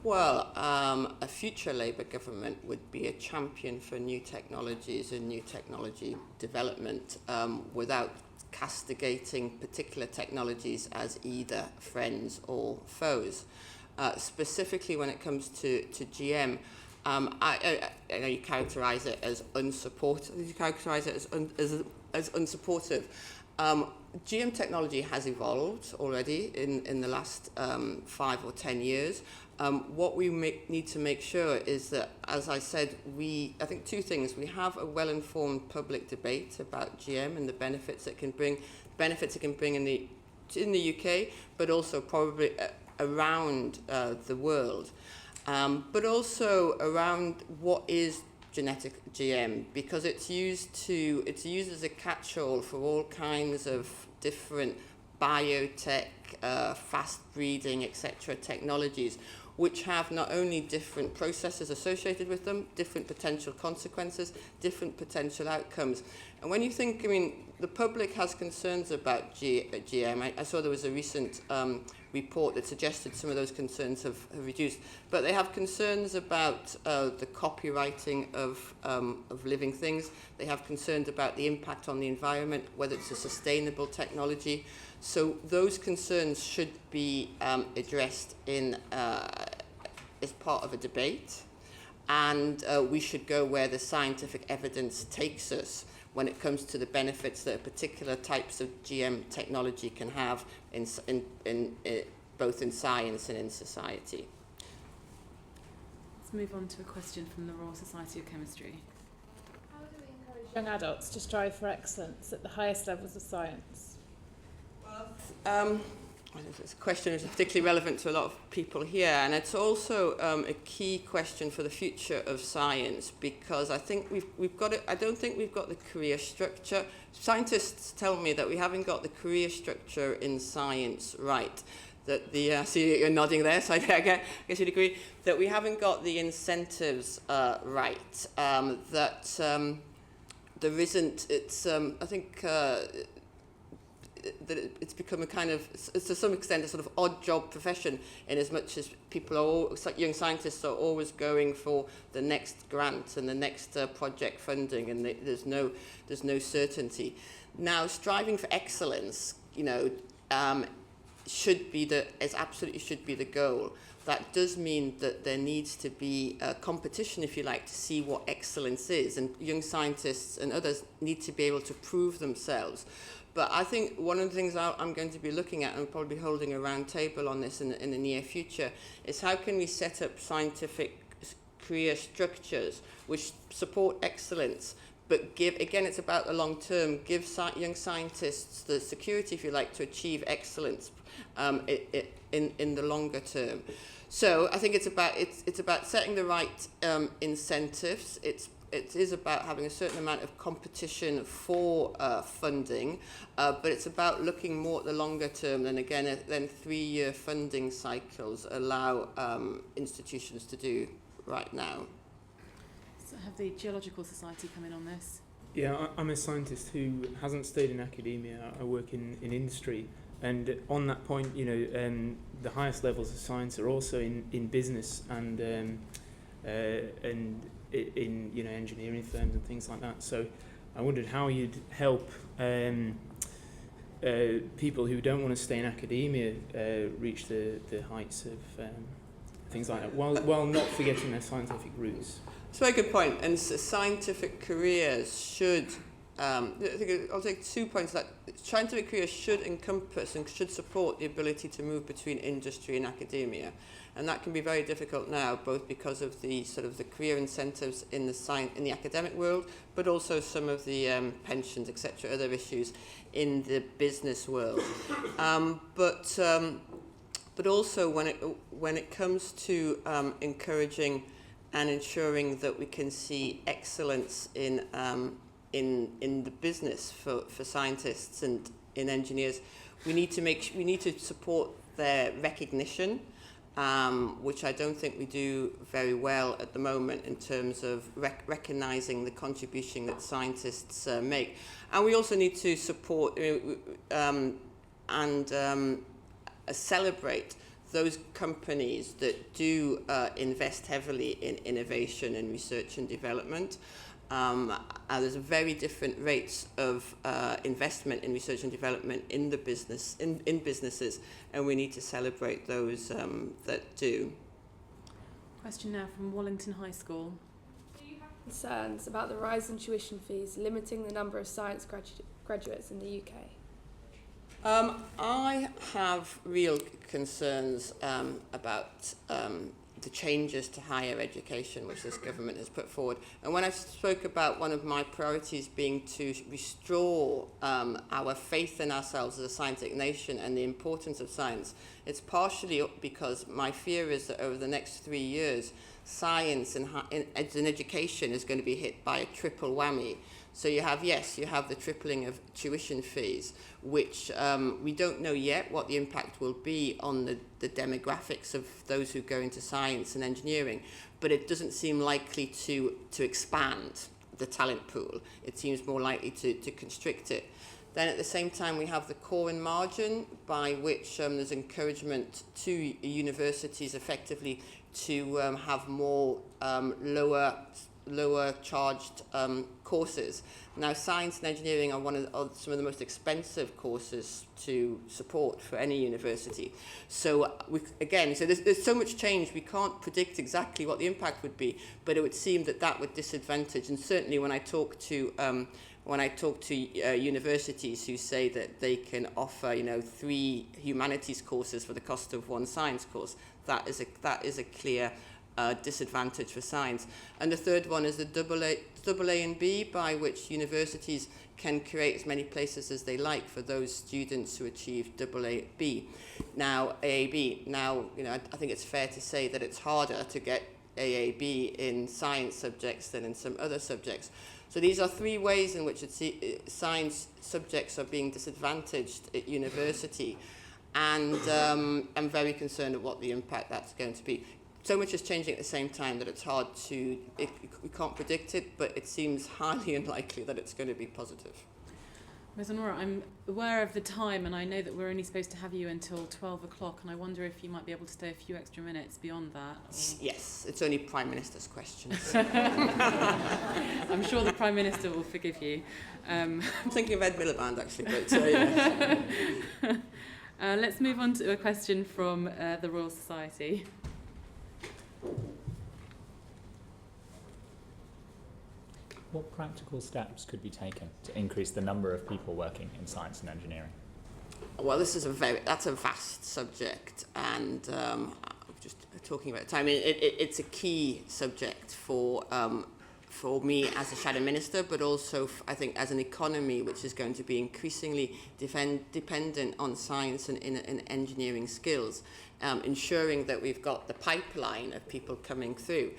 Well, a future Labour government would be a champion for new technologies and new technology development without castigating particular technologies as either friends or foes. Specifically when it comes to GM, I know you characterise it as unsupportive. You characterise it as unsupportive. GM technology has evolved already in the last 5 or 10 years. What we need to make sure is that, as I said, I think two things. We have a well-informed public debate about GM and the benefits it can bring in the UK, but also probably around the world. But also around what is genetic GM, because it's used as a catch-all for all kinds of different biotech, fast breeding, etc. technologies, which have not only different processes associated with them, different potential consequences, different potential outcomes. And when you think, the public has concerns about GM. I saw there was a recent report that suggested some of those concerns have reduced, but they have concerns about the copywriting of living things. They have concerns about the impact on the environment, whether it's a sustainable technology. So those concerns should be addressed as part of a debate, and we should go where the scientific evidence takes us when it comes to the benefits that particular types of GM technology can have both in science and in society. Let's move on to a question from the Royal Society of Chemistry. How do we encourage young adults to strive for excellence at the highest levels of science? This question is particularly relevant to a lot of people here, and it's also a key question for the future of science, because I think I don't think we've got the career structure. Scientists tell me that we haven't got the career structure in science right. That I see you're nodding there, so I guess you'd agree that we haven't got the incentives right. That there isn't. I think. That it's become a kind of, to some extent, a sort of odd job profession, in as much as young scientists are always going for the next grant and the next project funding, and there's no certainty. Now, striving for excellence, absolutely should be the goal. That does mean that there needs to be a competition, if you like, to see what excellence is, and young scientists and others need to be able to prove themselves. But I think one of the things I'm going to be looking at, and we'll probably be holding a round table on this in the near future, is how can we set up scientific career structures which support excellence, but it's about the long term, give young scientists the security, if you like, to achieve excellence in the longer term. So I think it's about setting the right incentives. It is about having a certain amount of competition for funding, but it's about looking more at the longer term than 3-year funding cycles allow institutions to do right now. So have the Geological Society come in on this? Yeah, I'm a scientist who hasn't stayed in academia. I work in industry, And on that point, the highest levels of science are also in business and in engineering firms and things like that. So I wondered how you'd help people who don't want to stay in academia reach the heights of things like that, while not forgetting their scientific roots. It's a very good point. And scientific careers should, I think I'll take 2 points. That scientific careers should encompass and should support the ability to move between industry and academia. And that can be very difficult now, both because of the sort of the career incentives in the academic world, but also some of the pensions, etc., other issues in the business world. But also when it comes to encouraging and ensuring that we can see excellence in the business for scientists and in engineers, we need to support their recognition. Which I don't think we do very well at the moment in terms of recognising the contribution that scientists make. And we also need to support celebrate those companies that do invest heavily in innovation and research and development. There's very different rates of investment in research and development in the businesses, and we need to celebrate those that do. Question now from Wallington High School. Do you have concerns about the rise in tuition fees limiting the number of science graduates in the UK? I have real concerns about the changes to higher education which this government has put forward. And when I spoke about one of my priorities being to restore our faith in ourselves as a scientific nation and the importance of science, it's partially because my fear is that over the next 3 years, science and education is going to be hit by a triple whammy. So you have the tripling of tuition fees, which we don't know yet what the impact will be on the demographics of those who go into science and engineering, but it doesn't seem likely to expand the talent pool. It seems more likely to constrict it. Then at the same time, we have the Corwin margin, by which there's encouragement to universities effectively to have more lower charged courses. Now, science and engineering are some of the most expensive courses to support for any university. So there's so much change, we can't predict exactly what the impact would be, but it would seem that would disadvantage. And certainly when I talk to universities who say that they can offer 3 humanities courses for the cost of 1 science course, that is a clear disadvantage for science. And the third one is the AA and B, by which universities can create as many places as they like for those students who achieve AAB. Now, AAB. Now, I think it's fair to say that it's harder to get AAB in science subjects than in some other subjects. So these are 3 ways in which science subjects are being disadvantaged at university, and I'm very concerned at what the impact that's going to be. So much is changing at the same time that it's hard we can't predict it, but it seems highly unlikely that it's going to be positive. Ms. Honora, I'm aware of the time, and I know that we're only supposed to have you until 12 o'clock, and I wonder if you might be able to stay a few extra minutes beyond that. Yes, it's only Prime Minister's questions. I'm sure the Prime Minister will forgive you. I'm thinking of Ed Miliband, actually, but yes. Let's move on to a question from the Royal Society. What practical steps could be taken to increase the number of people working in science and engineering? Well, that's a vast subject, and just talking about time, it's a key subject for me as a shadow minister, but also I think as an economy which is going to be increasingly dependent on science and engineering skills. Ensuring that we've got the pipeline of people coming through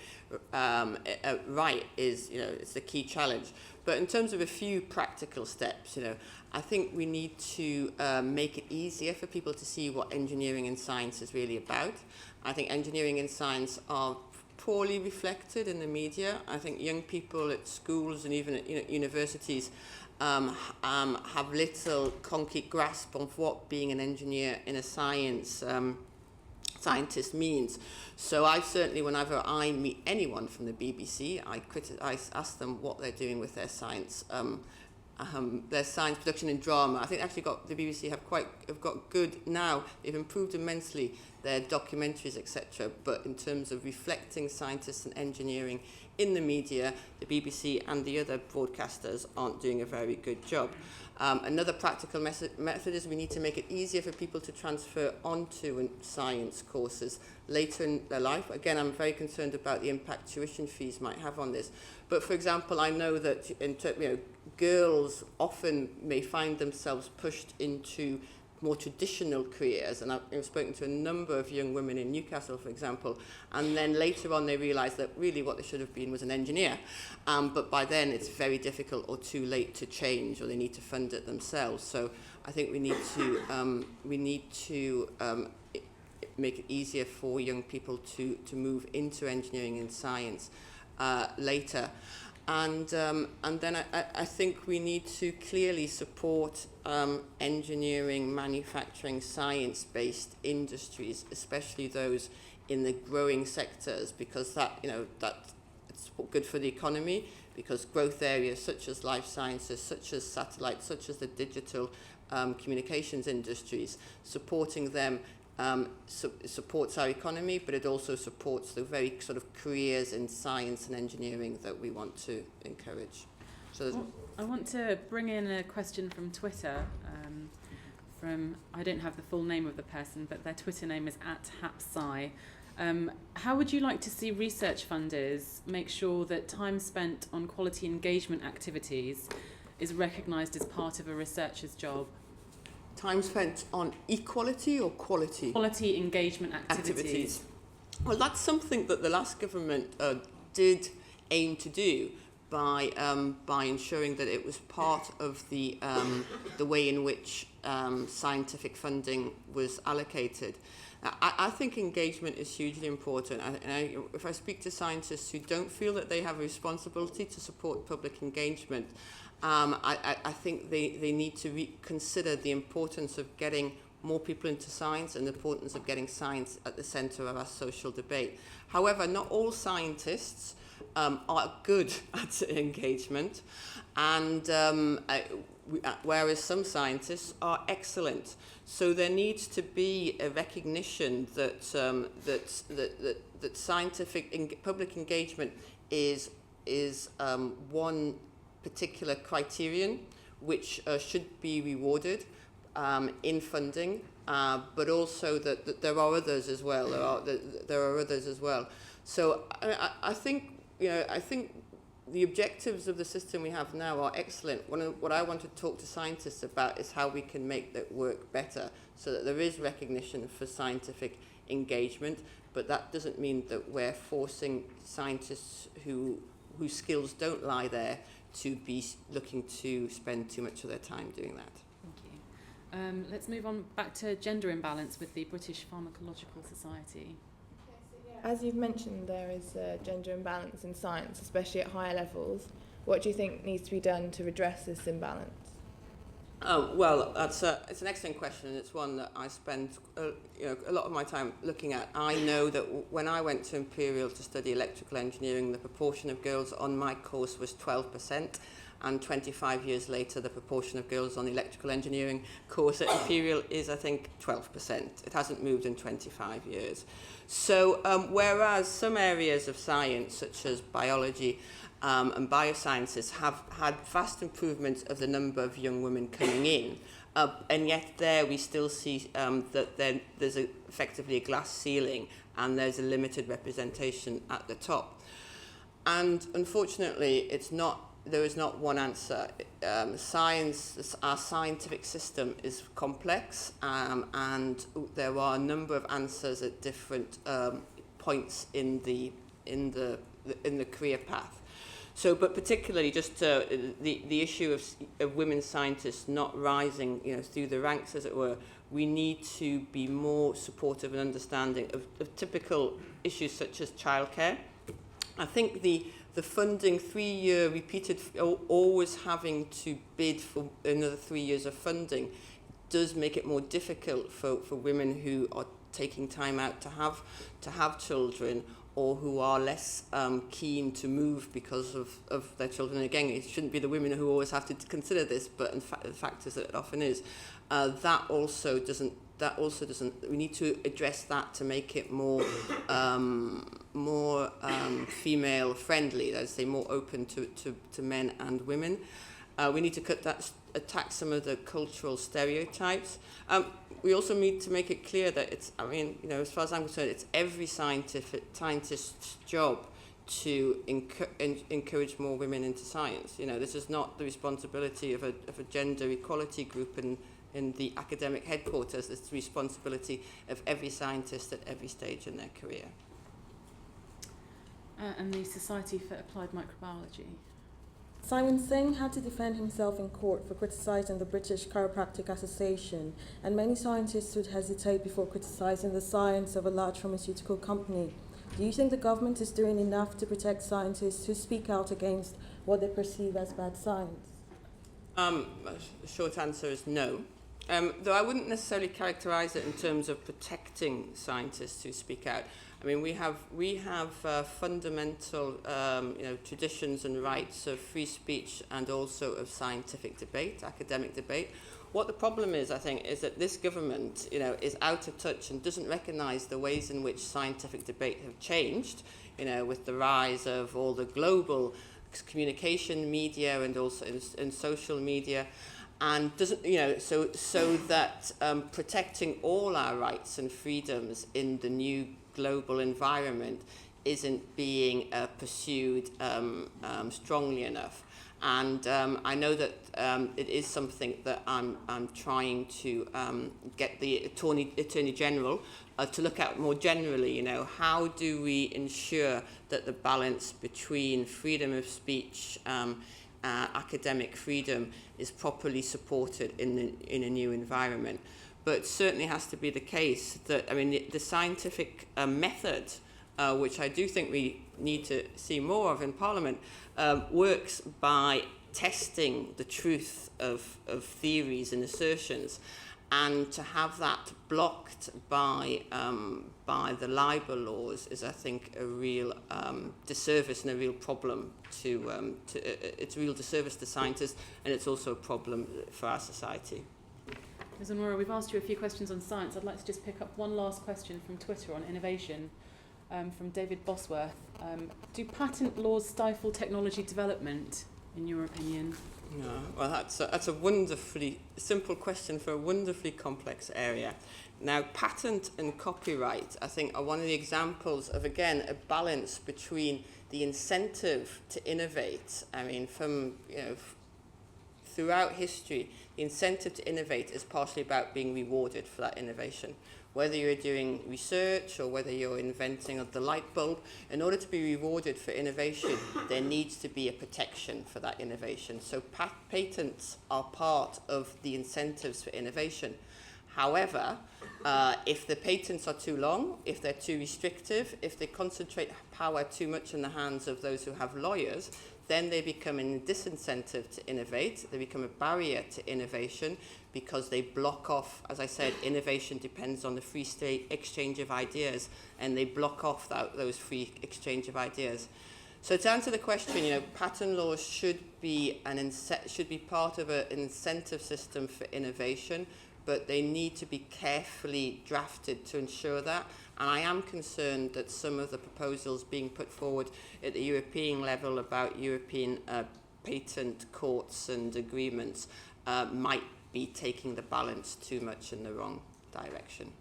it's the key challenge. But in terms of a few practical steps, I think we need to make it easier for people to see what engineering and science is really about. I think engineering and science are poorly reflected in the media. I think young people at schools and even at universities have little concrete grasp of what being an engineer in a scientist means. So I certainly, whenever I meet anyone from the BBC, I ask them what they're doing with their science production in drama. I think actually the BBC have got good now. They've improved immensely their documentaries, etc. But in terms of reflecting scientists and engineering in the media, the BBC and the other broadcasters aren't doing a very good job. Another practical method is we need to make it easier for people to transfer onto science courses later in their life. Again, I'm very concerned about the impact tuition fees might have on this. But for example, I know that girls often may find themselves pushed into more traditional careers, and I've spoken to a number of young women in Newcastle, for example, and then later on they realise that really what they should have been was an engineer, but by then it's very difficult or too late to change, or they need to fund it themselves. So I think we need to make it easier for young people to move into engineering and science later. And then I think we need to clearly support engineering, manufacturing, science-based industries, especially those in the growing sectors, because it's good for the economy, because growth areas such as life sciences, such as satellites, such as the digital communications industries, supporting them supports our economy, but it also supports the very sort of careers in science and engineering that we want to encourage. So I want to bring in a question from Twitter. I don't have the full name of the person, but their Twitter name is @hapsci. How would you like to see research funders make sure that time spent on quality engagement activities is recognised as part of a researcher's job? Time spent on equality or quality? Quality engagement activities. Well, that's something that the last government did aim to do by ensuring that it was part of the way in which scientific funding was allocated. I think engagement is hugely important. If I speak to scientists who don't feel that they have a responsibility to support public engagement, I think they need to consider the importance of getting more people into science and the importance of getting science at the centre of our social debate. However, not all scientists are good at engagement, and whereas some scientists are excellent. So there needs to be a recognition that that scientific public engagement is one particular criterion which should be rewarded in funding, but also that there are others as well. There are others as well. So I think the objectives of the system we have now are excellent. What I want to talk to scientists about is how we can make that work better, so that there is recognition for scientific engagement, but that doesn't mean that we're forcing scientists whose skills don't lie there to be looking to spend too much of their time doing that. Thank you. Let's move on back to gender imbalance with the British Pharmacological Society. As you've mentioned, there is a gender imbalance in science, especially at higher levels. What do you think needs to be done to redress this imbalance? Well, it's an excellent question, and it's one that I spend a lot of my time looking at. I know that when I went to Imperial to study electrical engineering, the proportion of girls on my course was 12%, and 25 years later, the proportion of girls on the electrical engineering course at Imperial is, I think, 12%. It hasn't moved in 25 years. So whereas some areas of science, such as biology and biosciences, have had vast improvements of the number of young women coming in, and yet there we still see that there's effectively a glass ceiling and there's a limited representation at the top. And unfortunately, there is not one answer. Our scientific system is complex, and there are a number of answers at different points in the career path. So, but particularly just the issue of women scientists not rising, through the ranks, as it were. We need to be more supportive and understanding of typical issues such as childcare. I think the the funding, 3-year repeated, always having to bid for another 3 years of funding, does make it more difficult for women who are taking time out to have children, or who are less keen to move because of their children. Again, it shouldn't be the women who always have to consider this, but in fact, the fact is that it often is. That also doesn't. We need to address that to make it more female friendly. I'd say more open to men and women. We need to attack some of the cultural stereotypes. We also need to make it clear that it's, I mean, you know, as far as I'm concerned, it's every scientist's job to encourage more women into science. You know, this is not the responsibility of a gender equality group in the academic headquarters. It's the responsibility of every scientist at every stage in their career. And the Society for Applied Microbiology. Simon Singh had to defend himself in court for criticising the British Chiropractic Association, and many scientists would hesitate before criticising the science of a large pharmaceutical company. Do you think the government is doing enough to protect scientists who speak out against what they perceive as bad science? The short answer is no. Though I wouldn't necessarily characterise it in terms of protecting scientists who speak out. I mean, we have fundamental traditions and rights of free speech and also of scientific debate, academic debate. What the problem is, I think, is that this government, is out of touch and doesn't recognise the ways in which scientific debate have changed, with the rise of all the global communication media and also in social media, and doesn't, so that protecting all our rights and freedoms in the new global environment isn't being pursued strongly enough. And I know that it is something that I'm trying to get the Attorney General to look at more generally. How do we ensure that the balance between freedom of speech, academic freedom, is properly supported in a new environment? But it certainly has to be the case that, the scientific method, which I do think we need to see more of in Parliament, works by testing the truth of theories and assertions, and to have that blocked by the libel laws is, I think, a real disservice and a real problem it's a real disservice to scientists, and it's also a problem for our society. Ms. Onwurah, we've asked you a few questions on science. I'd like to just pick up one last question from Twitter on innovation, from David Bosworth. Do patent laws stifle technology development, in your opinion? No, well, that's a wonderfully simple question for a wonderfully complex area. Now, patent and copyright, I think, are one of the examples of, again, a balance between the incentive to innovate. Throughout history, the incentive to innovate is partially about being rewarded for that innovation. Whether you're doing research or whether you're inventing the light bulb, in order to be rewarded for innovation, there needs to be a protection for that innovation. So patents are part of the incentives for innovation. However, if the patents are too long, if they're too restrictive, if they concentrate power too much in the hands of those who have lawyers, then they become a disincentive to innovate. They become a barrier to innovation because they block off, as I said, innovation depends on the free exchange of ideas, and they block off those free exchange of ideas. So to answer the question, patent laws should be part of an incentive system for innovation, but they need to be carefully drafted to ensure that. And I am concerned that some of the proposals being put forward at the European level about European patent courts and agreements might be taking the balance too much in the wrong direction.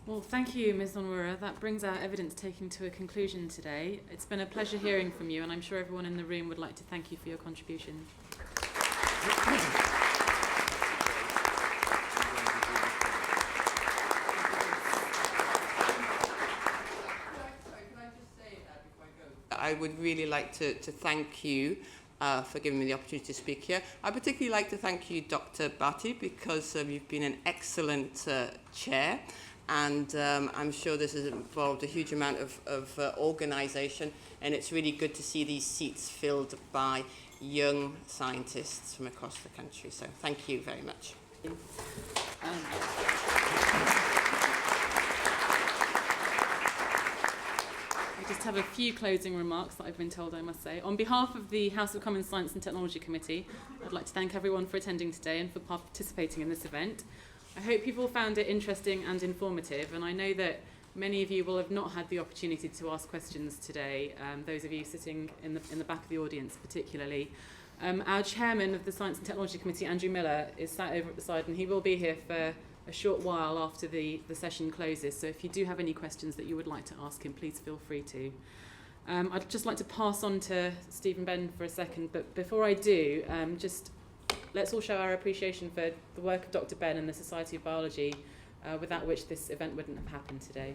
Well, thank you, Ms. Onwurah. That brings our evidence taking to a conclusion today. It's been a pleasure hearing from you, and I'm sure everyone in the room would like to thank you for your contribution. I would really like to thank you for giving me the opportunity to speak here. I'd particularly like to thank you, Dr. Bhatti, because you've been an excellent chair, and I'm sure this has involved a huge amount of organisation, and it's really good to see these seats filled by young scientists from across the country. So thank you very much. I just have a few closing remarks that I've been told I must say. On behalf of the House of Commons Science and Technology Committee, I'd like to thank everyone for attending today and for participating in this event. I hope you've all found it interesting and informative, and I know that many of you will have not had the opportunity to ask questions today, those of you sitting in the back of the audience particularly. Our chairman of the Science and Technology Committee, Andrew Miller, is sat over at the side, and he will be here for a short while after the session closes. So if you do have any questions that you would like to ask him, please feel free to. I'd just like to pass on to Stephen Ben for a second, but before I do, just let's all show our appreciation for the work of Dr. Ben and the Society of Biology, without which this event wouldn't have happened today.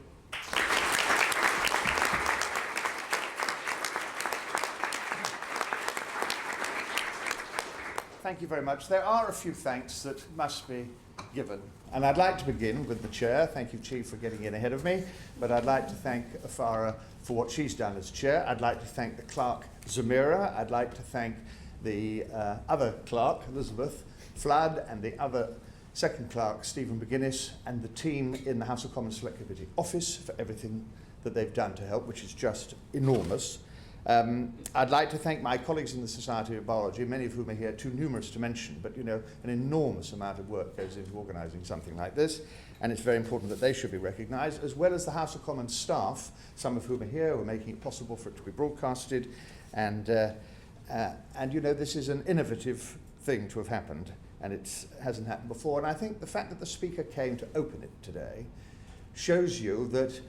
Thank you very much. There are a few thanks that must be given. And I'd like to begin with the chair. Thank you, Chief, for getting in ahead of me. But I'd like to thank Farah for what she's done as chair. I'd like to thank the clerk, Zamira. I'd like to thank the other clerk, Elizabeth Flood, and the other second clerk, Stephen McGuinness, and the team in the House of Commons Select Committee office for everything that they've done to help, which is just enormous. I'd like to thank my colleagues in the Society of Biology, many of whom are here, too numerous to mention, but you know, an enormous amount of work goes into organising something like this, and it's very important that they should be recognised, as well as the House of Commons staff, some of whom are here, who are making it possible for it to be broadcasted, and you know, this is an innovative thing to have happened, and it hasn't happened before, and I think the fact that the Speaker came to open it today shows you that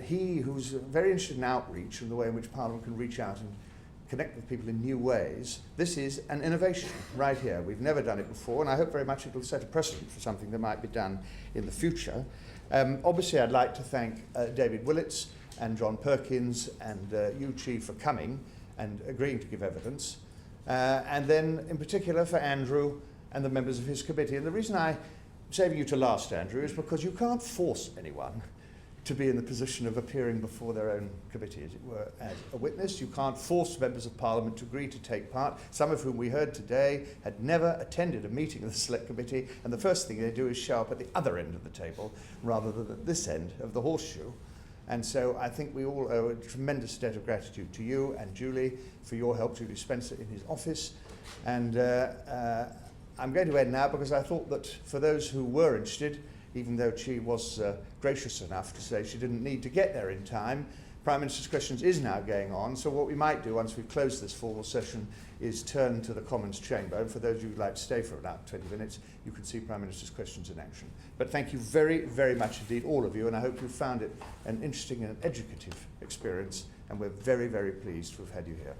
he, who's very interested in outreach and the way in which Parliament can reach out and connect with people in new ways, this is an innovation right here. We've never done it before, and I hope very much it will set a precedent for something that might be done in the future. Obviously, I'd like to thank David Willits and John Perkins and you, Chief, for coming and agreeing to give evidence, and then in particular for Andrew and the members of his committee. And the reason I'm saving you to last, Andrew, is because you can't force anyone to be in the position of appearing before their own committee, as it were, as a witness. You can't force members of Parliament to agree to take part, some of whom we heard today had never attended a meeting of the Select Committee, and the first thing they do is show up at the other end of the table rather than at this end of the horseshoe. And so I think we all owe a tremendous debt of gratitude to you and Julie for your help, Julie Spencer, in his office. And I'm going to end now because I thought that for those who were interested, even though she was gracious enough to say she didn't need to get there in time, Prime Minister's Questions is now going on. So what we might do once we've closed this formal session is turn to the Commons chamber. And for those of you who'd like to stay for about 20 minutes, you can see Prime Minister's Questions in action. But thank you very, very much indeed, all of you, and I hope you found it an interesting and educative experience, and we're very, very pleased to have had you here.